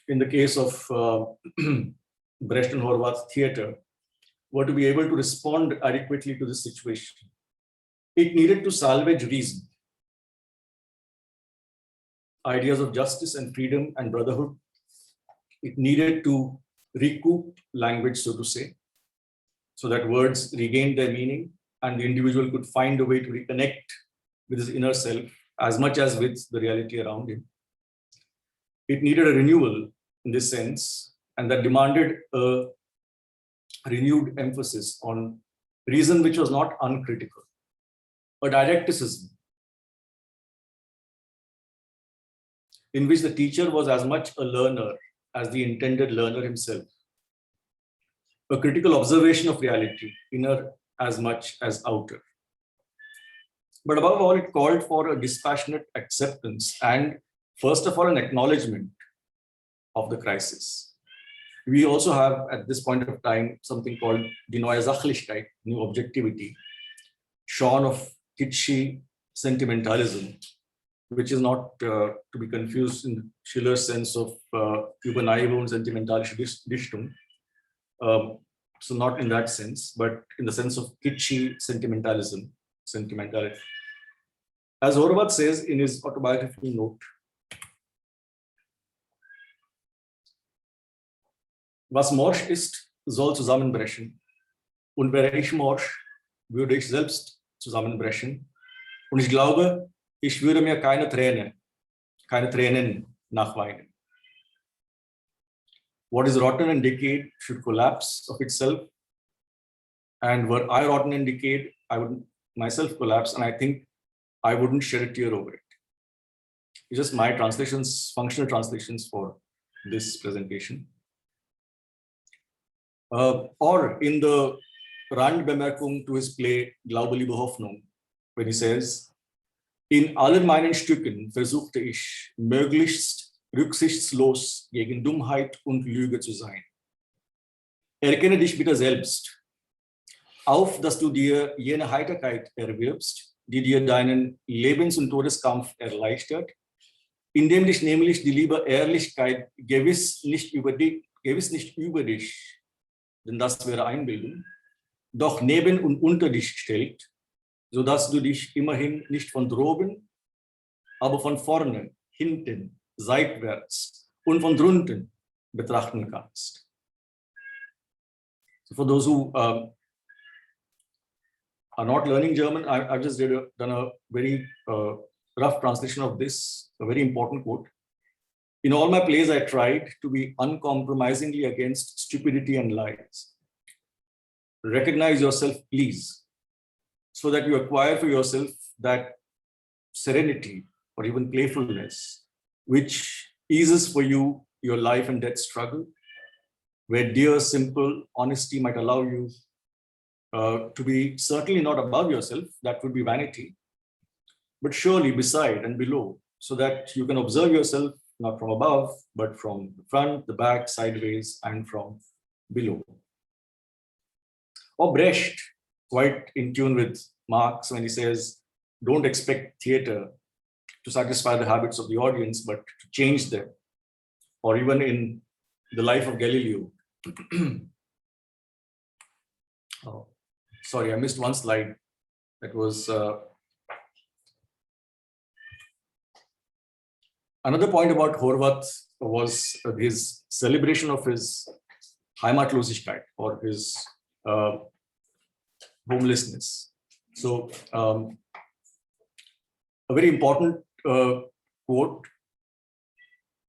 in the case of Brecht and Horvath theater, were to be able to respond adequately to this situation, it needed to salvage reason, ideas of justice and freedom and brotherhood. It needed to recoup language, so to say, so that words regained their meaning and the individual could find a way to reconnect with his inner self as much as with the reality around him. It needed a renewal in this sense, and that demanded a renewed emphasis on reason which was not uncritical, a dialecticism in which the teacher was as much a learner as the intended learner himself, a critical observation of reality, inner as much as outer. But above all, it called for a dispassionate acceptance and, first of all, an acknowledgement of the crisis. We also have, at this point of time, something called die neue Sachlichkeit, new objectivity, shorn of kitschy sentimentalism, which is not to be confused in Schiller's sense of über naive und sentimentalische Dichtung. So not in that sense, but in the sense of kitschy sentimentalism, sentimentality. As Horvath says in his autobiographical note, was morsch ist, soll zusammenbrechen. Und wäre ich morsch, würde ich selbst zusammenbrechen. Und ich glaube, ich würde mir keine Tränen nachweinen. What is rotten and decayed should collapse of itself. And were I rotten and decayed, I would myself collapse, and I think I wouldn't shed a tear over it. It's just my translations, functional translations for this presentation. Or in the Randbemerkung to his play Glaube, Liebe, Hoffnung, when he says, in allen meinen Stücken versuchte ich, möglichst rücksichtslos gegen Dummheit und Lüge zu sein. Erkenne dich bitte selbst, auf, dass du dir jene Heiterkeit erwirbst, die dir deinen Lebens- und Todeskampf erleichtert, indem dich nämlich die liebe Ehrlichkeit gewiss nicht über dich, denn das wäre Einbildung, doch neben und unter dich stellt, sodass du dich immerhin nicht von droben, aber von vorne, hinten, seitwärts und von drunten betrachten kannst. So for those who are not learning German, I've just done a very rough translation of this, a very important quote. In all my plays, I tried to be uncompromisingly against stupidity and lies. Recognize yourself, please, so that you acquire for yourself that serenity or even playfulness, which eases for you your life and death struggle, where dear, simple honesty might allow you to be certainly not above yourself, that would be vanity, but surely beside and below, so that you can observe yourself not from above, but from the front, the back, sideways, and from below. Or Brecht, quite in tune with Marx when he says, don't expect theater to satisfy the habits of the audience, but to change them. Or even in The Life of Galileo. Oh, sorry, I missed one slide. That was another point about Horvath was his celebration of his Heimatlosigkeit, or his homelessness. So a very important quote,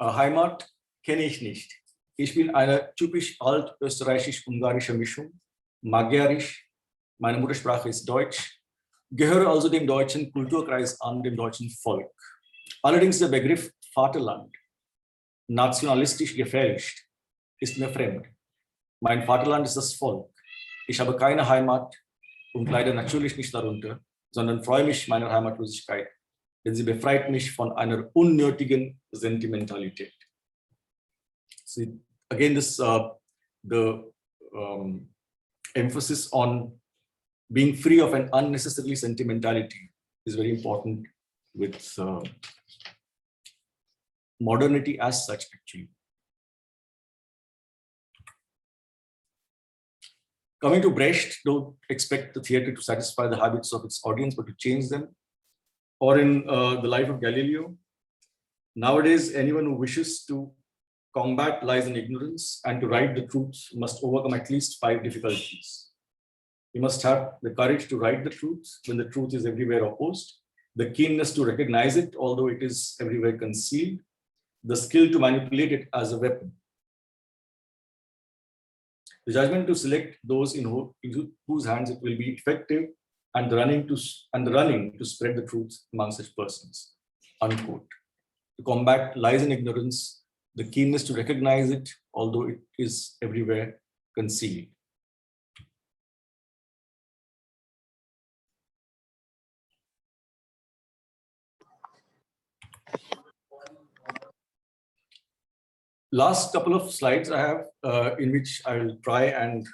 Heimat kenne ich nicht. Ich bin eine typisch alt-österreichisch-ungarische Mischung, magyarisch, meine Muttersprache ist Deutsch, gehöre also dem deutschen Kulturkreis an, dem deutschen Volk. Allerdings der Begriff Vaterland, nationalistisch gefälscht, ist mir fremd. Mein Vaterland ist das Volk. Ich habe keine Heimat und leide natürlich nicht darunter, sondern freue mich meiner Heimatlosigkeit, denn sie befreit mich von einer unnötigen Sentimentalität. See, again, this the emphasis on being free of an unnecessary sentimentality is very important with modernity as such, actually. Coming to Brecht, don't expect the theater to satisfy the habits of its audience, but to change them. Or in The Life of Galileo, nowadays, anyone who wishes to combat lies and ignorance and to write the truth must overcome at least 5 difficulties. You must have the courage to write the truth when the truth is everywhere opposed, the keenness to recognize it, although it is everywhere concealed, the skill to manipulate it as a weapon, the judgment to select those in whose hands it will be effective, and the running to spread the truth among such persons. Unquote. To combat lies and ignorance, the keenness to recognize it, although it is everywhere concealed. last couple of slides I have in which I will try and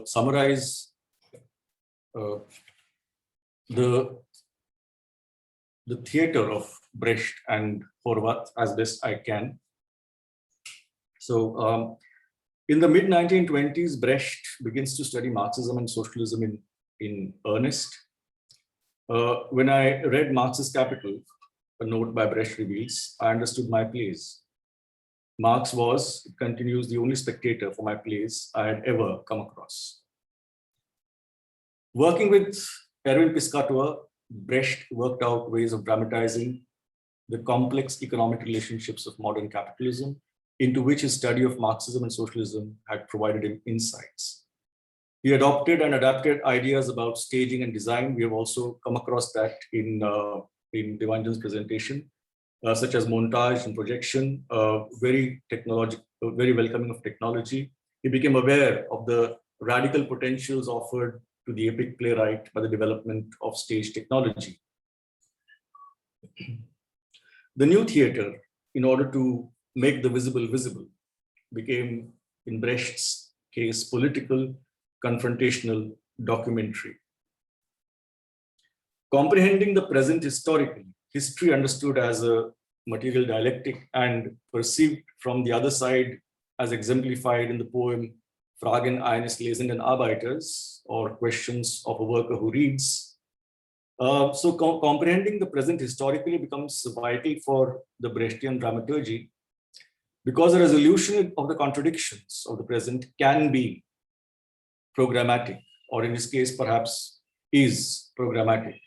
summarize the theater of Brecht and Horvath as best I can. So in the mid-1920s, Brecht begins to study Marxism and socialism in earnest. When I read Marx's Capital, a note by Brecht reveals, I understood my place. Marx was, it continues, the only spectator for my plays I had ever come across. Working with Erwin Piscator, Brecht worked out ways of dramatizing the complex economic relationships of modern capitalism, into which his study of Marxism and socialism had provided him insights. He adopted and adapted ideas about staging and design. We have also come across that in Devanjan's presentation, such as montage and projection, very technological, very welcoming of technology. He became aware of the radical potentials offered to the epic playwright by the development of stage technology. The new theater, in order to make the visible visible, became, in Brecht's case, political, confrontational, documentary. Comprehending the present historically, history understood as a material dialectic and perceived from the other side as exemplified in the poem Fragen eines lesenden Arbeiters, or Questions of a Worker Who Reads. So comprehending the present historically becomes vital for the Brechtian dramaturgy, because the resolution of the contradictions of the present can be programmatic, or in this case, perhaps is programmatic.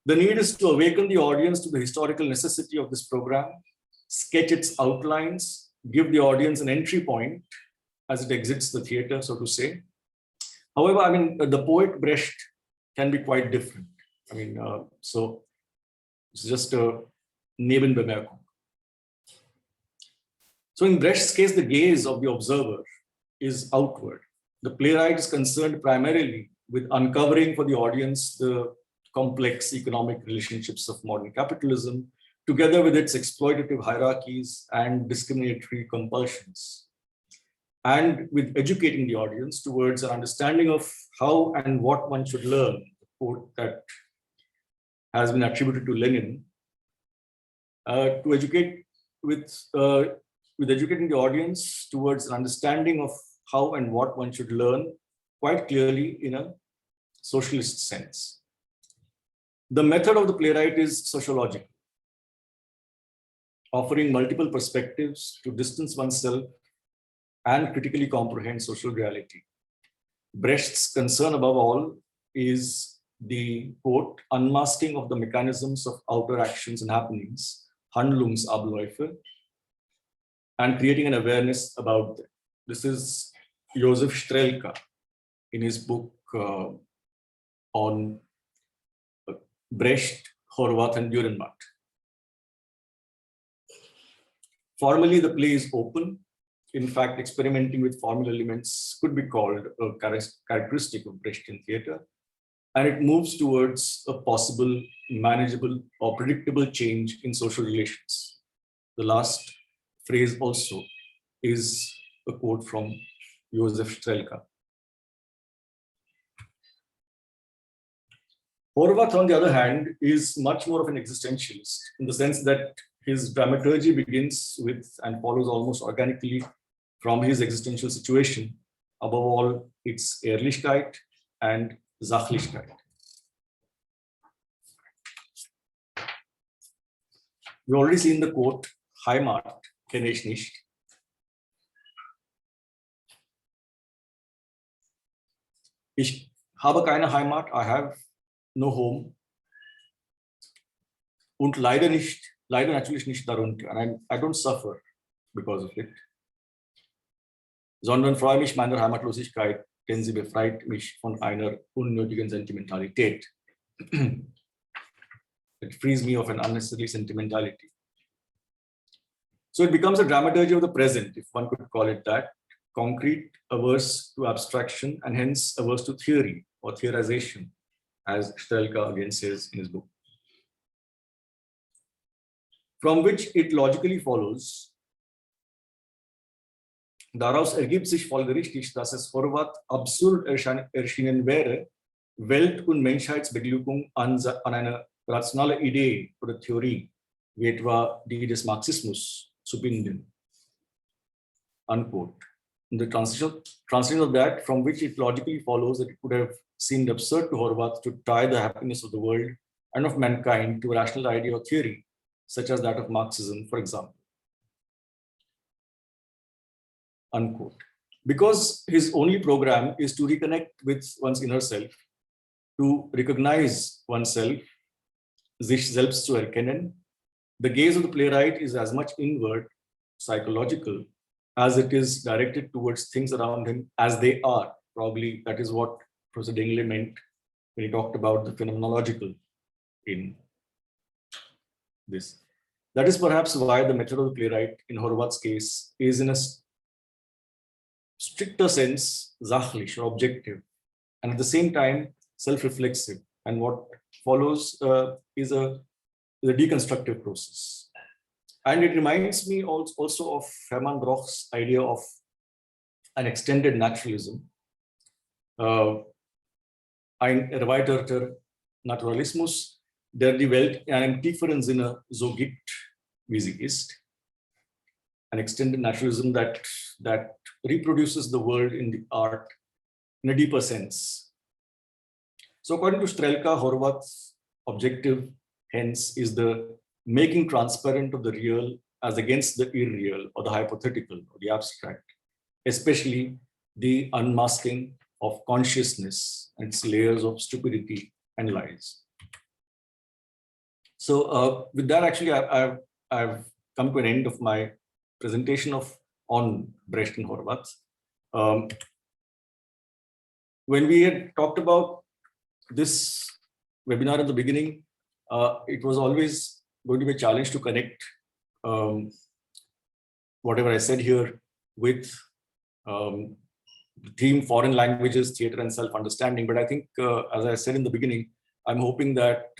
The need is to awaken the audience to the historical necessity of this program, sketch its outlines, give the audience an entry point as it exits the theater, so to say. However, I mean, the poet Brecht can be quite different. I mean, so it's just a Nebenbemerkung. So in Brecht's case, the gaze of the observer is outward. The playwright is concerned primarily with uncovering for the audience the complex economic relationships of modern capitalism, together with its exploitative hierarchies and discriminatory compulsions, and with educating the audience towards an understanding of how and what one should learn, the quote that has been attributed to Lenin, to educate with educating the audience towards an understanding of how and what one should learn, quite clearly in a socialist sense. The method of the playwright is sociological, offering multiple perspectives to distance oneself and critically comprehend social reality. Brecht's concern above all is the, quote, unmasking of the mechanisms of outer actions and happenings, Handlungsabläufe, and creating an awareness about them. This is Josef Strelka in his book on Brecht, Horvath, and Dürrenmatt. Formally, the play is open. In fact, experimenting with formal elements could be called a characteristic of Brechtian theater, and it moves towards a possible, manageable, or predictable change in social relations. The last phrase also is a quote from Josef Strelka. Horvath, on the other hand, is much more of an existentialist in the sense that his dramaturgy begins with and follows almost organically from his existential situation, above all, its Ehrlichkeit and Sachlichkeit. We've already seen the quote, Heimat kenne ich nicht. Ich habe keine Heimat, I have no home. Und leider natürlich nicht darunter. And I don't suffer because of it. Sondern freue mich meiner Heimatlosigkeit, denn sie befreit mich von einer unnötigen Sentimentalität. It frees me of an unnecessary sentimentality. So it becomes a dramaturgy of the present, if one could call it that, concrete, averse to abstraction, and hence averse to theory or theorization, as Strelka again says in his book. From which it logically follows, daraus ergibt sich folgerichtig, dass es Horvath absurd erschienen wäre, Welt- und Menschheitsbeglückung an eine rationale Idee oder Theorie, wie etwa die des Marxismus, zu binden. Unquote. In the translation of that, from which it logically follows that it would have seemed absurd to Horvath to tie the happiness of the world and of mankind to a rational idea or theory, such as that of Marxism, for example. Unquote. Because his only program is to reconnect with one's inner self, to recognize oneself, sich selbst zu erkennen, the gaze of the playwright is as much inward, psychological, as it is directed towards things around him as they are. Probably that is what Professor Dengle meant when he talked about the phenomenological in this. That is perhaps why the method of the playwright in Horvath's case is in a stricter sense sachlich or objective, and at the same time self-reflexive. And what follows is a deconstructive process. And it reminds me also of Hermann Broch's idea of an extended naturalism. Ein erweiterter Naturalismus, der die Welt in einem tieferen Sinne so gibt, wie sie ist. An extended naturalism that reproduces the world in the art in a deeper sense. So according to Strelka, Horvath's objective hence is the making transparent of the real as against the irreal or the hypothetical or the abstract, especially the unmasking of consciousness and its layers of stupidity and lies. So with that, actually, I've come to an end of my presentation on Brecht and Horvath. When we had talked about this webinar at the beginning, it was always going to be a challenge to connect whatever I said here with the theme foreign languages, theater, and self-understanding. But I think, as I said in the beginning, I'm hoping that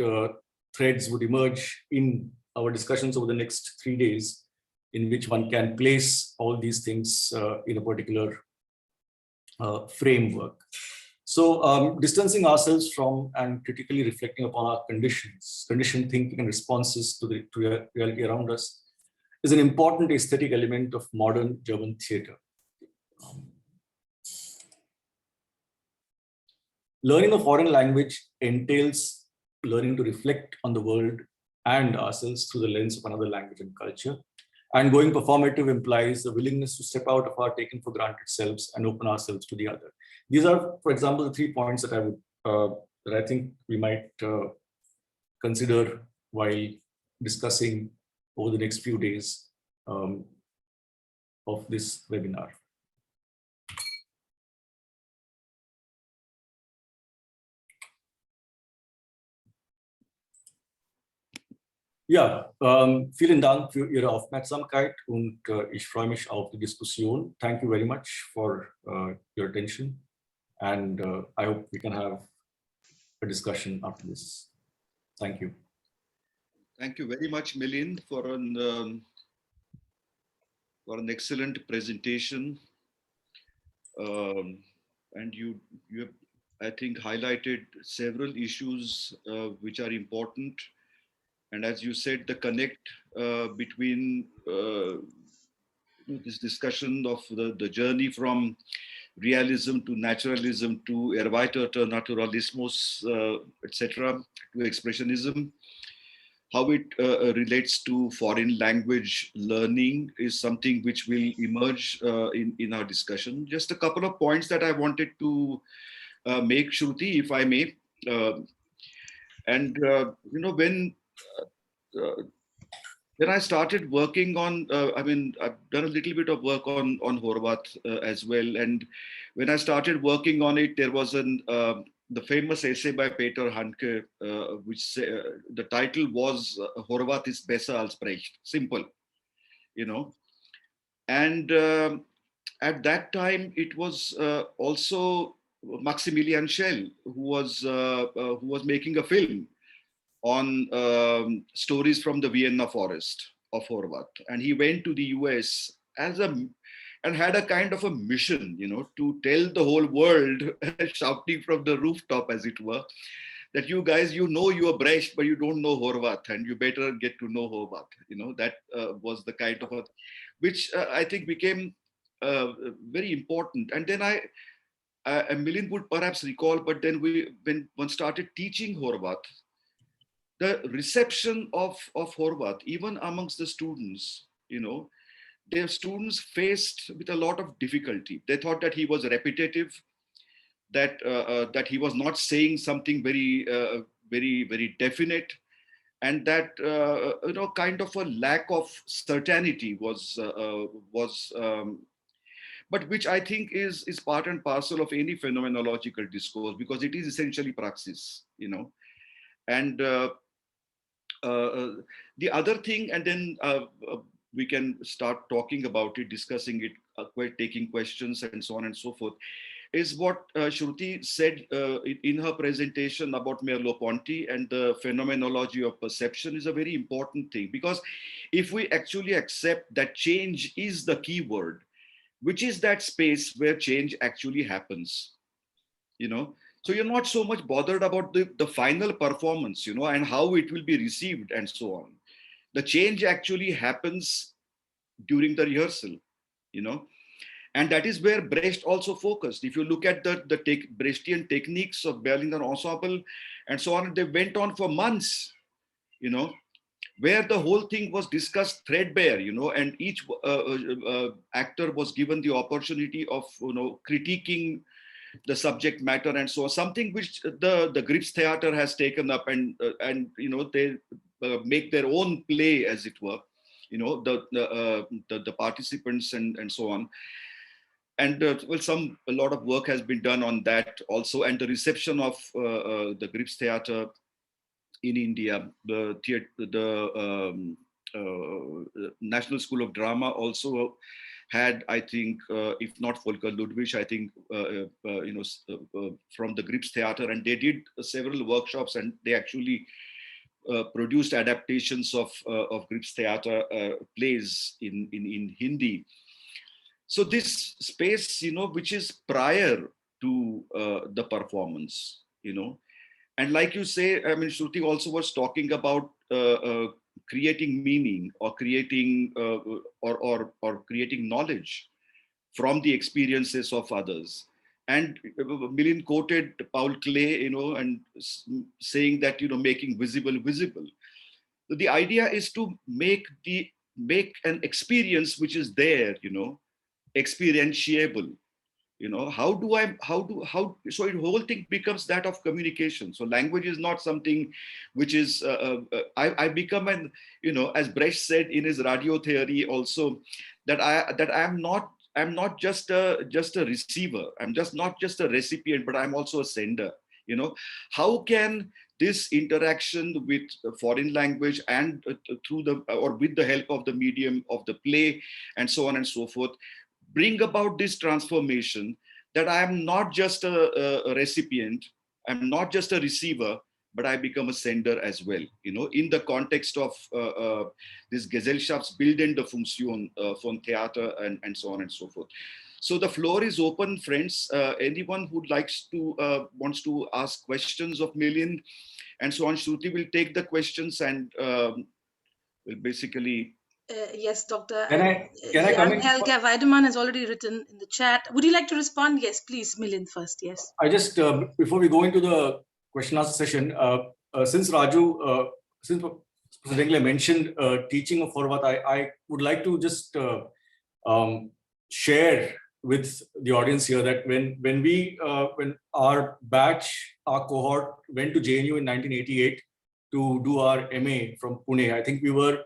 threads would emerge in our discussions over the next 3 days, in which one can place all these things in a particular framework. So distancing ourselves from and critically reflecting upon our conditioned thinking and responses to the reality around us is an important aesthetic element of modern German theater. Learning a foreign language entails learning to reflect on the world and ourselves through the lens of another language and culture. And going performative implies the willingness to step out of our taken for granted selves and open ourselves to the other. These are, for example, the 3 points that I think we might consider while discussing over the next few days of this webinar. Ja, vielen Dank für Ihre Aufmerksamkeit und ich freue mich auf die Diskussion. Thank you very much for your attention, and I hope we can have a discussion after this. Thank you. Thank you very much, Milind, for an excellent presentation. And you have, I think, highlighted several issues which are important. And as you said, the connect between this discussion of the journey from realism to naturalism to erweiterter Naturalismus, etc., to expressionism, how it relates to foreign language learning is something which will emerge in our discussion. Just a couple of points that I wanted to make, Shruti, if I may. You know, when I started working on, I mean, I've done a little bit of work on Horvath as well. And when I started working on it, there was the famous essay by Peter Handke, which the title was Horvath ist besser als Brecht. Simple, you know. And at that time, it was also Maximilian Schell who was making a film on stories from the Vienna forest of Horvath, and he went to the US and had a kind of a mission, to tell the whole world, shouting from the rooftop, as it were, that you guys, you are Brecht, but you don't know Horvath, and you better get to know Horvath. That was the kind of which I think became very important. And then Milind would perhaps recall, but then when one started teaching Horvath, the reception of Horvath, even amongst the students, their students faced with a lot of difficulty. They thought that he was repetitive, that he was not saying something very, very definite, and that kind of a lack of certainty was but which I think is part and parcel of any phenomenological discourse, because it is essentially praxis, and the other thing, and then we can start talking about it, discussing it, taking questions and so on and so forth, is what Shruti said in her presentation about Merleau-Ponty and the phenomenology of perception is a very important thing, because if we actually accept that change is the key word, which is that space where change actually happens, so you're not so much bothered about the final performance, and how it will be received and so on. The change actually happens during the rehearsal, and that is where Brecht also focused. If you look at the Brechtian techniques of Berliner Ensemble and so on, they went on for months, where the whole thing was discussed threadbare, and each actor was given the opportunity of, critiquing the subject matter and so on, something which the Grips Theater has taken up, and they make their own play, as it were, the participants and so on. And a lot of work has been done on that also, and the reception of the Grips Theater in India, the National School of Drama also had, I think, if not Volker Ludwig, I think, from the Grips Theater, and they did several workshops, and they actually produced adaptations of Grips Theater plays in Hindi. So this space, which is prior to the performance, and like you say, I mean, Shruti also was talking about creating meaning, or creating or creating knowledge from the experiences of others. And Milind quoted Paul Klee, and saying that, making visible. So the idea is to make an experience which is there, experientiable. So the whole thing becomes that of communication. So language is not something which is, I become an, as Brecht said in his radio theory also, that I'm not just a receiver. I'm not just a recipient, but I'm also a sender. How can this interaction with foreign language and with the help of the medium of the play and so on and so forth, bring about this transformation, that I am not just a recipient, I'm not just a receiver, but I become a sender as well, in the context of this Gesellschaftsbildende Funktion von Theater and so on and so forth. So the floor is open, friends. Anyone who wants to ask questions of Milind and so on, Shruti will take the questions and will basically. Yes, Doctor. Can I come in? Helga Weidemann has already written in the chat. Would you like to respond? Yes, please, Milind first. Yes. I just, before we go into the question answer session, since Raju, since Professor Dengle mentioned teaching of Horvath, I would like to just share with the audience here that when our batch, our cohort went to JNU in 1988 to do our MA from Pune, I think we were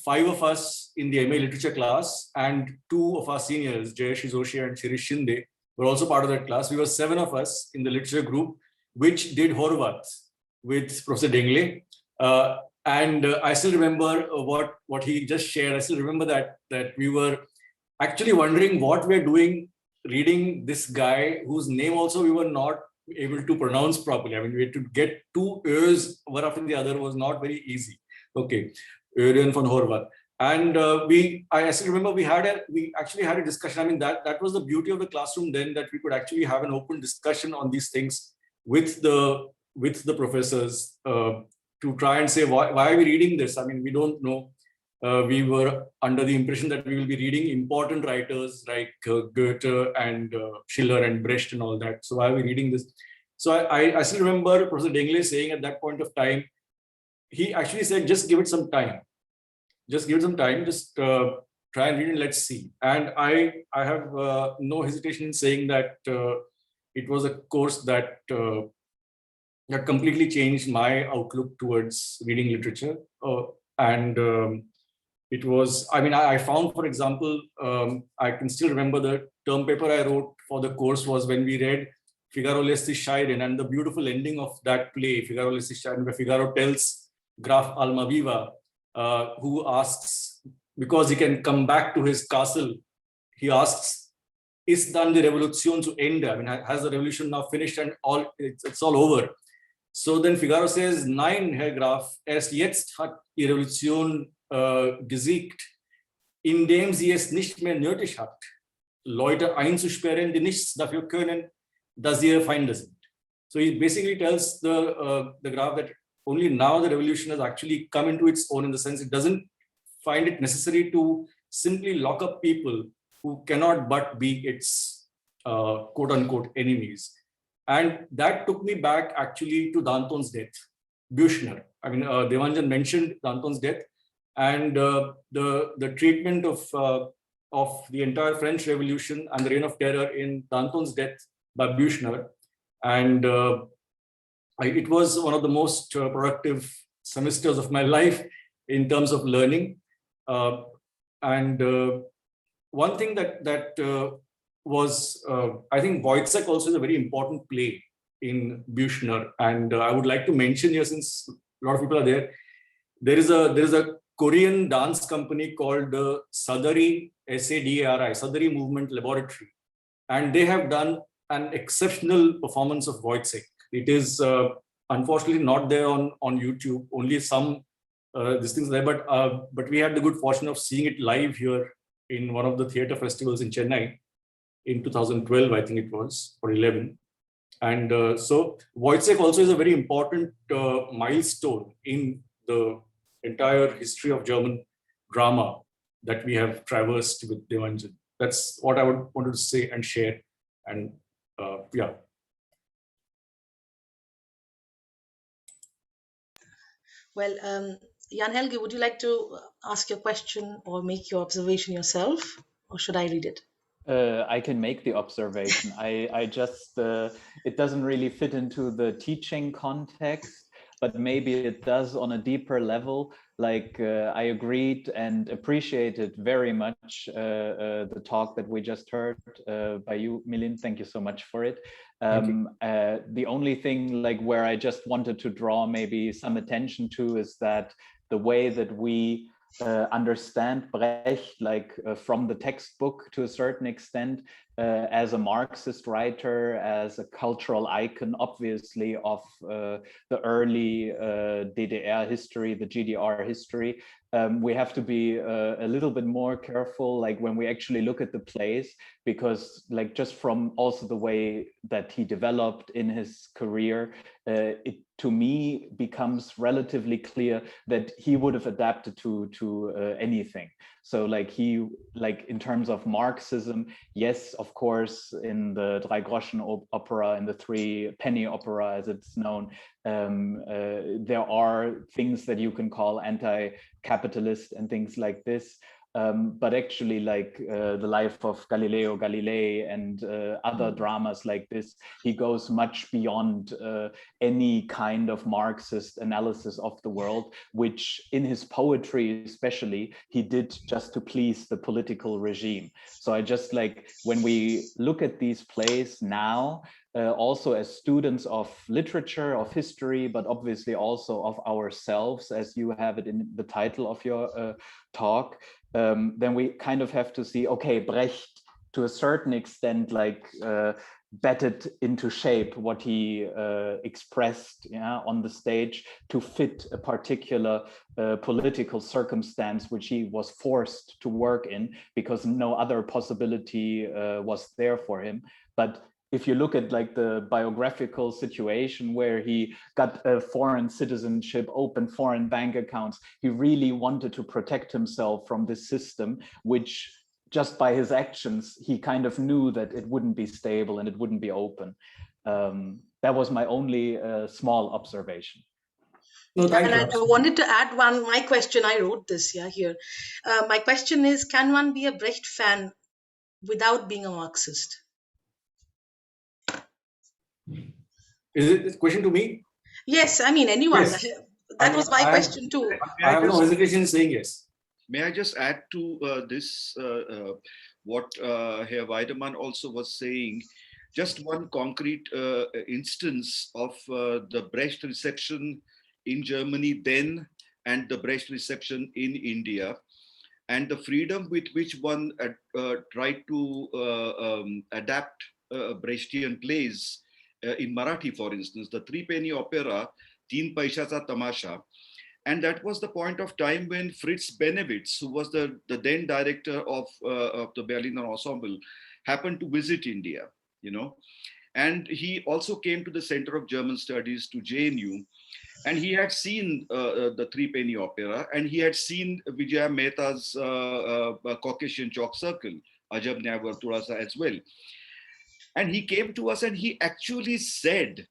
5 of us in the MA literature class, and 2 of our seniors, Jayesh Joshi and Shirish Shinde, were also part of that class. We were 7 of us in the literature group, which did Horvath with Professor Dengle. And I still remember what he just shared. I still remember that we were actually wondering what we're doing reading this guy whose name also we were not able to pronounce properly. I mean, we had to get two Ös one after the other was not very easy. Okay, Örjan von Horvath. And I still remember we actually had a discussion. I mean, that was the beauty of the classroom then, that we could actually have an open discussion on these things with the professors to try and say, why are we reading this? I mean, we don't know. We were under the impression that we will be reading important writers like Goethe and Schiller and Brecht and all that. So why are we reading this? So I still remember Professor Dengle saying at that point of time, he actually said, just give it some time. Just give it some time, just try and read and let's see. And I have no hesitation in saying that it was a course that completely changed my outlook towards reading literature. It was, I mean, I found, for example, I can still remember the term paper I wrote for the course was when we read Figaro lässt sich scheiden, and the beautiful ending of that play, Figaro lässt sich scheiden, where Figaro tells Graf Almaviva, who asks, because he can come back to his castle, he asks, is dann die Revolution zu Ende? I mean, has the revolution now finished and it's all over? So then Figaro says, nein, Herr Graf, erst jetzt hat die Revolution gesiegt, indem sie es nicht mehr nötig hat, Leute einzusperren, die nichts dafür können, dass sie ihre Feinde sind. So he basically tells the Graf that only now the revolution has actually come into its own, in the sense it doesn't find it necessary to simply lock up people who cannot but be its quote unquote enemies. And that took me back actually to Danton's death, Büchner. I mean, Devanjan mentioned Danton's death, and the treatment of the entire French Revolution and the Reign of Terror in Danton's death by Büchner. And it was one of the most productive semesters of my life in terms of learning. One thing that was, I think Wojciech also is a very important play in Büchner. And I would like to mention here, since a lot of people are there, there is a Korean dance company called Sadari, SADARI, Sadari Movement Laboratory. And they have done an exceptional performance of Wojciech. It is unfortunately not there on YouTube, only some these things there, but we had the good fortune of seeing it live here in one of the theater festivals in Chennai in 2012, I think it was, or 11. And so Wojciech also is a very important milestone in the entire history of German drama that we have traversed with Devanjan. That's what I wanted to say and share. And yeah. Well, Jan Helge, would you like to ask your question or make your observation yourself, or should I read it? I can make the observation. I just, it doesn't really fit into the teaching context, but maybe it does on a deeper level. Like I agreed and appreciated very much the talk that we just heard by you, Milind. Thank you so much for it. The only thing like where I just wanted to draw maybe some attention to is that the way that we understand Brecht, like from the textbook to a certain extent, as a Marxist writer, as a cultural icon, obviously, of the early DDR history, the GDR history. We have to be a little bit more careful, like when we actually look at the plays, because like just from also the way that he developed in his career, it to me becomes relatively clear that he would have adapted to anything. So like in terms of Marxism, yes, of course, in the Drei Groschen opera, in the Three Penny opera, as it's known, there are things that you can call anti-capitalist and things like this. But actually, like the life of Galileo Galilei and other dramas like this, he goes much beyond any kind of Marxist analysis of the world, which in his poetry especially, he did just to please the political regime. So I just like, when we look at these plays now, also as students of literature, of history, but obviously also of ourselves, as you have it in the title of your talk, then we kind of have to see, okay, Brecht, to a certain extent, like batted into shape what he expressed, yeah, on the stage to fit a particular political circumstance which he was forced to work in because no other possibility was there for him. But if you look at like the biographical situation where he got a foreign citizenship, opened foreign bank accounts, he really wanted to protect himself from this system, which just by his actions, he kind of knew that it wouldn't be stable and it wouldn't be open. That was my only small observation. No, thank you. I wanted to add my question, I wrote this here. My question is, can one be a Brecht fan without being a Marxist? Is it a question to me? Yes, I mean, anyone. Yes. That was my question too. I have no hesitation in saying yes. May I just add to this, what Herr Weidemann also was saying, just one concrete instance of the Brecht reception in Germany then and the Brecht reception in India, and the freedom with which one tried to adapt Brechtian plays in Marathi, for instance, the three-penny opera, Teen Paishacha Tamasha. And that was the point of time when Fritz Benewitz, who was the then director of the Berliner Ensemble, happened to visit India, you know. And he also came to the Center of German Studies, to JNU, and he had seen the three-penny opera, and he had seen Vijaya Mehta's Caucasian Chalk Circle, Ajab Nyay Vartula as well. And he came to us and he actually said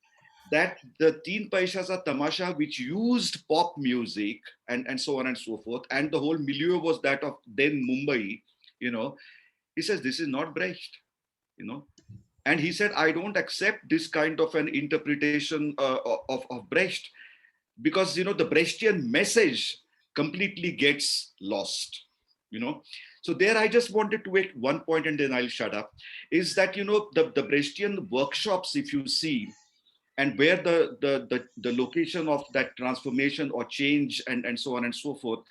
that the Teen Paishacha Tamasha, which used pop music and so on and so forth, and the whole milieu was that of then Mumbai, you know, he says, this is not Brecht, you know. And he said, I don't accept this kind of an interpretation of Brecht, because, you know, the Brechtian message completely gets lost, you know. So there I just wanted to make one point and then I'll shut up, is that, you know, the Brechtian workshops, if you see, and where the location of that transformation or change and so on and so forth,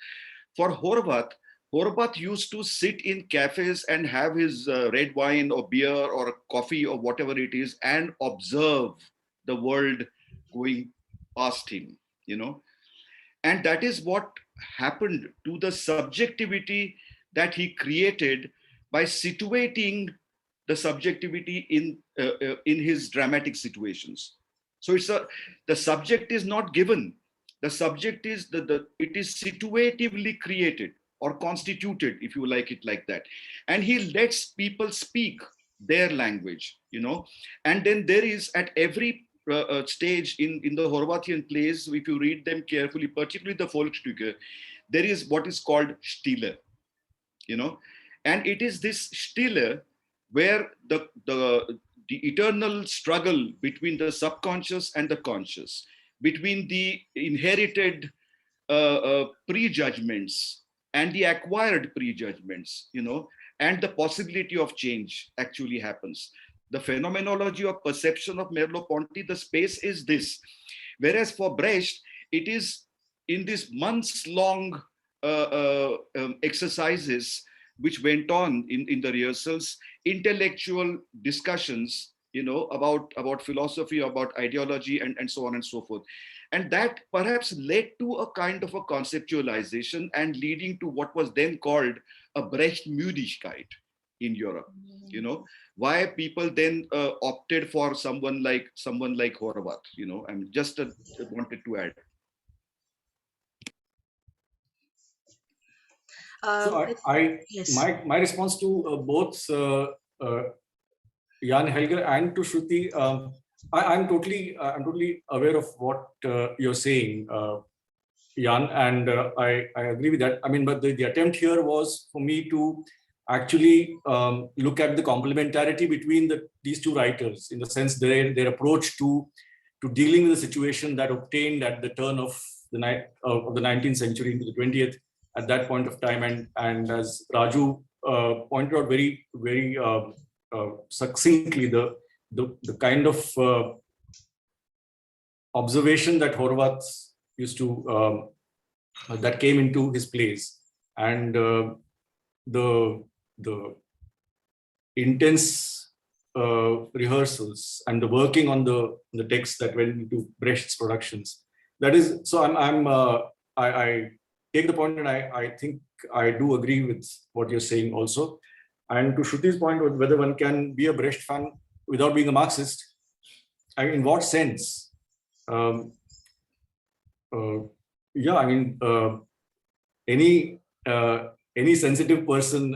for Horvath used to sit in cafes and have his red wine or beer or coffee or whatever it is and observe the world going past him, you know. And that is what happened to the subjectivity that he created by situating the subjectivity in his dramatic situations. So it's the subject is not given. The subject is it is situatively created or constituted, if you like it like that. And he lets people speak their language, you know. And then there is at every stage in the Horvathian plays, if you read them carefully, particularly the Volksstücke, there is what is called Stille, you know. And it is this Stille where the eternal struggle between the subconscious and the conscious, between the inherited prejudgments and the acquired prejudgments, you know, and the possibility of change actually happens. The phenomenology of perception of Merleau-Ponty, the space is this. Whereas for Brecht, it is in these months-long exercises which went on in the rehearsals, intellectual discussions, you know, about philosophy, about ideology, and so on and so forth. And that perhaps led to a kind of a conceptualization and leading to what was then called a Brecht-Müdigkeit in Europe, you know, why people then opted for someone like Horvath, you know, and just wanted to add. So yes. my response to both Jan Helger and to Shruti, I'm totally aware of what you're saying, Jan, and I agree with that. I mean, but the attempt here was for me to actually look at the complementarity between these two writers, in the sense their approach to dealing with the situation that obtained at the turn of the 19th century into the 20th at that point of time, and as Raju pointed out very succinctly, the the kind of observation that Horvath used to that came into his plays, and the intense rehearsals and the working on the text that went into Brecht's productions. That is, so I take the point, and I think I do agree with what you're saying also. And to Shruti's point, whether one can be a Brecht fan without being a Marxist, I mean, in what sense? Yeah, I mean, any sensitive person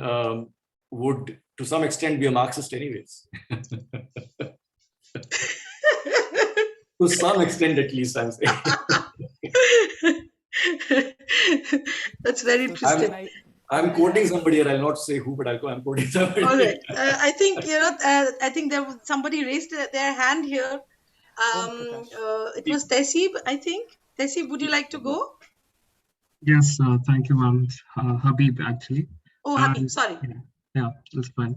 would, to some extent, be a Marxist, anyways. To some extent, at least, I'm saying. That's very interesting. I'm quoting somebody, and I'll not say who, but I'm quoting somebody. All right. I think I think there was somebody raised their hand here. It was Tehsib, I think. Tehsib, would you like to go? Yes, thank you, ma'am. Habib, actually. Oh, Habib, sorry. Yeah, that's fine.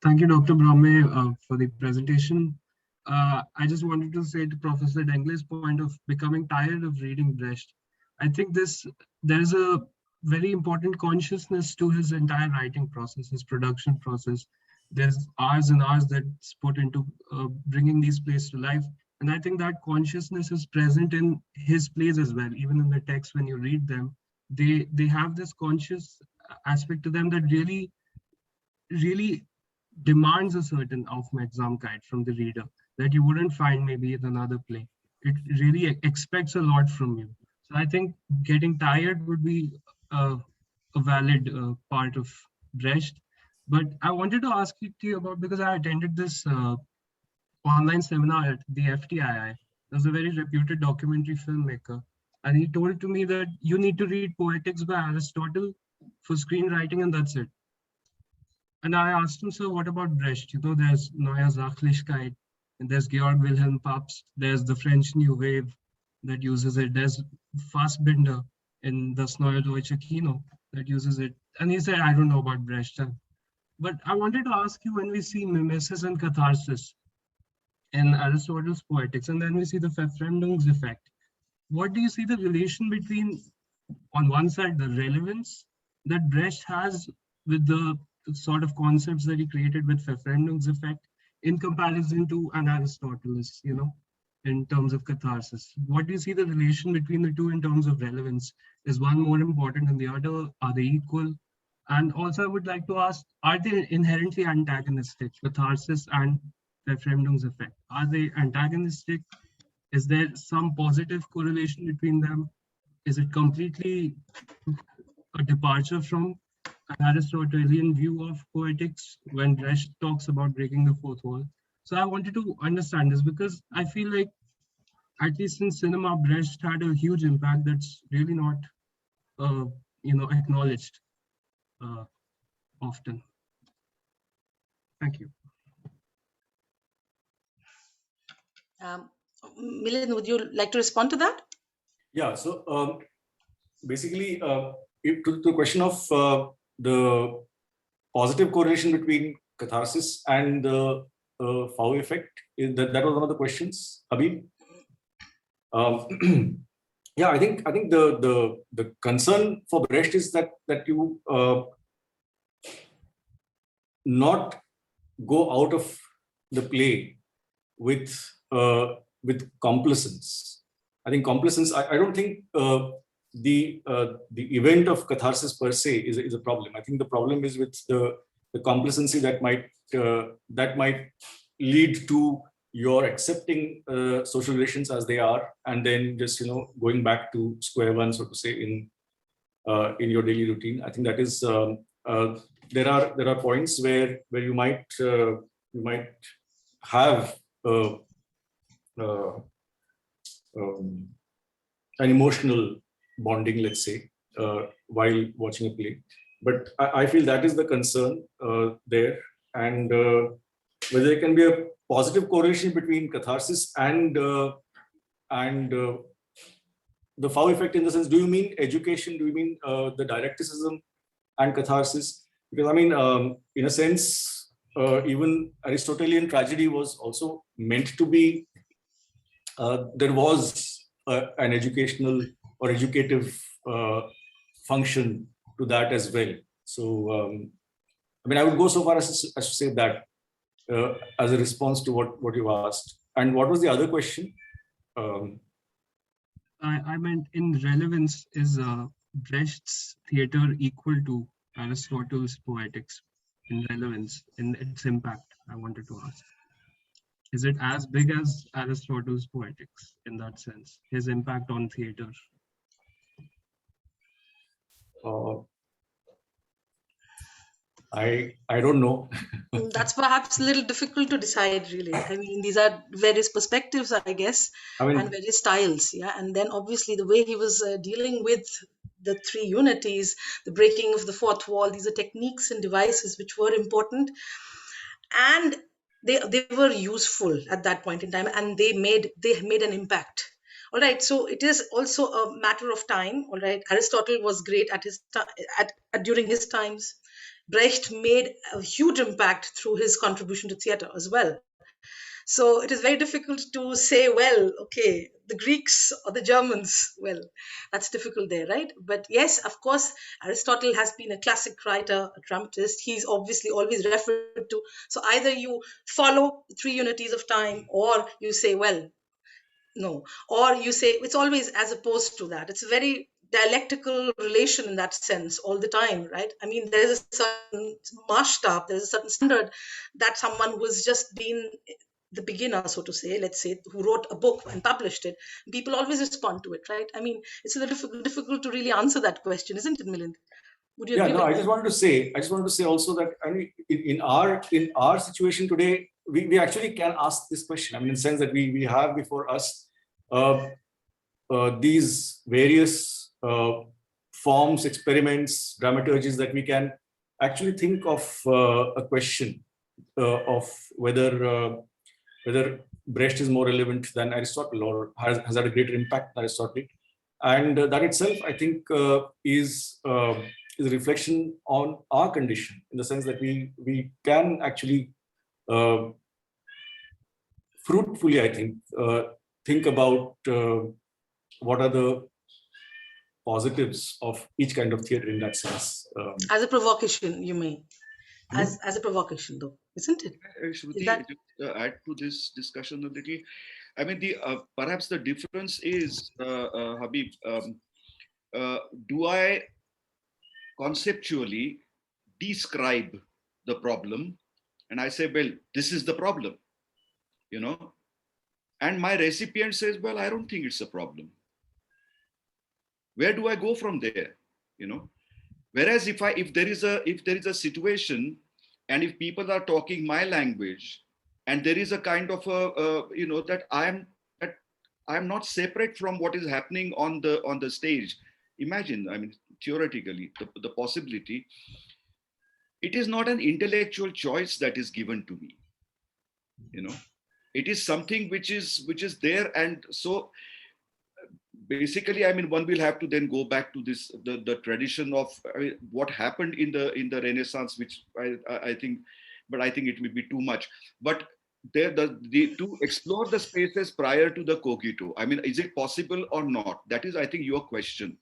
Thank you, Dr. Brahme, for the presentation. I just wanted to say to Professor Dengle's point of becoming tired of reading Brecht. I think there's a very important consciousness to his entire writing process, his production process. There's hours and hours that's put into bringing these plays to life. And I think that consciousness is present in his plays as well. Even in the text, when you read them, they have this conscious aspect to them that really demands a certain Aufmerksamkeit from the reader that you wouldn't find maybe in another play. It really expects a lot from you. So I think getting tired would be a valid part of Brecht. But I wanted to ask you about, because I attended this online seminar at the FTII. There's a very reputed documentary filmmaker, and he told to me that you need to read Poetics by Aristotle for screenwriting, and that's it. And I asked him, so what about Brecht? You know, there's Neue Sachlichkeit, and there's Georg Wilhelm Pabst, there's the French New Wave that uses it, there's Fassbinder in Das Neue Deutsche Kino that uses it. And he said, I don't know about Brecht. But I wanted to ask you, when we see mimesis and catharsis in Aristotle's Poetics, and then we see the Verfremdungseffekt, what do you see the relation between, on one side, the relevance that Brecht has with the sort of concepts that he created with Verfremdungseffekt in comparison to an Aristotelist, you know, in terms of catharsis? What do you see the relation between the two in terms of relevance? Is one more important than the other? Are they equal? And also I would like to ask, are they inherently antagonistic, catharsis and Verfremdungseffekt? Are they antagonistic? Is there some positive correlation between them? Is it completely a departure from an Aristotelian view of poetics when Brecht talks about breaking the fourth wall? So I wanted to understand this, because I feel like, at least in cinema, Brecht had a huge impact that's really not, acknowledged often. Thank you. Milind, would you like to respond to that? Yeah, so basically, to the question of the positive correlation between catharsis and the Fau effect, that was one of the questions, Habib. Yeah, I think the concern for Brecht is that you not go out of the play with complacence. I think complacence. I don't think the event of catharsis per se is a problem. I think the problem is with the complacency that might lead to your accepting social relations as they are, and then just going back to square one, so to say, in your daily routine. I think that is there are points where you might have an emotional bonding, let's say, while watching a play. But I feel that is the concern there, and whether there can be a positive correlation between catharsis and the Fau effect, in the sense, do you mean education? Do you mean the dialecticism and catharsis? Because I mean, in a sense, even Aristotelian tragedy was also meant to be, there was an educational or educative function to that as well. So, I mean, I would go so far as to say that as a response to what you asked. And what was the other question? I meant in relevance, is Brecht's theatre equal to Aristotle's poetics in relevance, in its impact? I wanted to ask. Is it as big as Aristotle's poetics in that sense, his impact on theatre? I don't know. That's perhaps a little difficult to decide, really. I mean, these are various perspectives, I guess, and various styles. Yeah, and then obviously the way he was dealing with the three unities, the breaking of the fourth wall, these are techniques and devices which were important, and they were useful at that point in time, and they made an impact. All right, so it is also a matter of time. All right, Aristotle was great at his during his times. Brecht made a huge impact through his contribution to theatre as well. So it is very difficult to say, well, okay, the Greeks or the Germans, well, that's difficult there, right? But yes, of course, Aristotle has been a classic writer, a dramatist. He's obviously always referred to. So either you follow three unities of time, or you say, well, no, or you say it's always as opposed to that. It's a very dialectical relation in that sense all the time, right? I mean, there's a certain maßstab, there's a certain standard that someone who has just been the beginner, so to say, let's say, who wrote a book and published it, people always respond to it, right? I mean, it's a little difficult to really answer that question, isn't it, Milind? Would you agree? I just wanted to say also that, I mean, in our situation today, we actually can ask this question. I mean, in the sense that we have before us these various forms, experiments, dramaturgies that we can actually think of a question of whether Brecht is more relevant than Aristotle, or has had a greater impact than Aristotle. And that itself, I think, is a reflection on our condition, in the sense that we can actually fruitfully, I think about what are the positives of each kind of theatre in that sense. As a provocation, you mean? As a provocation, though, isn't it? Shruti, just add to this discussion a little. I mean, perhaps the difference is, Habib, do I conceptually describe the problem, and I say, well, this is the problem, you know, and my recipient says, well, I don't think it's a problem. Where do I go from there, you know? Whereas if there is a situation, and if people are talking my language, and there is a kind of you know, that I'm not separate from what is happening on the stage. Imagine, I mean, theoretically, the possibility. It is not an intellectual choice that is given to me, you know. It is something which is there, and so basically, I mean, one will have to then go back to this the tradition of, I mean, what happened in the Renaissance, which I think, but I think it will be too much. But to explore the spaces prior to the cogito, I mean, is it possible or not? That is, I think, your question.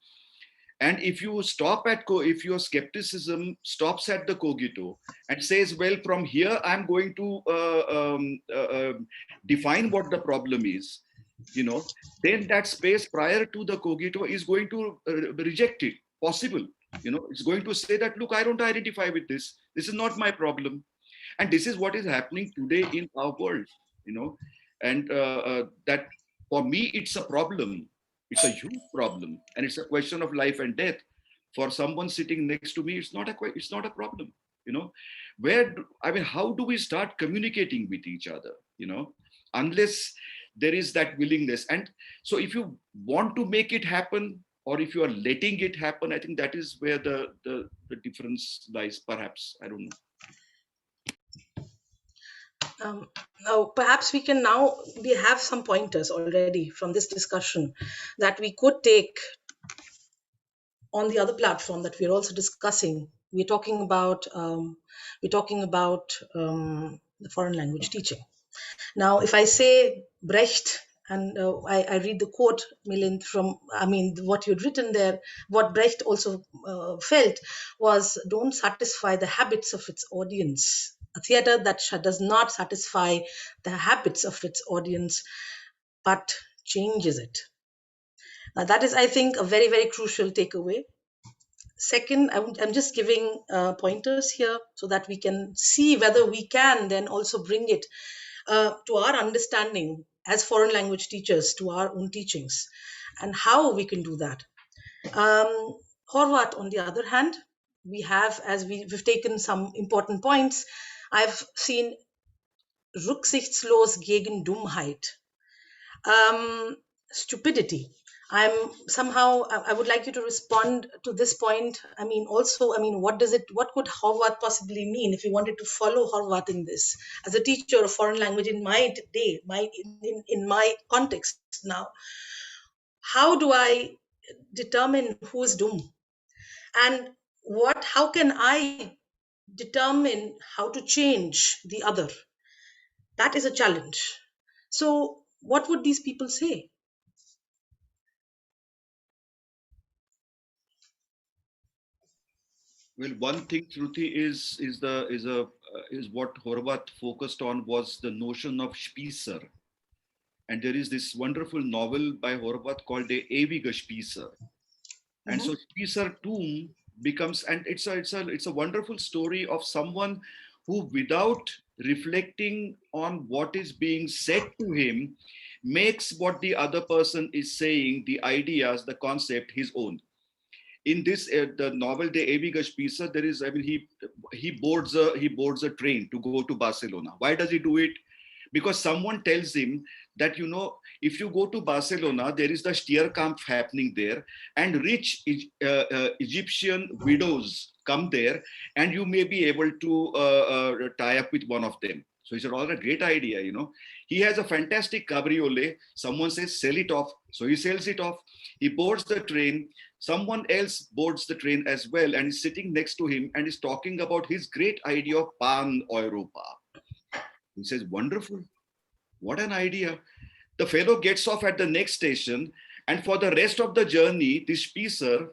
And if you stop at if your skepticism stops at the cogito and says, well, from here I'm going to define what the problem is, you know, then that space prior to the cogito is going to reject it. Possible, you know, it's going to say that, look, I don't identify with this. This is not my problem. And this is what is happening today in our world, you know, and that for me, it's a problem. It's a huge problem, and it's a question of life and death. For someone sitting next to me, it's not a problem, you know. I mean, how do we start communicating with each other, you know, unless there is that willingness? And so if you want to make it happen, or if you are letting it happen, I think that is where the difference lies, perhaps. I don't know. Now, perhaps we have some pointers already from this discussion that we could take on the other platform that we're also discussing, we're talking about the foreign language teaching. Now, if I say Brecht, and I read the quote, Milind, from, what you'd written there, what Brecht also felt was, don't satisfy the habits of its audience. A theater that does not satisfy the habits of its audience, but changes it. Now, that is, I think, a very, very crucial takeaway. Second, I'm just giving pointers here so that we can see whether we can then also bring it to our understanding as foreign language teachers, to our own teachings, and how we can do that. Horvat, on the other hand, we have, as we've taken some important points, I've seen rücksichtslos gegen Dummheit, stupidity. I would like you to respond to this point. What could Horvat possibly mean if you wanted to follow Horvat in this? As a teacher of foreign language in my day, in my context now, how do I determine who is dumb? And how can I determine how to change the other? That is a challenge. So what would these people say? Well, one thing, Shruti, is what Horvat focused on was the notion of Spießer. And there is this wonderful novel by Horvat called Der ewige Spießer. And so Spießertum becomes, and it's a wonderful story of someone who, without reflecting on what is being said to him, makes what the other person is saying, the ideas, the concept, his own. In this, the novel De Ewige Spießer, there is, he boards a train to go to Barcelona. Why does he do it? Because someone tells him that, if you go to Barcelona, there is the Stierkampf happening there, and rich Egyptian widows come there, and you may be able to tie up with one of them. So he said, all a great idea, He has a fantastic cabriolet. Someone says, sell it off. So he sells it off. He boards the train. Someone else boards the train as well and is sitting next to him and is talking about his great idea of Pan-Europa. He says, wonderful. What an idea. The fellow gets off at the next station, and for the rest of the journey, this Spießer,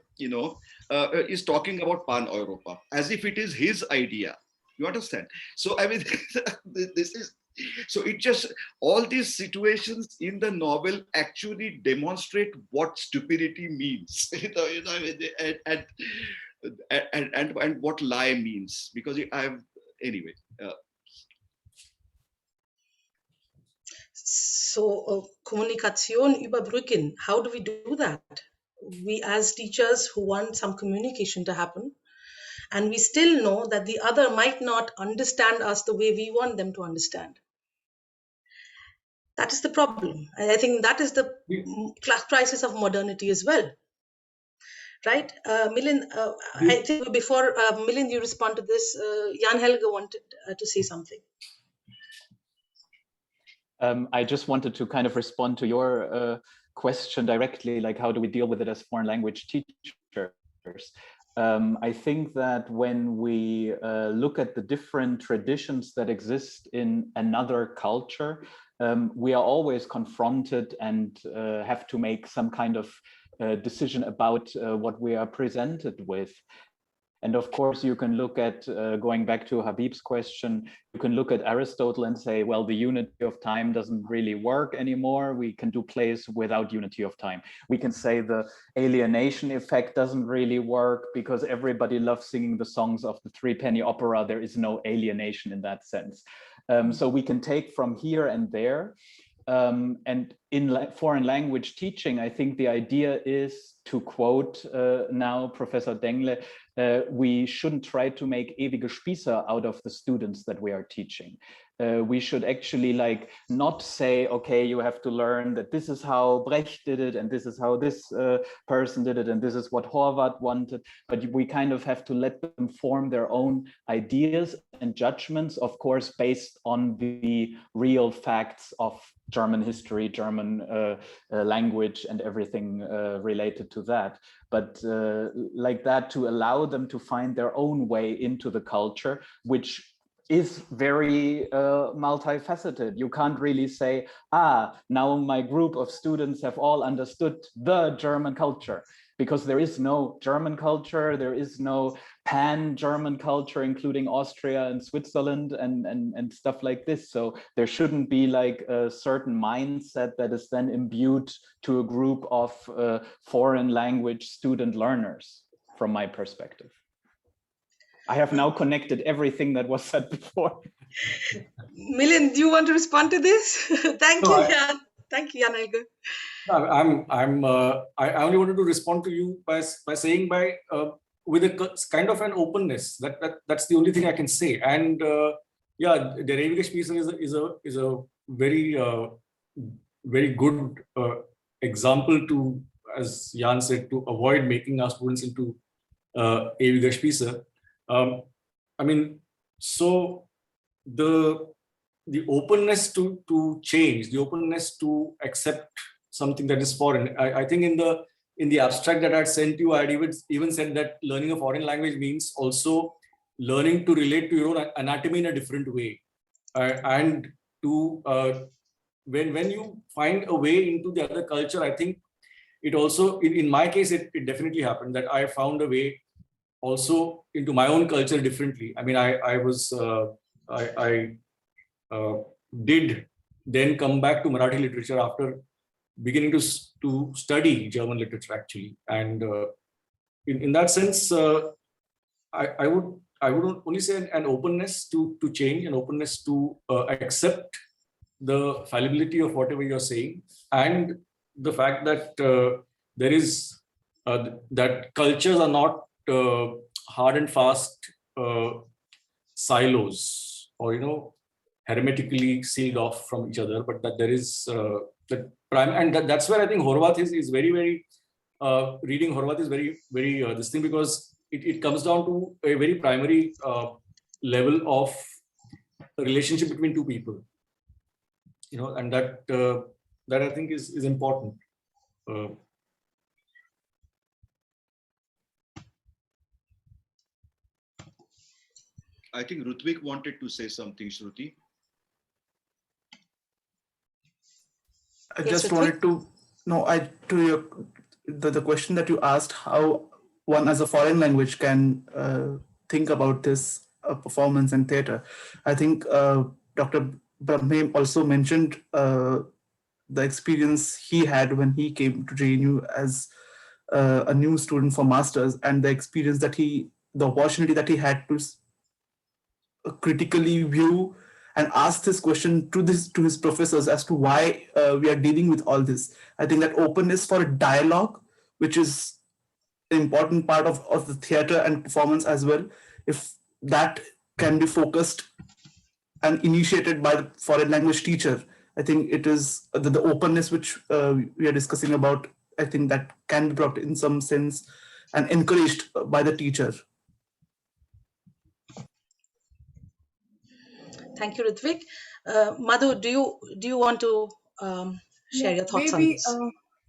is talking about Pan-Europa as if it is his idea. You understand? So, all these situations in the novel actually demonstrate what stupidity means, and what lie means, because anyway. So Kommunikation überbrücken, how do we do that? We as teachers who want some communication to happen, and we still know that the other might not understand us the way we want them to understand. That is the problem. And I think that is the crisis of modernity as well. Right? Milind, I think before Milind, you respond to this, Jan Helge wanted to say something. I just wanted to kind of respond to your question directly, like how do we deal with it as foreign language teachers? I think that when we look at the different traditions that exist in another culture, we are always confronted and have to make some kind of decision about what we are presented with. And of course, you can look at, going back to Habib's question, you can look at Aristotle and say, well, the unity of time doesn't really work anymore. We can do plays without unity of time. We can say the alienation effect doesn't really work because everybody loves singing the songs of the Threepenny Opera. There is no alienation in that sense. So we can take from here and there. And in foreign language teaching, I think the idea is, to quote now Professor Dengle, we shouldn't try to make ewige Spießer out of the students that we are teaching. We should actually not say, okay, you have to learn that this is how Brecht did it, and this is how this person did it, and this is what Horvat wanted, but we kind of have to let them form their own ideas and judgments, of course, based on the real facts of German history, German language, and everything related to that. But like that, to allow them to find their own way into the culture, which is very multifaceted. You can't really say, now my group of students have all understood the German culture, because there is no German culture, there is no pan-German culture, including Austria and Switzerland and stuff like this. So there shouldn't be like a certain mindset that is then imbued to a group of foreign language student learners, from my perspective. I have now connected everything that was said before. Milind, do you want to respond to this? Thank you, Jan. Thank you, Jan Helge. I only wanted to respond to you by saying with a kind of an openness. That's the only thing I can say. And yeah, the Reconstructing is a very very good example to, as Jan said, to avoid making our students into ewige Spießer. I mean, so the openness to change, the openness to accept something that is foreign. I think in the abstract that I had sent you, I had even said that learning a foreign language means also learning to relate to your own anatomy in a different way, and to when you find a way into the other culture. I think it also, in my case, it definitely happened that I found a way also into my own culture differently. I mean, I did then come back to Marathi literature after beginning to study German literature, actually. And in that sense, I would only say an openness to change, an openness to accept the fallibility of whatever you're saying, and the fact that there is that cultures are not hard and fast silos, or hermetically sealed off from each other, but that there is that's where I think Horvath is very, very reading Horvath is very, very this thing, because it comes down to a very primary level of relationship between two people, and that I think is important. I think Rutvik wanted to say something, Shruti. I just wanted to know, the question that you asked, how one as a foreign language can think about this performance and theater. I think Dr. Brahme also mentioned the experience he had when he came to JNU as a new student for masters, and the experience that the opportunity that he had to critically view and ask this question to his professors as to why we are dealing with all this. I think that openness for a dialogue, which is an important part of the theater and performance as well, if that can be focused and initiated by the foreign language teacher, I think it is the openness which we are discussing about. I think that can be brought in some sense and encouraged by the teacher. Thank you, Ritvik. Madhu, do you want to share your thoughts on this?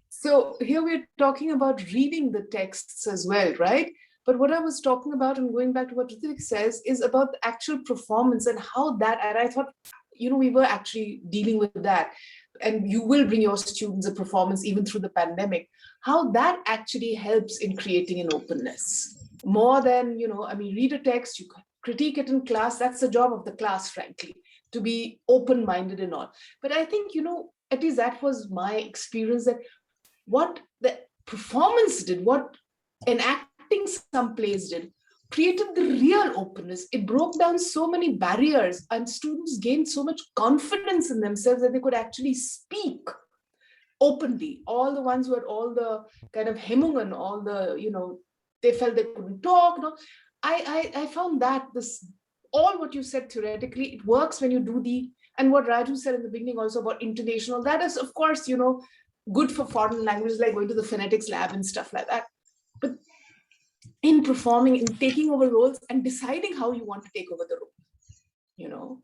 So here we're talking about reading the texts as well, right? But what I was talking about, and going back to what Ritvik says, is about the actual performance and how that, and I thought, we were actually dealing with that. And you will bring your students a performance even through the pandemic, how that actually helps in creating an openness. More than, read a text, you critique it in class, that's the job of the class, frankly, to be open-minded and all. But I think, at least that was my experience, that what the performance did, what enacting some plays did, created the real openness. It broke down so many barriers, and students gained so much confidence in themselves that they could actually speak openly. All the ones who had all the kind of hemmungen, all the, they felt they couldn't talk. I found that all what you said theoretically, it works when you do and what Raju said in the beginning also about intonational, that is, of course, good for foreign languages, like going to the phonetics lab and stuff like that. But in performing, in taking over roles and deciding how you want to take over the role,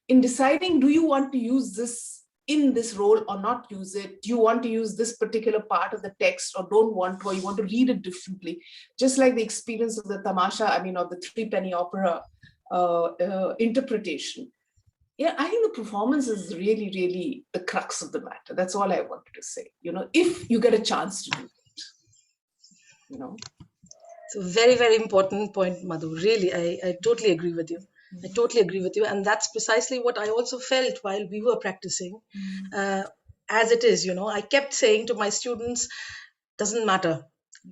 in deciding, do you want to use this in this role or not use it? Do you want to use this particular part of the text or don't want to, or you want to read it differently? Just like the experience of the tamasha, I mean, of the three-penny opera interpretation. Yeah, I think the performance is really, really the crux of the matter. That's all I wanted to say, you know, if you get a chance to do it, you know. It's a very, very important point, Madhu. Really, I totally agree with you. I totally agree with you. And that's precisely what I also felt while we were practicing. As it is, you know, I kept saying to my students, doesn't matter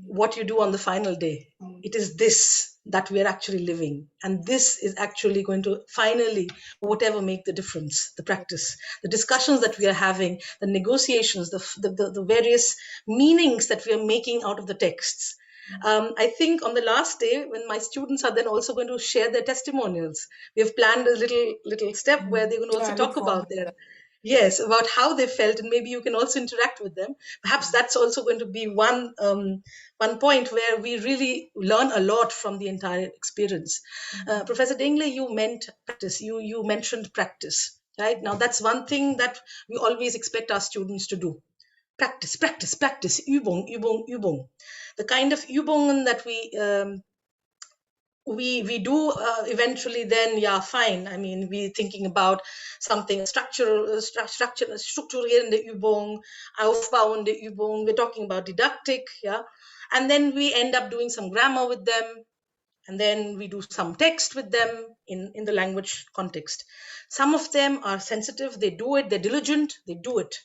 what you do on the final day. It is this that we are actually living. And this is actually going to finally, whatever, make the difference, the practice, the discussions that we are having, the negotiations, the various meanings that we are making out of the texts. I think on the last day, when my students are then also going to share their testimonials, we have planned a little step where they're going to also talk about their, yes, about how they felt, and maybe you can also interact with them. Perhaps that's also going to be one point where we really learn a lot from the entire experience. Professor Dengle, you meant practice. You mentioned practice, right? Now that's one thing that we always expect our students to do. Practice, practice, practice, Übung, Übung, Übung. The kind of Übungen that we do eventually, then, yeah, fine. I mean, we're thinking about something strukturierende Übung, aufbauende Übung. We're talking about didactic, yeah. And then we end up doing some grammar with them. And then we do some text with them in the language context. Some of them are sensitive. They do it. They're diligent. They do it.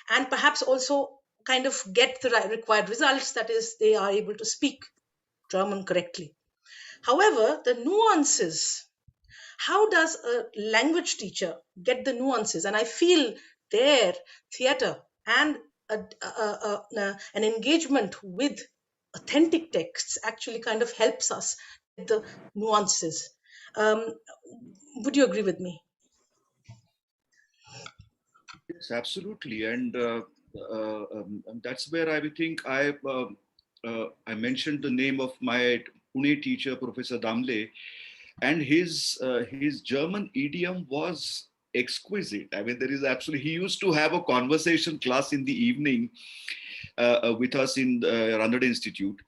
And perhaps also kind of get the required results, that is, they are able to speak German correctly. However, the nuances, how does a language teacher get the nuances? And I feel their theater and an engagement with authentic texts actually kind of helps us get the nuances. Would you agree with me? Yes, absolutely. And that's where I would think I mentioned the name of my Pune teacher, Professor Damle, and his German idiom was exquisite. I mean, there is absolutely, he used to have a conversation class in the evening with us in the Ranade Institute.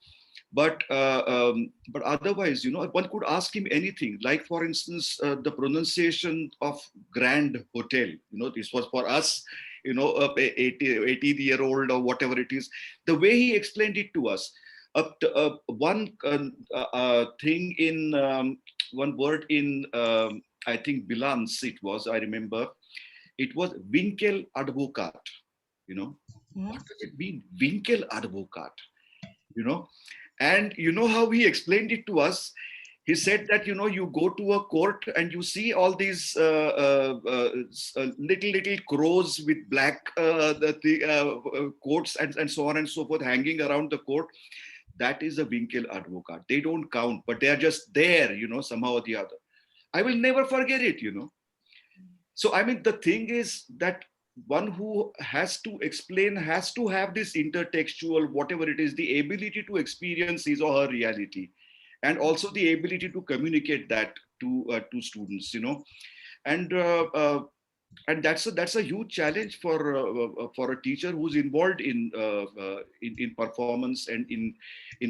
But otherwise, you know, one could ask him anything. Like, for instance, the pronunciation of Grand Hotel. You know, this was for us, you know, a 80-year-old or whatever it is. The way he explained it to us. One thing in one word in I think Bilans it was. I remember it was Winkel Advocat. You know, what does it mean? Winkel Advocat. You know. And you know how he explained it to us? He said that, you know, you go to a court and you see all these little crows with black coats and so on and so forth hanging around the court. That is a Winkel Advocat. They don't count, but they are just there, you know, somehow or the other. I will never forget it, you know. So, I mean, the thing is that one who has to explain has to have this intertextual, whatever it is, the ability to experience his or her reality, and also the ability to communicate that to students, you know, and that's a huge challenge for a teacher who's involved in performance and in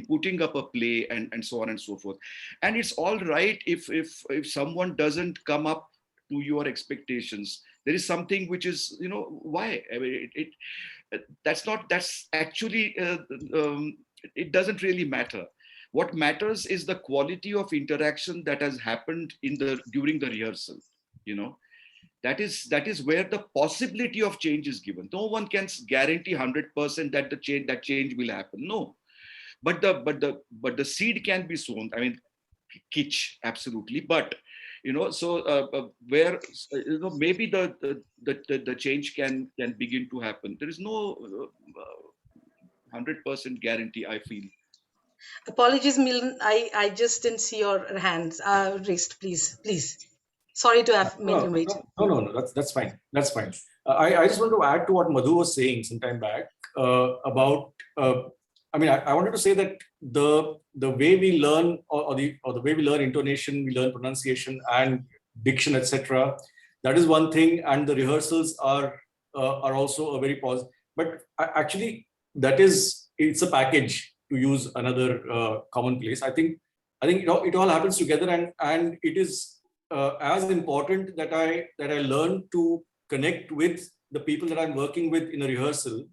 putting up a play and so on and so forth. And it's all right if someone doesn't come up to your expectations. There is something which is, you know, why? I mean, that's actually, it doesn't really matter. What matters is the quality of interaction that has happened during the rehearsal, you know. That is where the possibility of change is given. No one can guarantee 100% that that change will happen. No, but the seed can be sown. I mean, kitsch, absolutely. But you know, so where you know, maybe the change can begin to happen. There is no 100% guarantee, I feel. Apologies, Milind. I just didn't see your hands raised. Please. Sorry to have made you wait. No. That's fine. That's fine. I just want to add to what Madhu was saying some time back about. I mean, I wanted to say that the way we learn or the way we learn intonation, we learn pronunciation and diction, etc. That is one thing, and the rehearsals are are also a very positive. But actually, it's a package, to use another commonplace. I think it all happens together, and it is as important that I learn to connect with the people that I'm working with in a rehearsal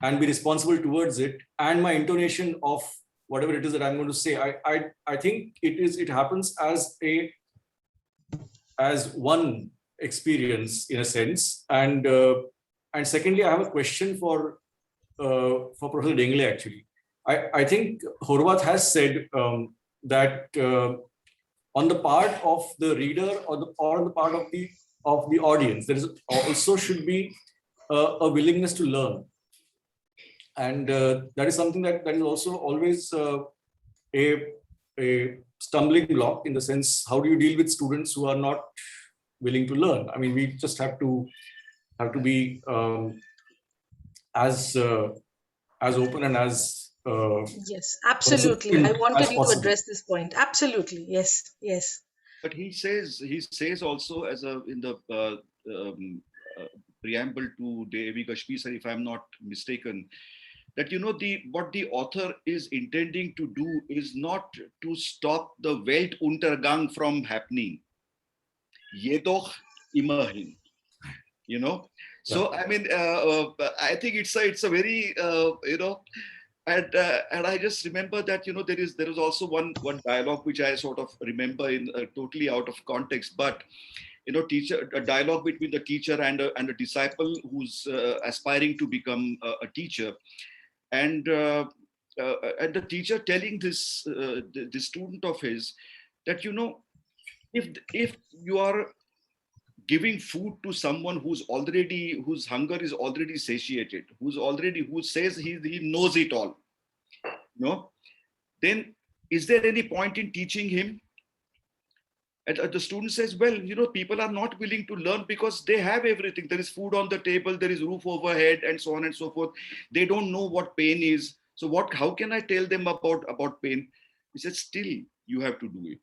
and be responsible towards it, and my intonation of whatever it is that I'm going to say. I think it happens as one experience in a sense. And secondly, I have a question for Professor Dengle. Actually, I think Horvath has said that on the part of the reader or on the part of the audience, there is also should be a willingness to learn, and that is something that is also always a stumbling block, in the sense, how do you deal with students who are not willing to learn? I mean, we just have to be as open and as yes, absolutely. I wanted you to possible. address this point. Absolutely, yes, yes. But he says also in the preamble to Devi Kashmir, if I'm not mistaken, that what the author is intending to do is not to stop the Weltuntergang from happening. Jedoch immerhin, So I mean, I think it's a very and I just remember that there is also one dialogue which I sort of remember in totally out of context, but a dialogue between the teacher and a disciple who's aspiring to become a teacher. And the teacher telling this student of his that if you are giving food to someone whose hunger is already satiated, who says he knows it all, then is there any point in teaching him? And the student says, well, people are not willing to learn because they have everything. There is food on the table, there is roof overhead, and so on and so forth. They don't know what pain is. So how can I tell them about pain? He said, still, you have to do it.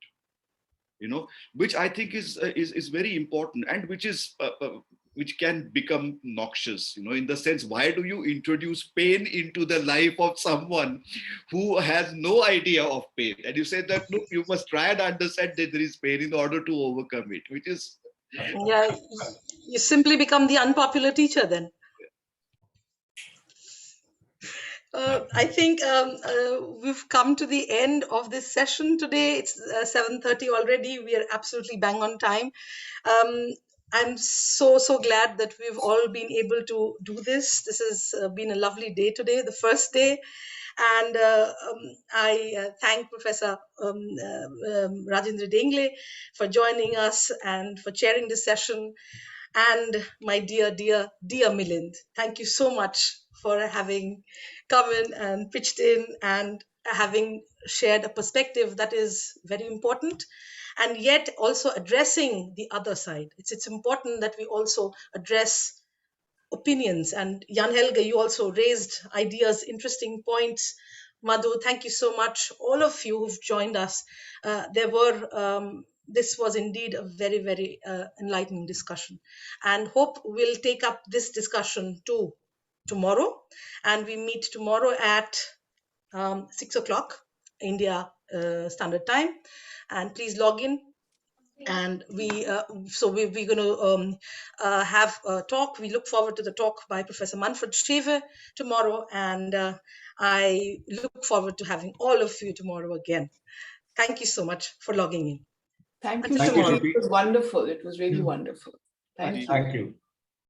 Which I think is very important, and which can become noxious, in the sense, why do you introduce pain into the life of someone who has no idea of pain? And you say that, look, you must try and understand that there is pain in order to overcome it, which is... Yeah, you simply become the unpopular teacher then. I think we've come to the end of this session today. It's 7:30 already. We are absolutely bang on time. I'm so glad that we've all been able to do this. This has been a lovely day today, the first day. And I thank Professor Rajendra Dengle for joining us and for chairing this session. And my dear Milind, thank you so much for having come in and pitched in and having shared a perspective that is very important, and yet also addressing the other side. It's important that we also address opinions. And Jan Helge, you also raised ideas, interesting points. Madhu, thank you so much. All of you who've joined us. This was indeed a very, very enlightening discussion, and hope we'll take up this discussion too tomorrow. And we meet tomorrow at 6 o'clock India Standard Time. And please log in. And we're going to have a talk. We look forward to the talk by Professor Manfred Schewe tomorrow. And I look forward to having all of you tomorrow again. Thank you so much for logging in. Thank you, Shruti. It was wonderful. It was really wonderful. Thank you. Thank you.